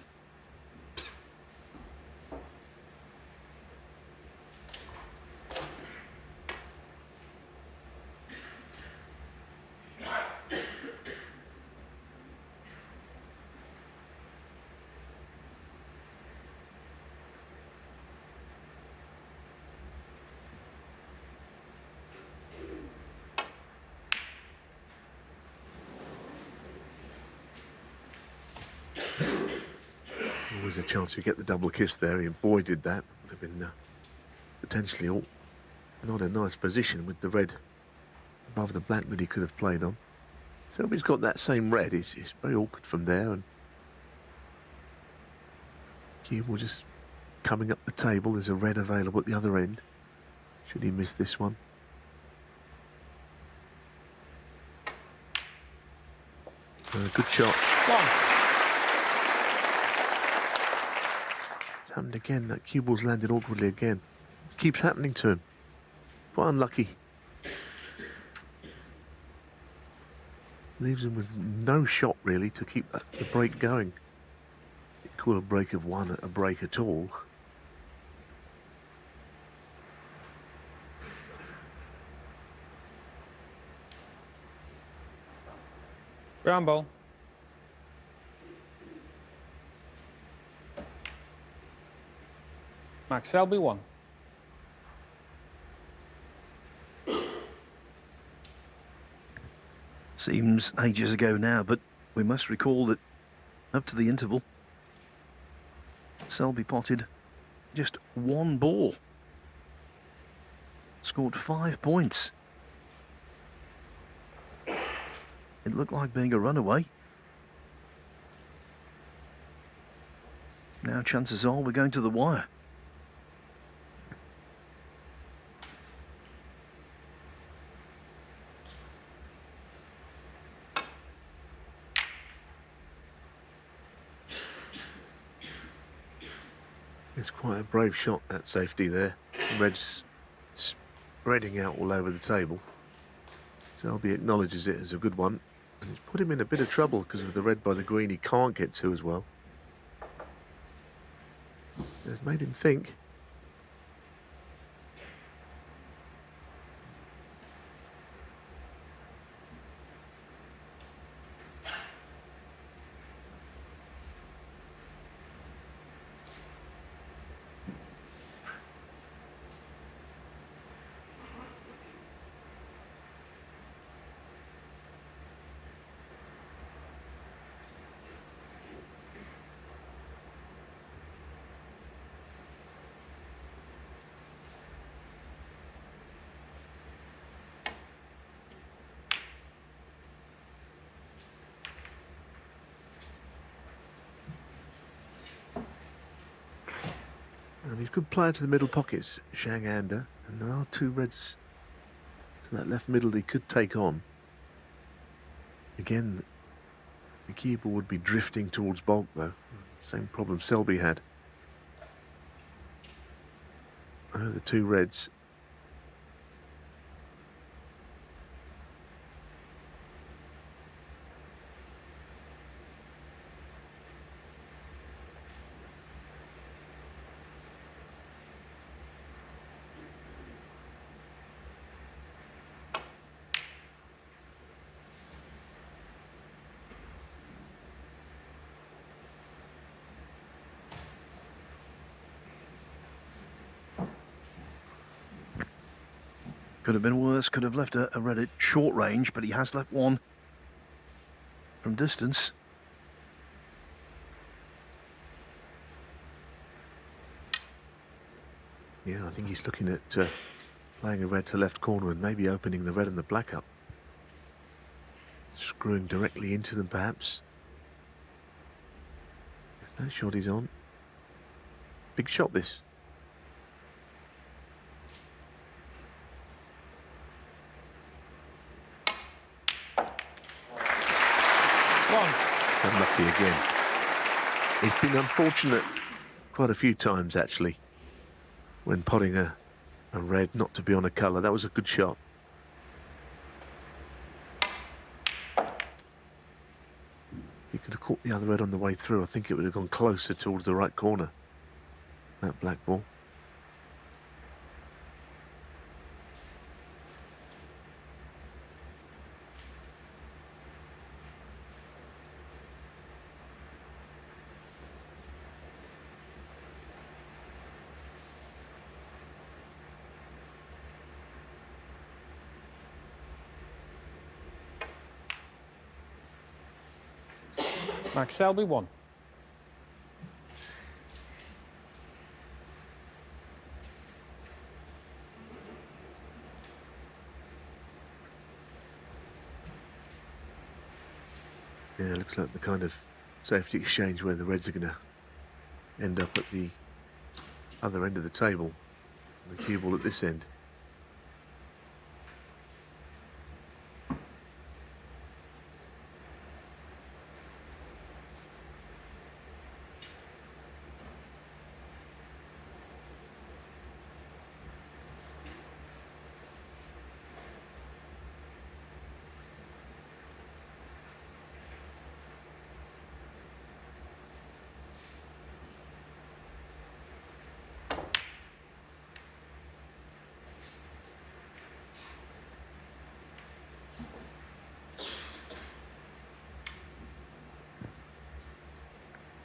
Always a chance to get the double kiss there. He avoided that. Would have been potentially not a nice position with the red above the black that he could have played on. Selby's got that same red. It's very awkward from there. And cue will just coming up the table. There's a red available at the other end. Should he miss this one? Good shot. One. Happened again. That cue ball's landed awkwardly again. It keeps happening to him. Quite unlucky. Leaves him with no shot really to keep the break going. You call a break of one a break at all. Ground ball. Max Selby, 1. Seems ages ago now, but we must recall that up to the interval, Selby potted just one ball. Scored 5 points. It looked like being a runaway. Now chances are we're going to the wire. It's quite a brave shot, that safety there. Red's spreading out all over the table. Selby acknowledges it as a good one. And it's put him in a bit of trouble because of the red by the green he can't get to as well. It's made him think. And he's a good player to the middle pockets, Zhang, and there are two reds to that left middle he could take on. Again, the cue ball would be drifting towards bulk, though. Same problem Selby had. The two reds. Could have been worse, could have left a red at short range, but he has left one from distance. Yeah, I think he's looking at playing a red to left corner and maybe opening the red and the black up. Screwing directly into them, perhaps. If that shot is on. Big shot, this. Unlucky again. It's been unfortunate quite a few times, actually, when potting a red not to be on a colour. That was a good shot. You could have caught the other red on the way through. I think it would have gone closer towards the right corner, that black ball. Max Selby, 1. Yeah, it looks like the kind of safety exchange where the reds are going to end up at the other end of the table, the cue ball at this end.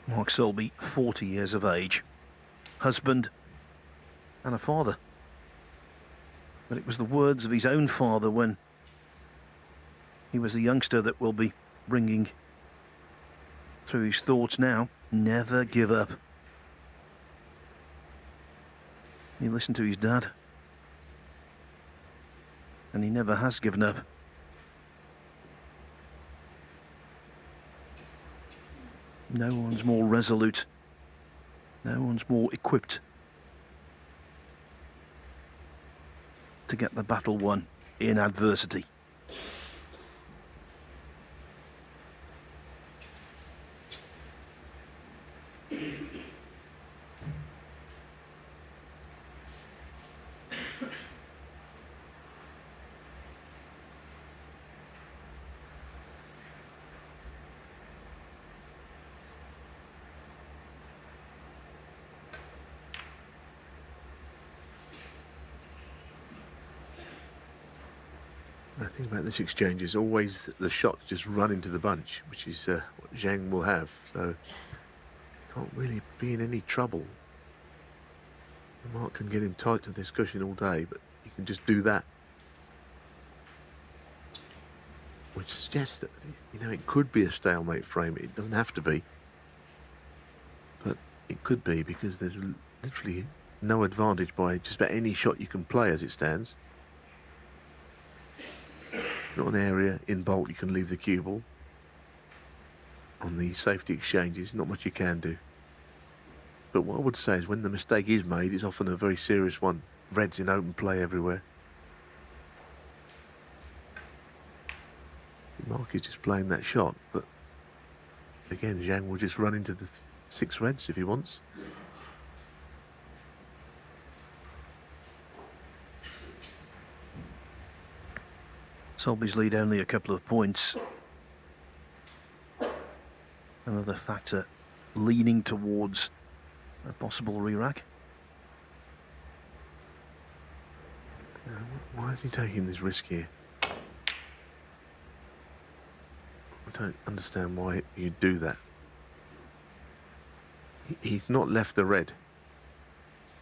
Mark Selby, 40 years of age, husband and a father. But it was the words of his own father when he was a youngster that will be ringing through his thoughts now. Never give up. He listened to his dad, and he never has given up. No one's more resolute. No one's more equipped to get the battle won in adversity. The thing about this exchange is always the shots just run into the bunch, which is what Zhang will have. So can't really be in any trouble. Mark can get him tight to this cushion all day, but he can just do that. Which suggests that, you know, it could be a stalemate frame. It doesn't have to be. But it could be, because there's literally no advantage by just about any shot you can play as it stands. Not an area in bulk you can leave the cue ball. On the safety exchanges, not much you can do. But what I would say is when the mistake is made, it's often a very serious one. Red's in open play everywhere. Mark is just playing that shot, but again, Zhang will just run into the 6 reds if he wants. Selby's lead only a couple of points. Another factor leaning towards a possible re-rack. Why is he taking this risk here? I don't understand why you'd do that. He's not left the red,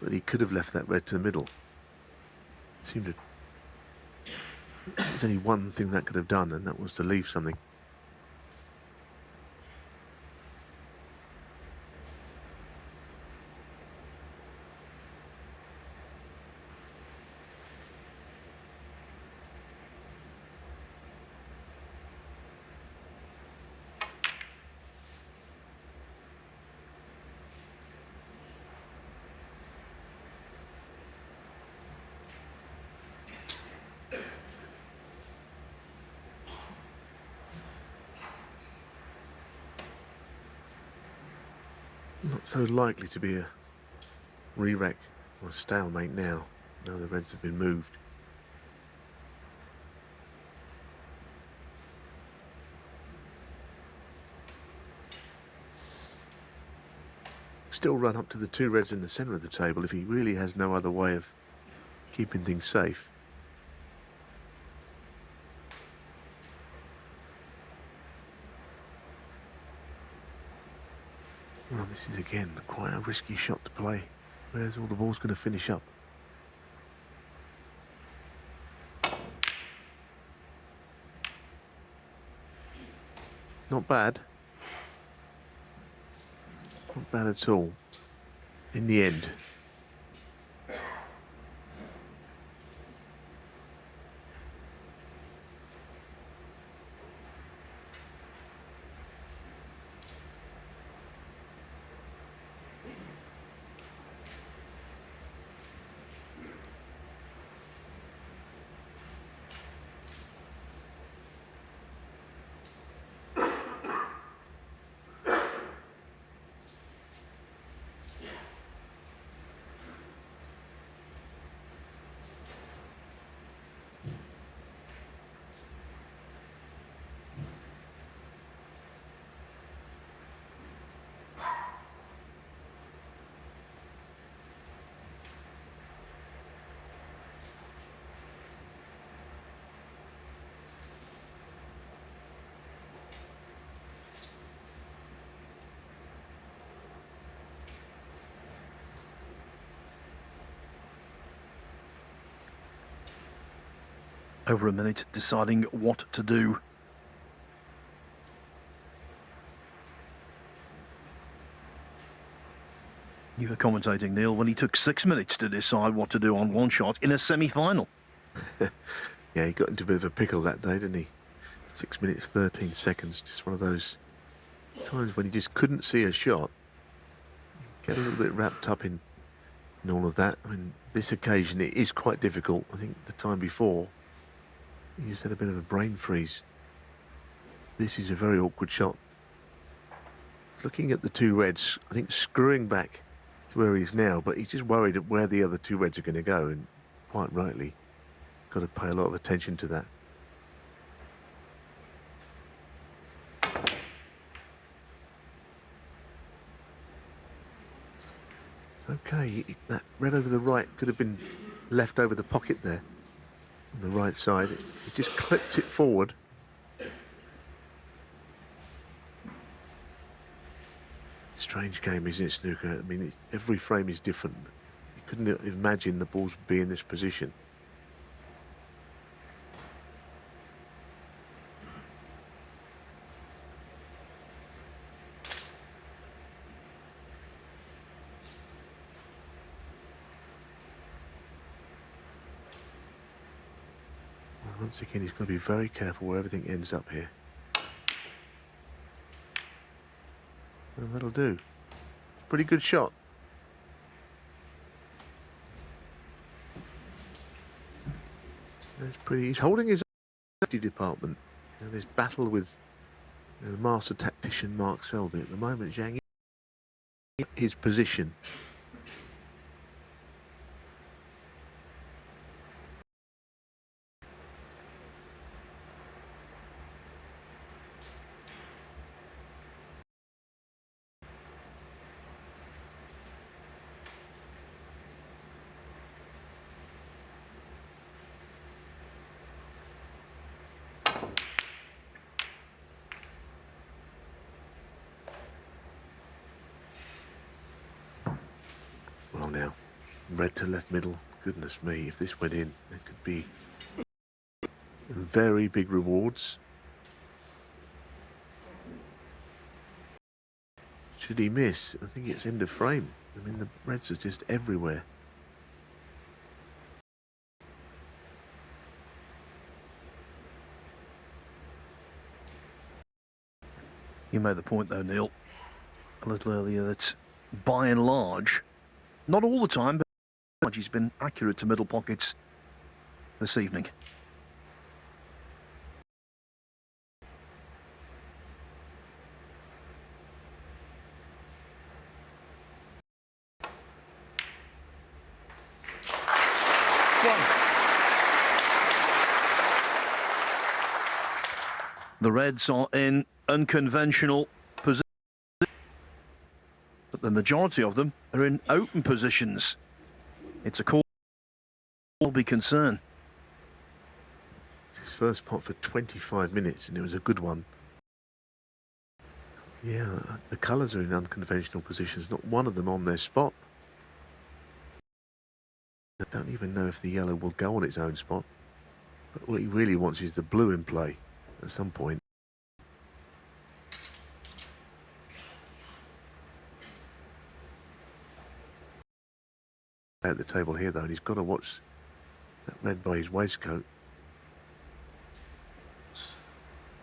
but he could have left that red to the middle. It seemed to... There's only one thing that could have done, and that was to leave something. Not so likely to be a re-rack or a stalemate now. Now the reds have been moved. Still run up to the 2 reds in the centre of the table if he really has no other way of keeping things safe. Well, this is again quite a risky shot to play. Where's all the ball's going to finish up? Not bad. Not bad at all. In the end. Over a minute deciding what to do. You were commentating, Neil, when he took 6 minutes to decide what to do on one shot in a semi-final. Yeah, he got into a bit of a pickle that day, didn't he? 6 minutes, 13 seconds. Just one of those times when he just couldn't see a shot. Get a little bit wrapped up in all of that. I mean, this occasion, it is quite difficult. I think the time before, he just had a bit of a brain freeze. This is a very awkward shot. Looking at the 2 reds, I think screwing back to where he is now, but he's just worried at where the other 2 reds are going to go, and quite rightly, got to pay a lot of attention to that. It's okay, that red over the right could have been left over the pocket there. On the right side, he just clipped it forward. Strange game, isn't it, snooker? I mean, every frame is different. You couldn't imagine the balls would be in this position. Once again, he's got to be very careful where everything ends up here. And that'll do. It's a pretty good shot. That's pretty. He's holding his safety department. You know, this battle with the master tactician Mark Selby at the moment. Zhang, his position. Well now, red to left middle. Goodness me, if this went in, there could be very big rewards. Should he miss, I think it's end of frame. I mean, the reds are just everywhere. You made the point though, Neil, a little earlier, that by and large, not all the time, but by and large, he's been accurate to middle pockets this evening. The Reds are in unconventional positions, but the majority of them are in open positions. It's a call will be concerned. It's his first pot for 25 minutes, and it was a good one. Yeah, the colours are in unconventional positions, not one of them on their spot. I don't even know if the yellow will go on its own spot, but what he really wants is the blue in play at some point. At the table here though, and he's got to watch that red by his waistcoat.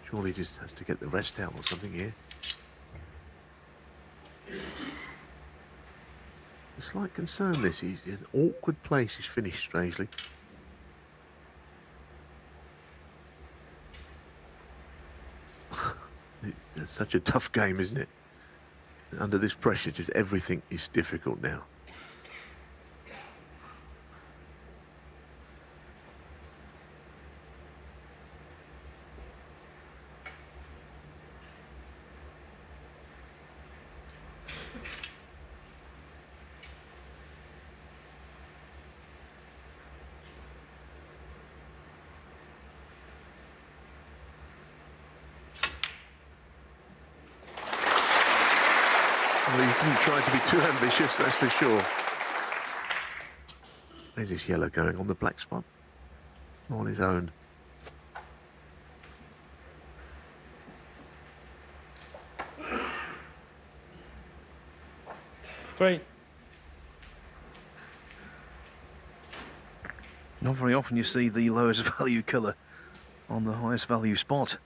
Surely he just has to get the rest out or something here. A slight concern this, he's in an awkward place, he's finished strangely. It's such a tough game, isn't it? Under this pressure, just everything is difficult now. Well, he didn't try to be too ambitious, that's for sure. There's this yellow going on the black spot. On his own. Three. Not very often you see the lowest value colour on the highest value spot.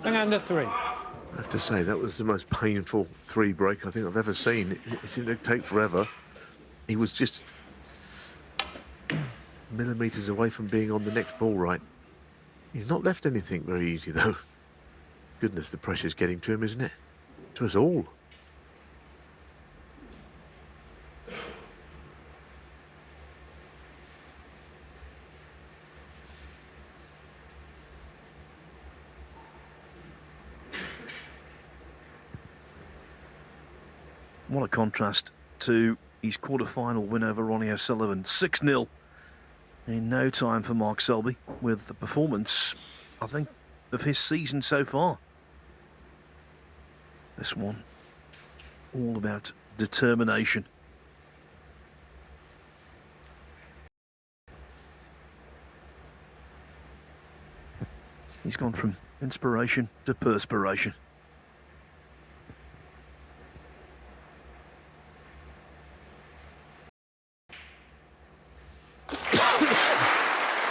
Zhang under three. I have to say, that was the most painful three break I think I've ever seen. It seemed to take forever. He was just millimetres away from being on the next ball right. He's not left anything very easy, though. Goodness, the pressure's getting to him, isn't it? To us all. What a contrast to his quarter-final win over Ronnie O'Sullivan. 6-0 in no time for Mark Selby, with the performance, I think, of his season so far. This one, all about determination. He's gone from inspiration to perspiration.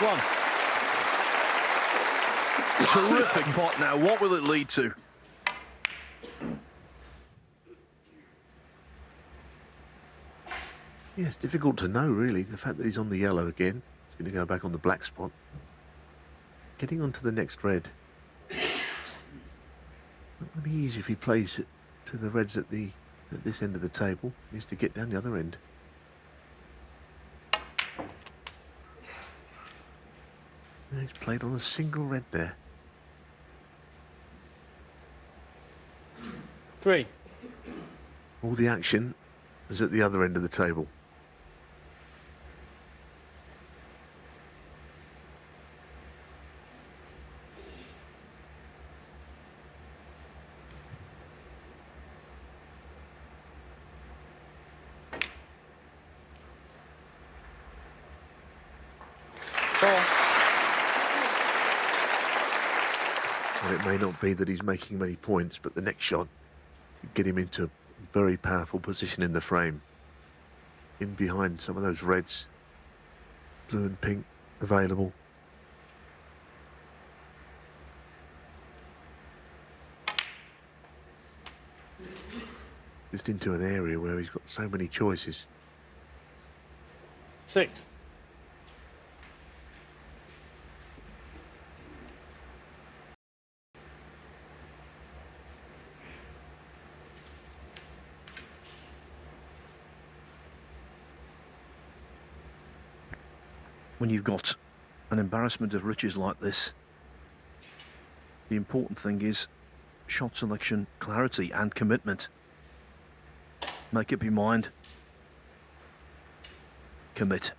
One. Terrific pot now. What will it lead to? Yeah, it's difficult to know, really. The fact that he's on the yellow again, he's going to go back on the black spot. Getting on to the next red. Not going to be easy if he plays it to the reds at this end of the table. He needs to get down the other end. And he's played on a single red there. 3. All the action is at the other end of the table. Well, it may not be that he's making many points, but the next shot could get him into a very powerful position in the frame. In behind some of those reds, blue and pink available. Just into an area where he's got so many choices. 6. When you've got an embarrassment of riches like this, the important thing is shot selection, clarity and commitment. Make up your mind. Commit.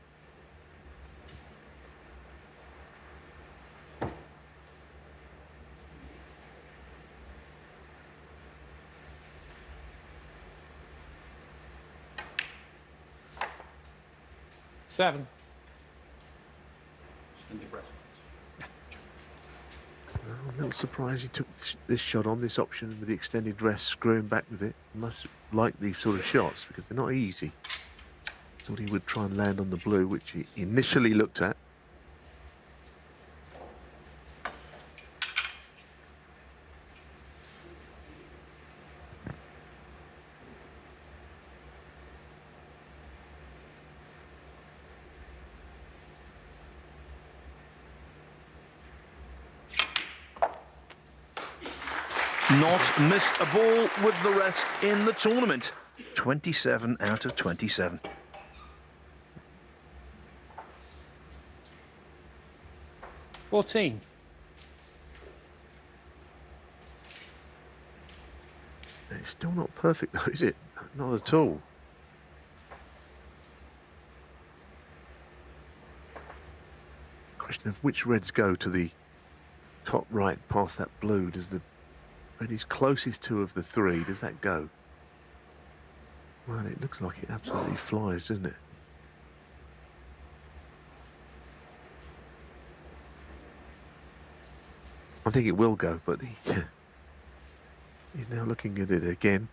Seven. I'm a little surprised he took this shot on, this option with the extended dress, screwing back with it. He must like these sort of shots because they're not easy. Thought he would try and land on the blue, which he initially looked at. Not missed a ball with the rest in the tournament. 27 out of 27. Fourteen. It's still not perfect though, is it? Not at all. Question of which reds go to the top right past that blue. Does the red he's closest to of the three, does that go? Well, it looks like it absolutely flies, doesn't it? I think it will go, but he's now looking at it again.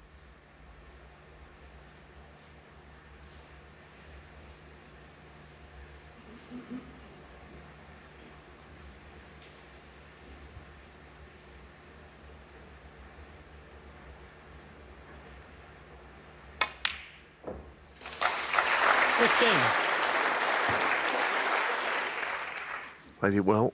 Played it well.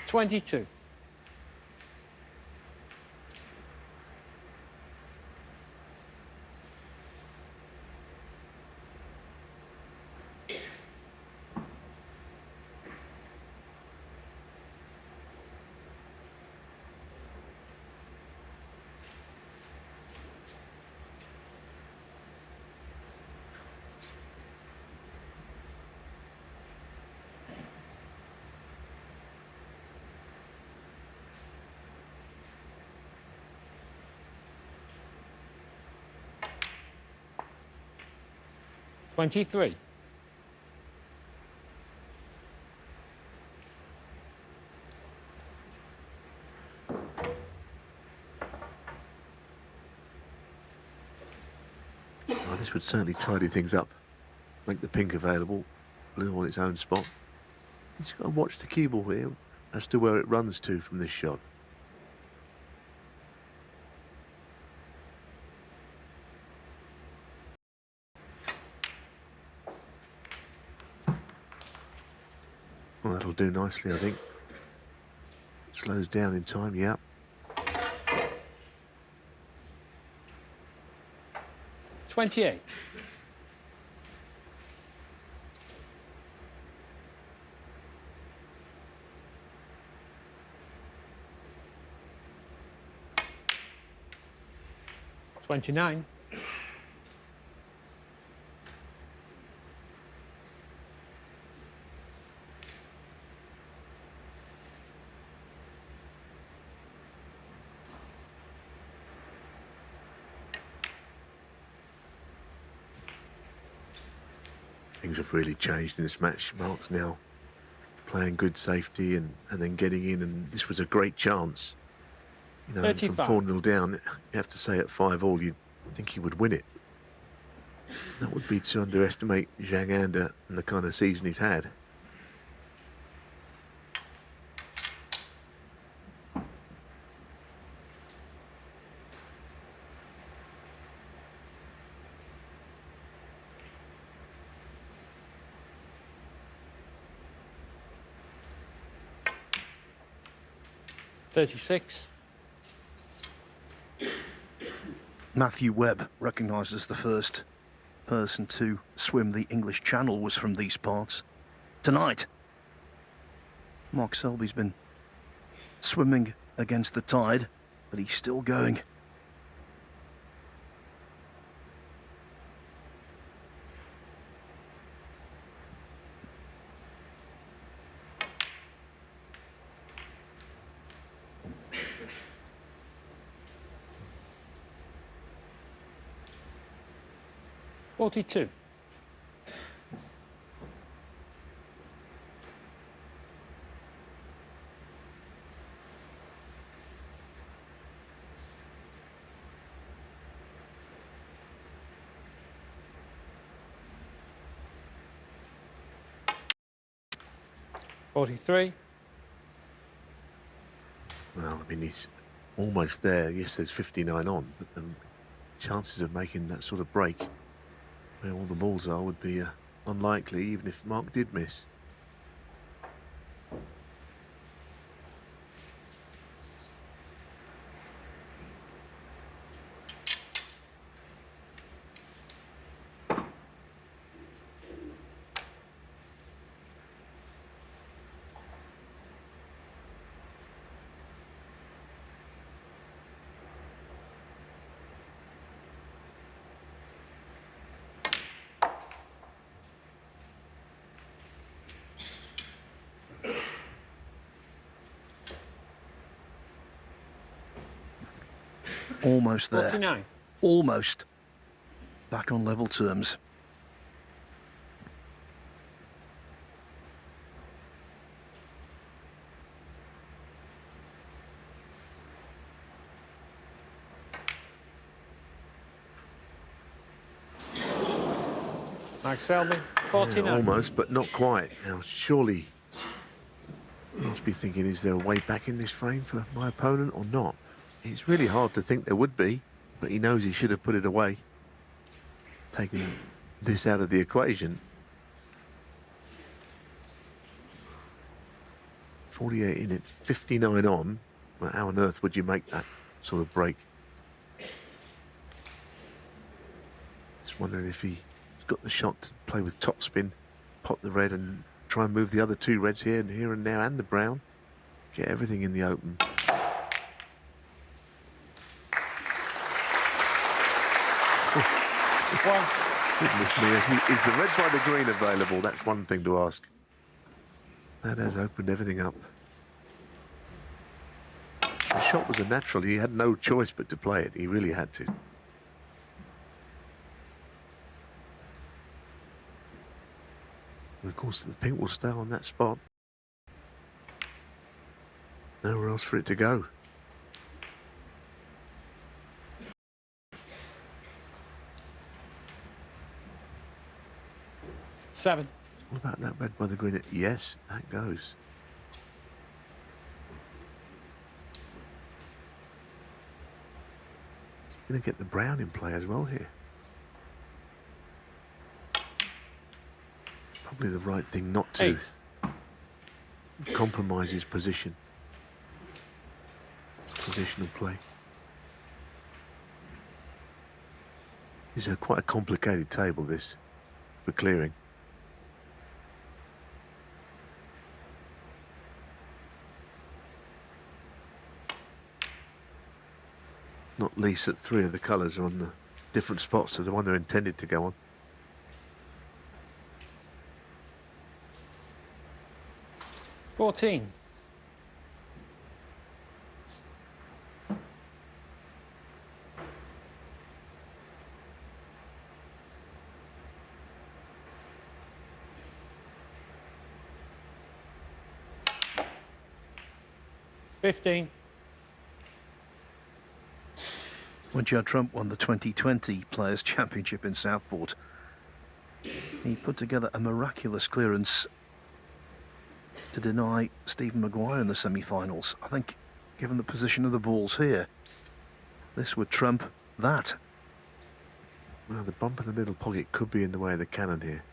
$22. 23. Well, this would certainly tidy things up, make the pink available, blue on its own spot. He's got to watch the cue ball here as to where it runs to from this shot. Well, that'll do nicely, I think. Slows down in time, yeah. $28. $29. Things have really changed in this match. Mark's now playing good safety and then getting in, and this was a great chance. You know, from 4-0 down, you have to say at 5-all, you'd think he would win it. That would be to underestimate Zhang and the kind of season he's had. $36. Matthew Webb, recognised as the first person to swim the English Channel, was from these parts. Tonight, Mark Selby's been swimming against the tide, but he's still going. $42. $43. Well, I mean, he's almost there. Yes, there's 59 on, but the chances of making that sort of break where all the balls are would be unlikely, even if Mark did miss. Almost there. 49. Almost back on level terms. Mark Selby, 49. Yeah, almost, but not quite. Now, surely he must be thinking, is there a way back in this frame for my opponent or not? It's really hard to think there would be, but he knows he should have put it away. Taking this out of the equation. 48 in it, 59 on. Well, how on earth would you make that sort of break? Just wondering if he's got the shot to play with topspin, pot the red and try and move the other two reds here and now and the brown. Get everything in the open. Goodness me, is the red by the green available? That's one thing to ask. That has opened everything up. The shot was a natural. He had no choice but to play it. He really had to. And of course, the pink will stay on that spot. Nowhere else for it to go. Seven. What about that red by the green? Yes, that goes. Going to get the brown in play as well here. Probably the right thing not to compromise his position. Positional play. It's quite a complicated table, this, for clearing. Not least that 3 of the colours are on the different spots to the one they're intended to go on. $14. $15. When Judd Trump won the 2020 Players' Championship in Southport, he put together a miraculous clearance to deny Stephen Maguire in the semi-finals. I think, given the position of the balls here, this would trump that. Well, the bump in the middle pocket could be in the way of the cannon here.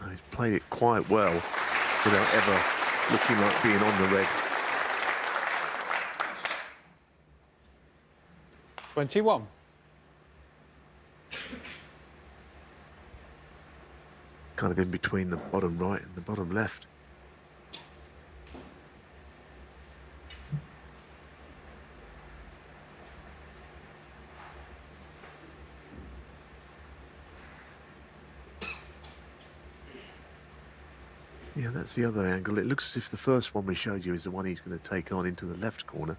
Oh, he's played it quite well without ever looking like being on the red. 21. Kind of in between the bottom right and the bottom left. Yeah, that's the other angle. It looks as if the first one we showed you is the one he's going to take on into the left corner.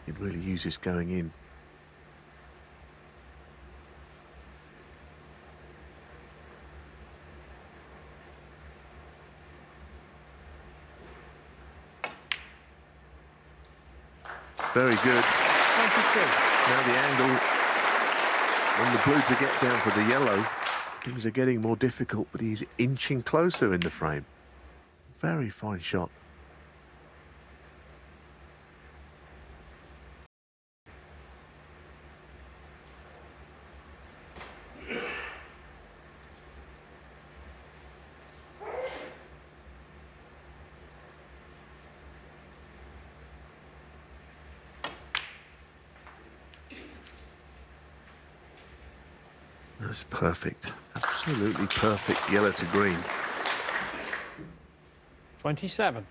He'd really use this going in. Very good. 22. Now the angle on the blue to get down for the yellow. Things are getting more difficult, but he's inching closer in the frame. Very fine shot. That's perfect. Absolutely perfect yellow to green. 27.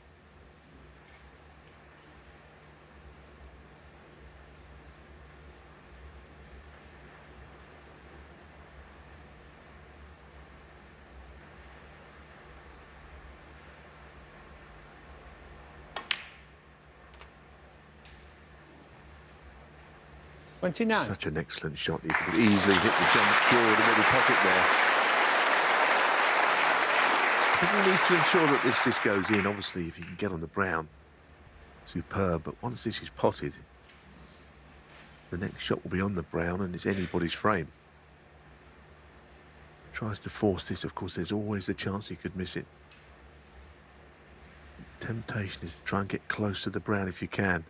Such an excellent shot. You could easily hit the jump draw in the middle pocket there. He needs to ensure that this just goes in. Obviously, if he can get on the brown, superb. But once this is potted, the next shot will be on the brown and it's anybody's frame. Tries to force this. Of course, there's always the chance he could miss it. Temptation is to try and get close to the brown if you can.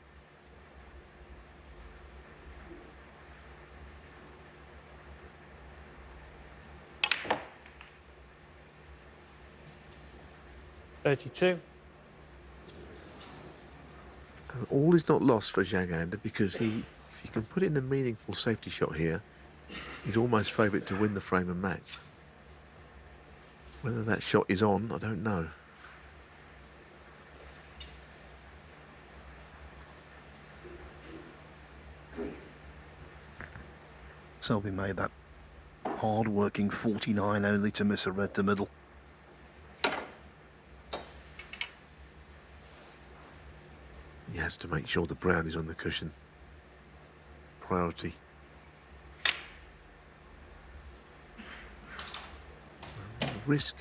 $32. All is not lost for Zhang, because if he can put in a meaningful safety shot here, he's almost favourite to win the frame and match. Whether that shot is on, I don't know. Selby made that hard-working 49 only to miss a red to middle. He has to make sure the brown is on the cushion. Priority. risk.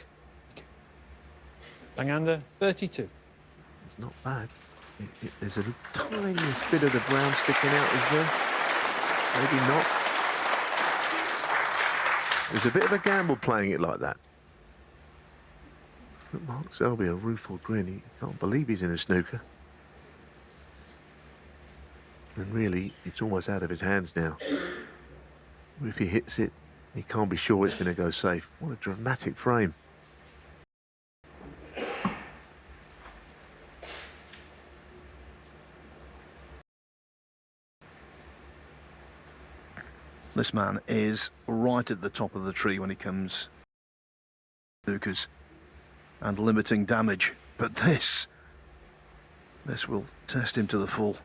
Zhang under 32. It's not bad. There's a tiniest bit of the brown sticking out, is there? Maybe not. There's a bit of a gamble playing it like that. But Mark Selby, a rueful grin. He can't believe he's in a snooker. And really, it's almost out of his hands now. If he hits it, he can't be sure it's going to go safe. What a dramatic frame. This man is right at the top of the tree when he comes snookers and limiting damage, but this will test him to the full.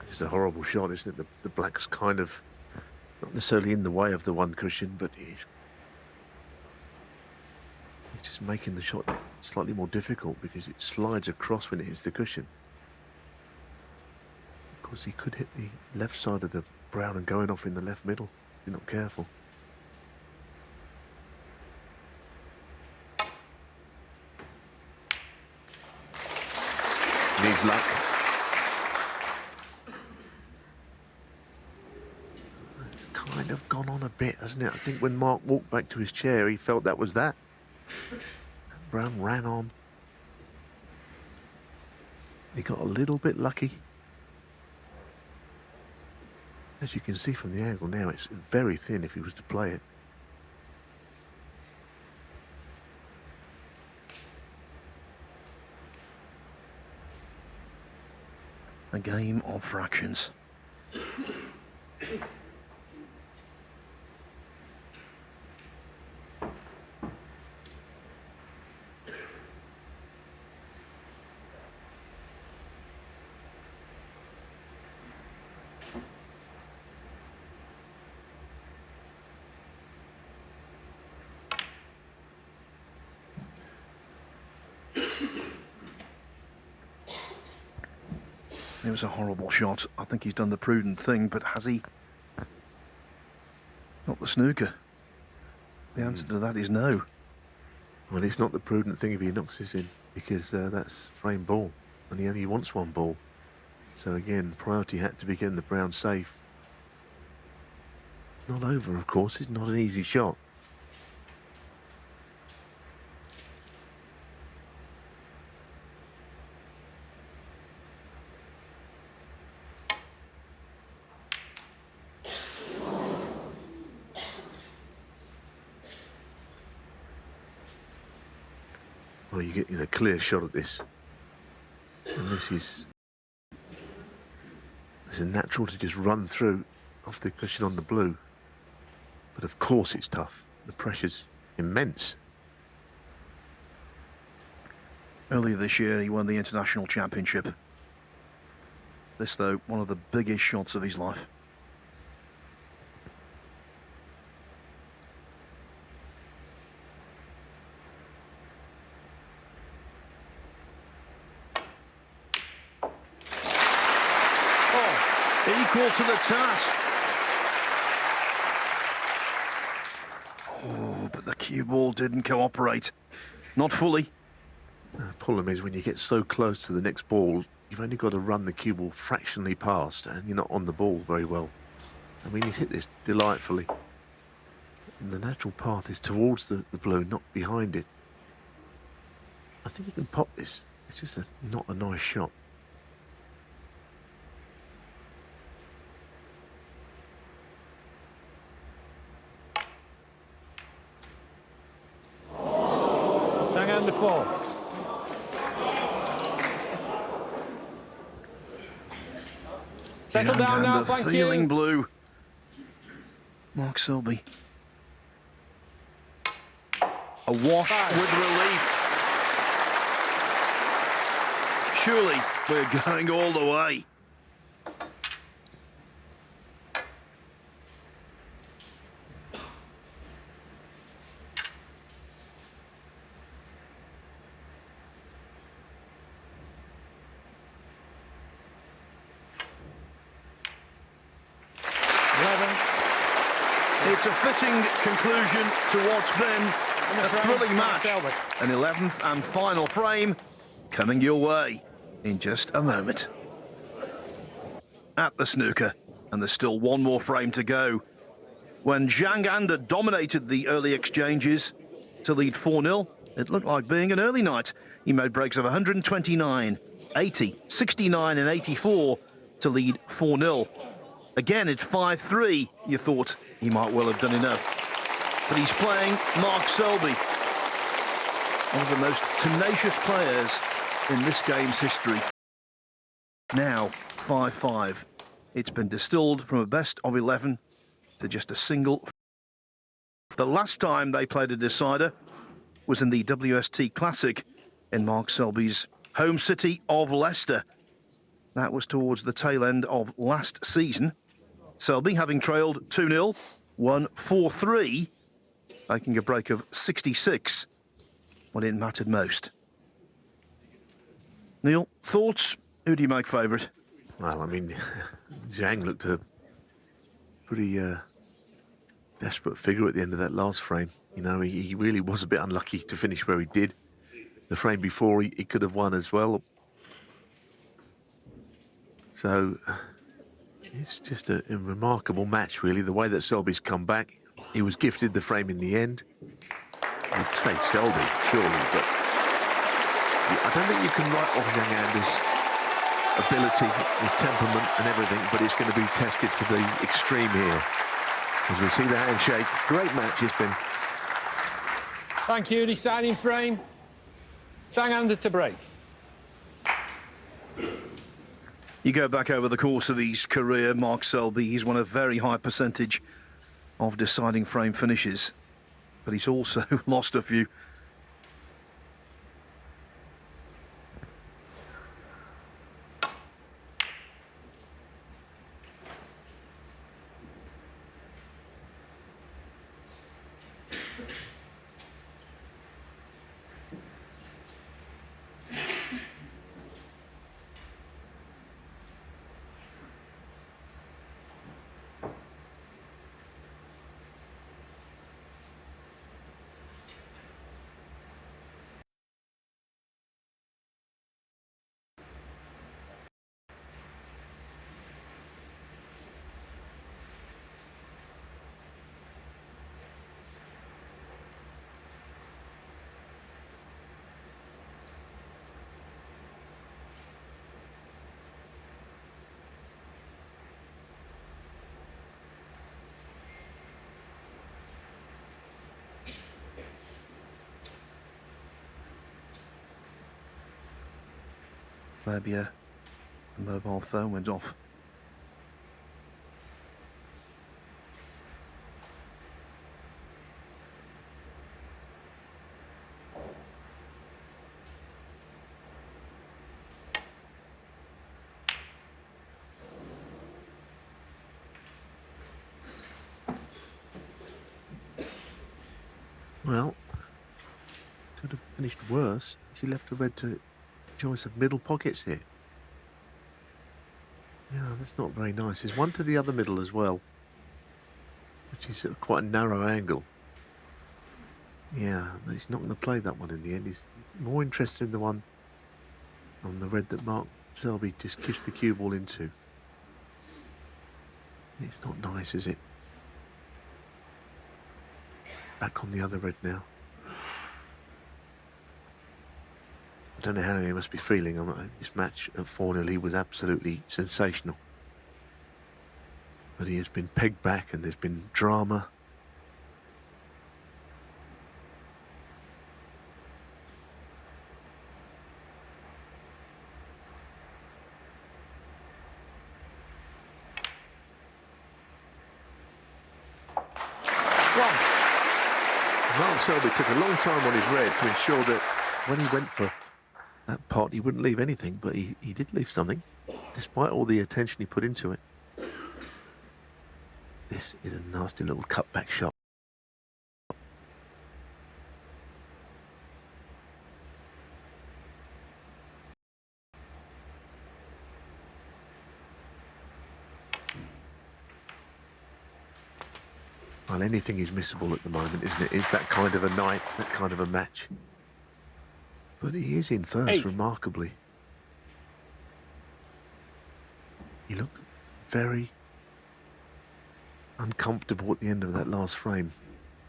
It's a horrible shot, isn't it? The black's kind of not necessarily in the way of the one cushion, but he's just making the shot slightly more difficult because it slides across when it hits the cushion. Of course, he could hit the left side of the brown and going off in the left middle if you're not careful. Needs luck. Kind of gone on a bit, hasn't it? I think when Mark walked back to his chair, he felt that was that. Brown ran on. He got a little bit lucky. As you can see from the angle now, it's very thin if he was to play it. A game of fractions. It was a horrible shot. I think he's done the prudent thing, but has he? Not the snooker. The answer to that is no. Well, it's not the prudent thing if he knocks this in, because that's frame ball, and he only wants one ball. So again, priority had to be getting the brown safe. Not over, of course. It's not an easy shot. Well, you get a clear shot at this, and it's a natural to just run through off the cushion on the blue. But of course it's tough. The pressure's immense. Earlier this year, he won the international championship. This, though, one of the biggest shots of his life. Equal to the task. Oh, but the cue ball didn't cooperate. Not fully. The problem is when you get so close to the next ball, you've only got to run the cue ball fractionally past, and you're not on the ball very well. I mean, he's hit this delightfully. And the natural path is towards the blue, not behind it. I think he can pop this. It's just not a nice shot. Zhang under 4. Settle down now, thank feeling you. blue. Mark Selby. A wash with relief. Surely we're going all the way. It's a fitting conclusion to what's been a thrilling match. An 11th and final frame coming your way in just a moment. At the snooker, and there's still one more frame to go. When Zhang dominated the early exchanges to lead 4-0, it looked like being an early night. He made breaks of 129, 80, 69 and 84 to lead 4-0. Again, at 5-3, you thought he might well have done enough. But he's playing Mark Selby, one of the most tenacious players in this game's history. Now, 5-5. It's been distilled from a best of 11 to just a single. The last time they played a decider was in the WST Classic in Mark Selby's home city of Leicester. That was towards the tail end of last season. Selby, having trailed 2-0, won 4-3, making a break of 66 when it mattered most. Neil, thoughts? Who do you make favourite? Well, I mean, Zhang looked a pretty desperate figure at the end of that last frame. You know, he really was a bit unlucky to finish where he did. The frame before, he could have won as well. So it's just a remarkable match, really, the way that Selby's come back. He was gifted the frame in the end. I'd say Selby, surely, but I don't think you can write off Zhang ability, his temperament and everything, but it's going to be tested to the extreme here. As we see the handshake, great match it's been. Thank you, deciding frame. Zhang to break. You go back over the course of his career, Mark Selby, he's won a very high percentage of deciding frame finishes, but he's also lost a few. Maybe a mobile phone went off. Well, could have finished worse as he left the red to choice of middle pockets here. Yeah, that's not very nice. There's one to the other middle as well, which is at quite a narrow angle. Yeah, he's not going to play that one in the end. He's more interested in the one on the red that Mark Selby just kissed the cue ball into. It's not nice, is it? Back on the other red now. I don't know how he must be feeling. This match at 4-0, he was absolutely sensational. But he has been pegged back and there's been drama. Mark Selby took a long time on his red to ensure that when he went for that pot. He wouldn't leave anything, but he did leave something, despite all the attention he put into it. This is a nasty little cutback shot. Well, anything is missable at the moment, isn't it? It's that kind of a night, that kind of a match. But he is in first, remarkably. He looked very uncomfortable at the end of that last frame.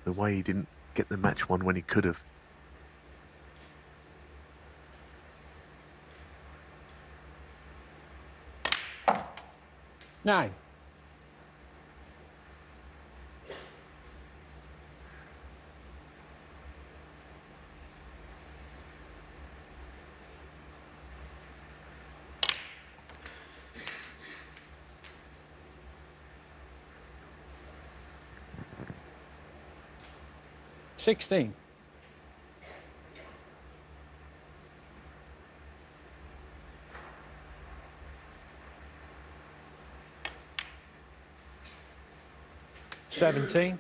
The way he didn't get the match won when he could have. Nine. $16. $17.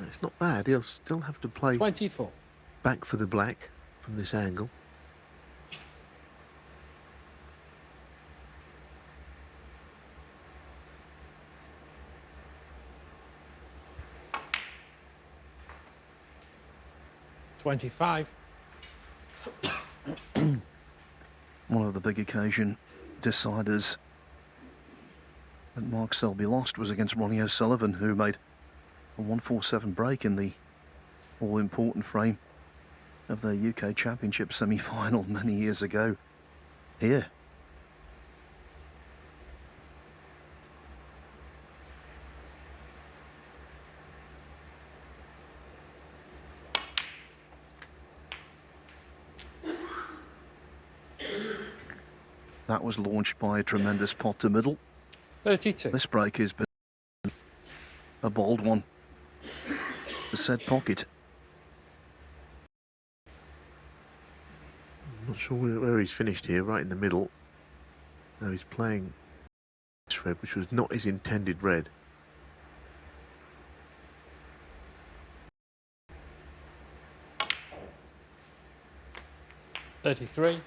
It's not bad. He'll still have to play 24. back for the black from this angle. $25. One of the big occasion deciders that Mark Selby lost was against Ronnie O'Sullivan, who made a 147 break in the all-important frame of their UK Championship semi-final many years ago here. That was launched by a tremendous pot to middle. 32. This break has been a bold one. The said pocket. I'm not sure where he's finished here, right in the middle. So he's playing this red, which was not his intended red. $33.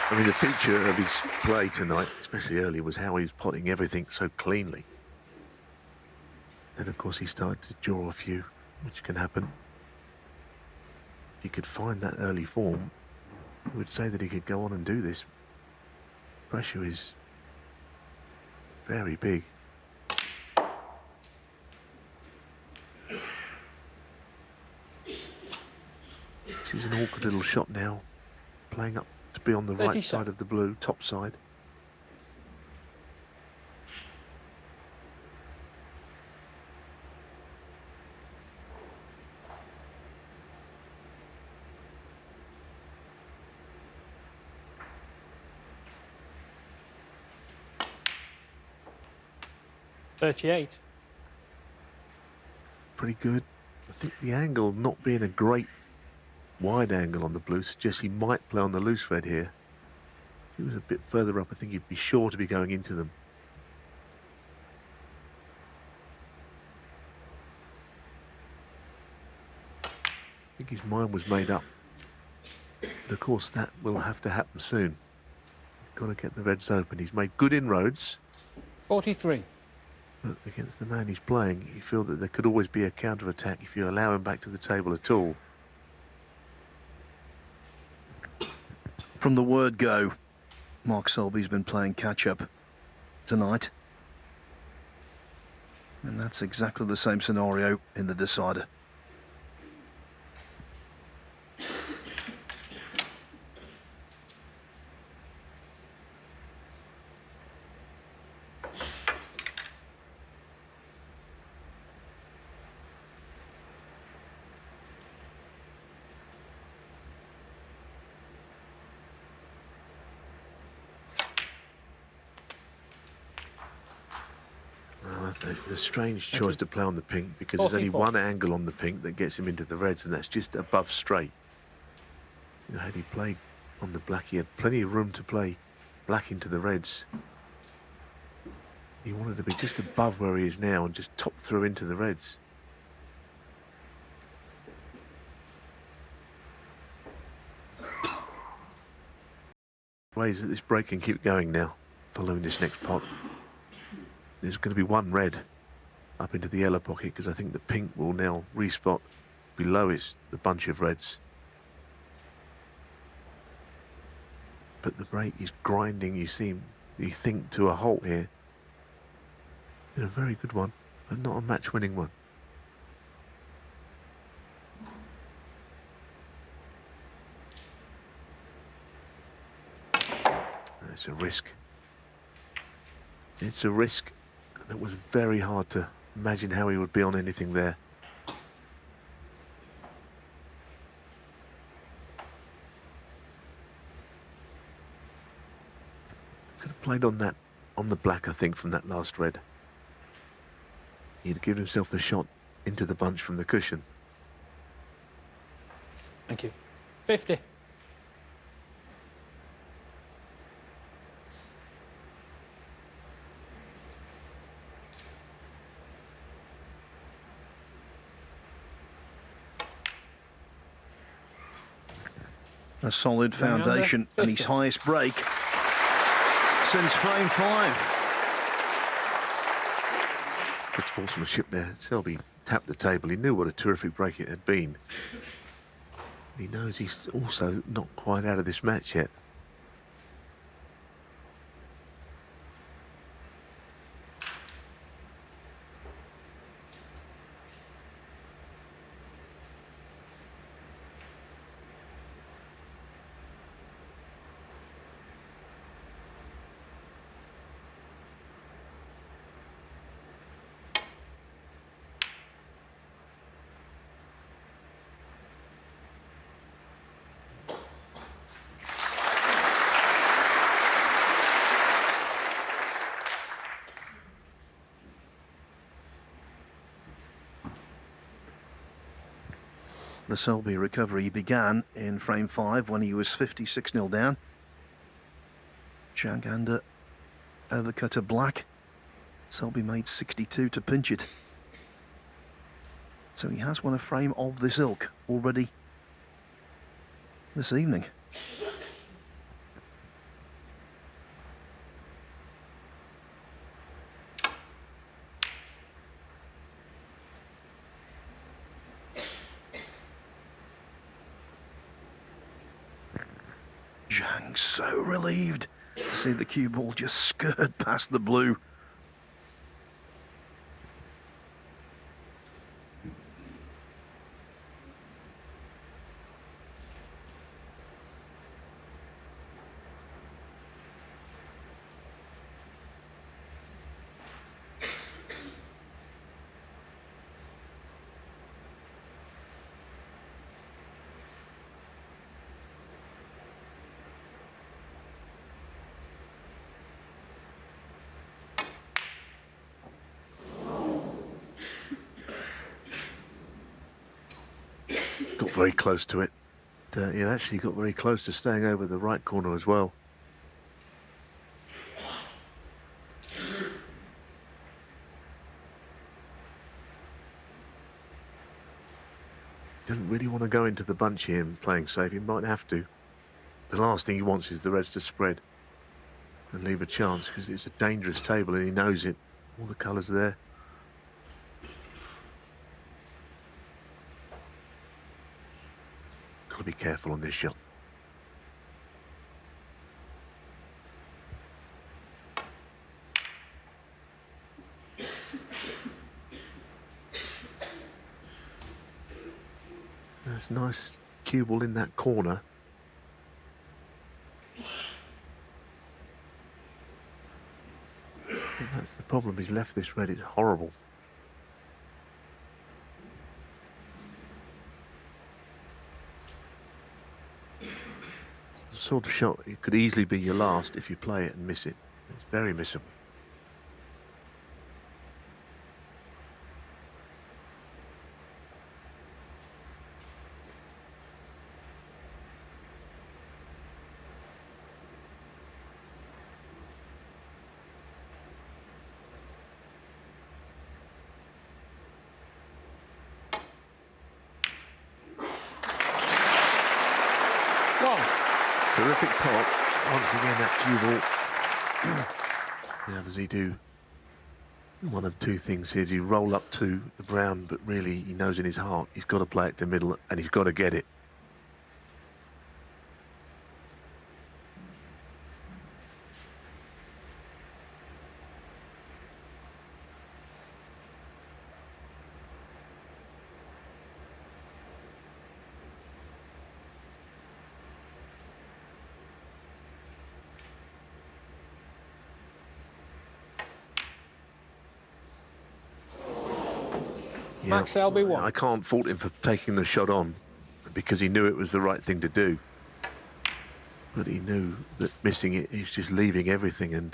I mean, the feature of his play tonight, especially early, was how he was potting everything so cleanly. Then, of course, he started to draw a few, which can happen. If he could find that early form, I would say that he could go on and do this. Pressure is very big. This is an awkward little shot now, playing up to be on the right side of the blue, top side. $38. Pretty good. I think the angle not being a great wide angle on the blue suggests he might play on the loose red here. If he was a bit further up, I think he'd be sure to be going into them. I think his mind was made up. But of course, that will have to happen soon. He's got to get the reds open. He's made good inroads. 43. But against the man he's playing, you feel that there could always be a counter-attack if you allow him back to the table at all. From the word go, Mark Selby's been playing catch-up tonight. And that's exactly the same scenario in the decider. a strange choice to play on the pink because there's only 44. one angle on the pink that gets him into the reds, and that's just above straight. You know, had he played on the black, he had plenty of room to play black into the reds. He wanted to be just above where he is now and just top through into the reds. Ways that this break can keep going now, following this next pot. There's going to be one red up into the yellow pocket because I think the pink will now respot below the bunch of reds. But the break is grinding, you think, to a halt here. In a very good one, but not a match-winning one. It's a risk. It's a risk that was very hard to imagine how he would be on anything there. Could have played on the black, I think, from that last red. He'd given himself the shot into the bunch from the cushion. Thank you. 50. A solid foundation and his highest break since frame 5. Good sportsmanship there. Selby tapped the table. He knew what a terrific break it had been. He knows he's also not quite out of this match yet. The Selby recovery began in frame 5 when he was 56-0 down. Zhang under overcut to black. Selby made 62 to pinch it. So he has won a frame of this ilk already this evening. Zhang so relieved to see the cue ball just skirt past the blue. Got very close to it. He actually got very close to staying over the right corner as well. Doesn't really want to go into the bunch here and playing safe. He might have to. The last thing he wants is the reds to spread and leave a chance because it's a dangerous table and he knows it. All the colours are there. Got to be careful on this shot. There's a nice cue ball in that corner. And that's the problem. He's left this red. It's horrible. The sort of shot, it could easily be your last if you play it and miss it. It's very missable. Terrific pot. Once again, that cue ball. Now, does he do one of two things here? Does he roll up to the brown, but really he knows in his heart he's got to play it to middle and he's got to get it. Max Selby won. I can't fault him for taking the shot on because he knew it was the right thing to do. But he knew that missing it, he's just leaving everything. And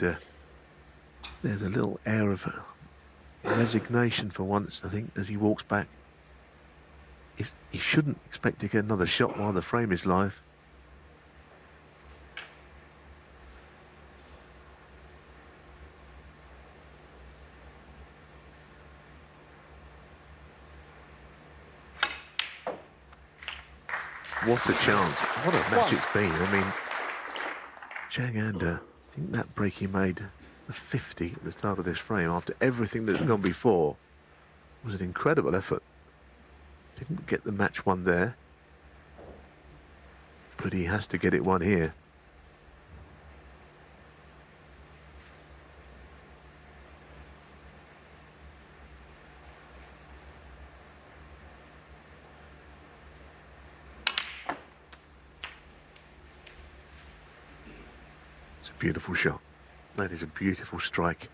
there's a little air of resignation for once, I think, as he walks back. He shouldn't expect to get another shot while the frame is live. What a chance. What a match it's been. I mean, Zhang, I think that break he made a 50 at the start of this frame after everything that's gone before was an incredible effort. Didn't get the match won there, but he has to get it won here. It's a beautiful shot. That is a beautiful strike.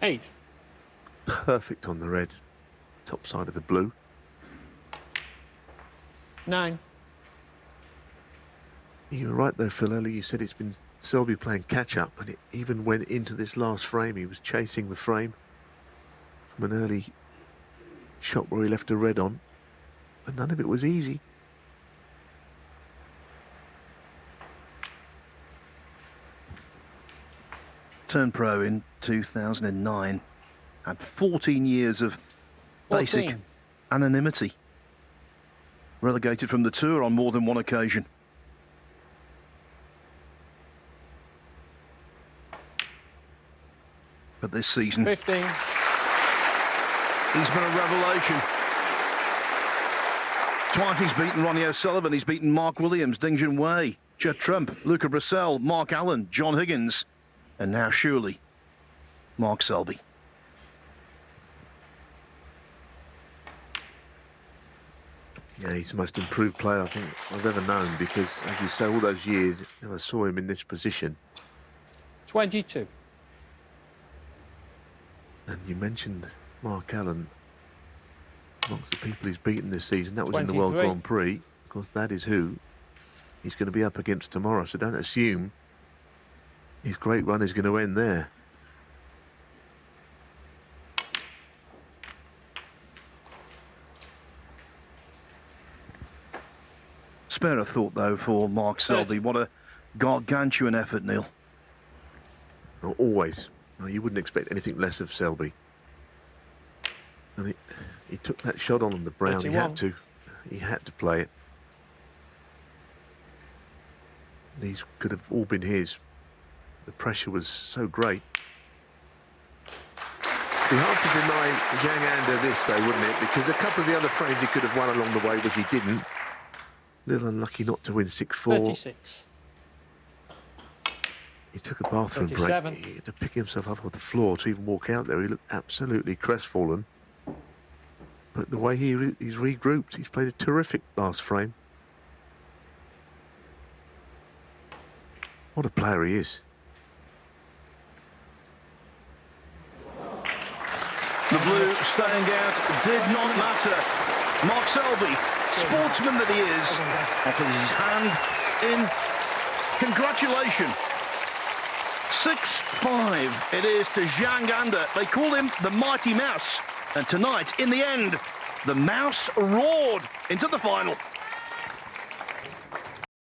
8. Perfect on the red, top side of the blue. 9. You were right though, Phil. Earlier you said it's been Selby playing catch-up, and it even went into this last frame. He was chasing the frame from an early shot where he left a red on, but none of it was easy. Turned pro in 2009. Had 14 years of basic 14. anonymity. Relegated from the tour on more than one occasion. But this season, 15. he's been a revelation. Twice he's beaten Ronnie O'Sullivan, he's beaten Mark Williams, Ding Junhui, Judd Trump, Luca Brissell, Mark Allen, John Higgins, and now surely Mark Selby. Yeah, he's the most improved player I think I've ever known, because, as you say, all those years, I never saw him in this position. 22. And you mentioned Mark Allen, amongst the people he's beaten this season. That was in the World 23. Grand Prix. Of course, that is who he's going to be up against tomorrow, so don't assume his great run is going to end there. Spare a thought, though, for Mark Selby. What a gargantuan effort, Neil. Oh, always. No, you wouldn't expect anything less of Selby. And he took that shot on the brown. 31. He had to. He had to play it. These could have all been his. The pressure was so great. It'd be hard to deny Zhang this, though, wouldn't it? Because a couple of the other frames he could have won along the way, which he didn't. A little unlucky not to win 6-4. 36. He took a bathroom 37. break. He had to pick himself up off the floor to even walk out there. He looked absolutely crestfallen. But the way he's regrouped, he's played a terrific last frame. What a player he is. The blue staying out did not matter. Mark Selby, sportsman that he is, offers his hand in congratulation. 6-5 it is to Zhang. They call him the Mighty Mouse. And tonight, in the end, the Mouse roared into the final.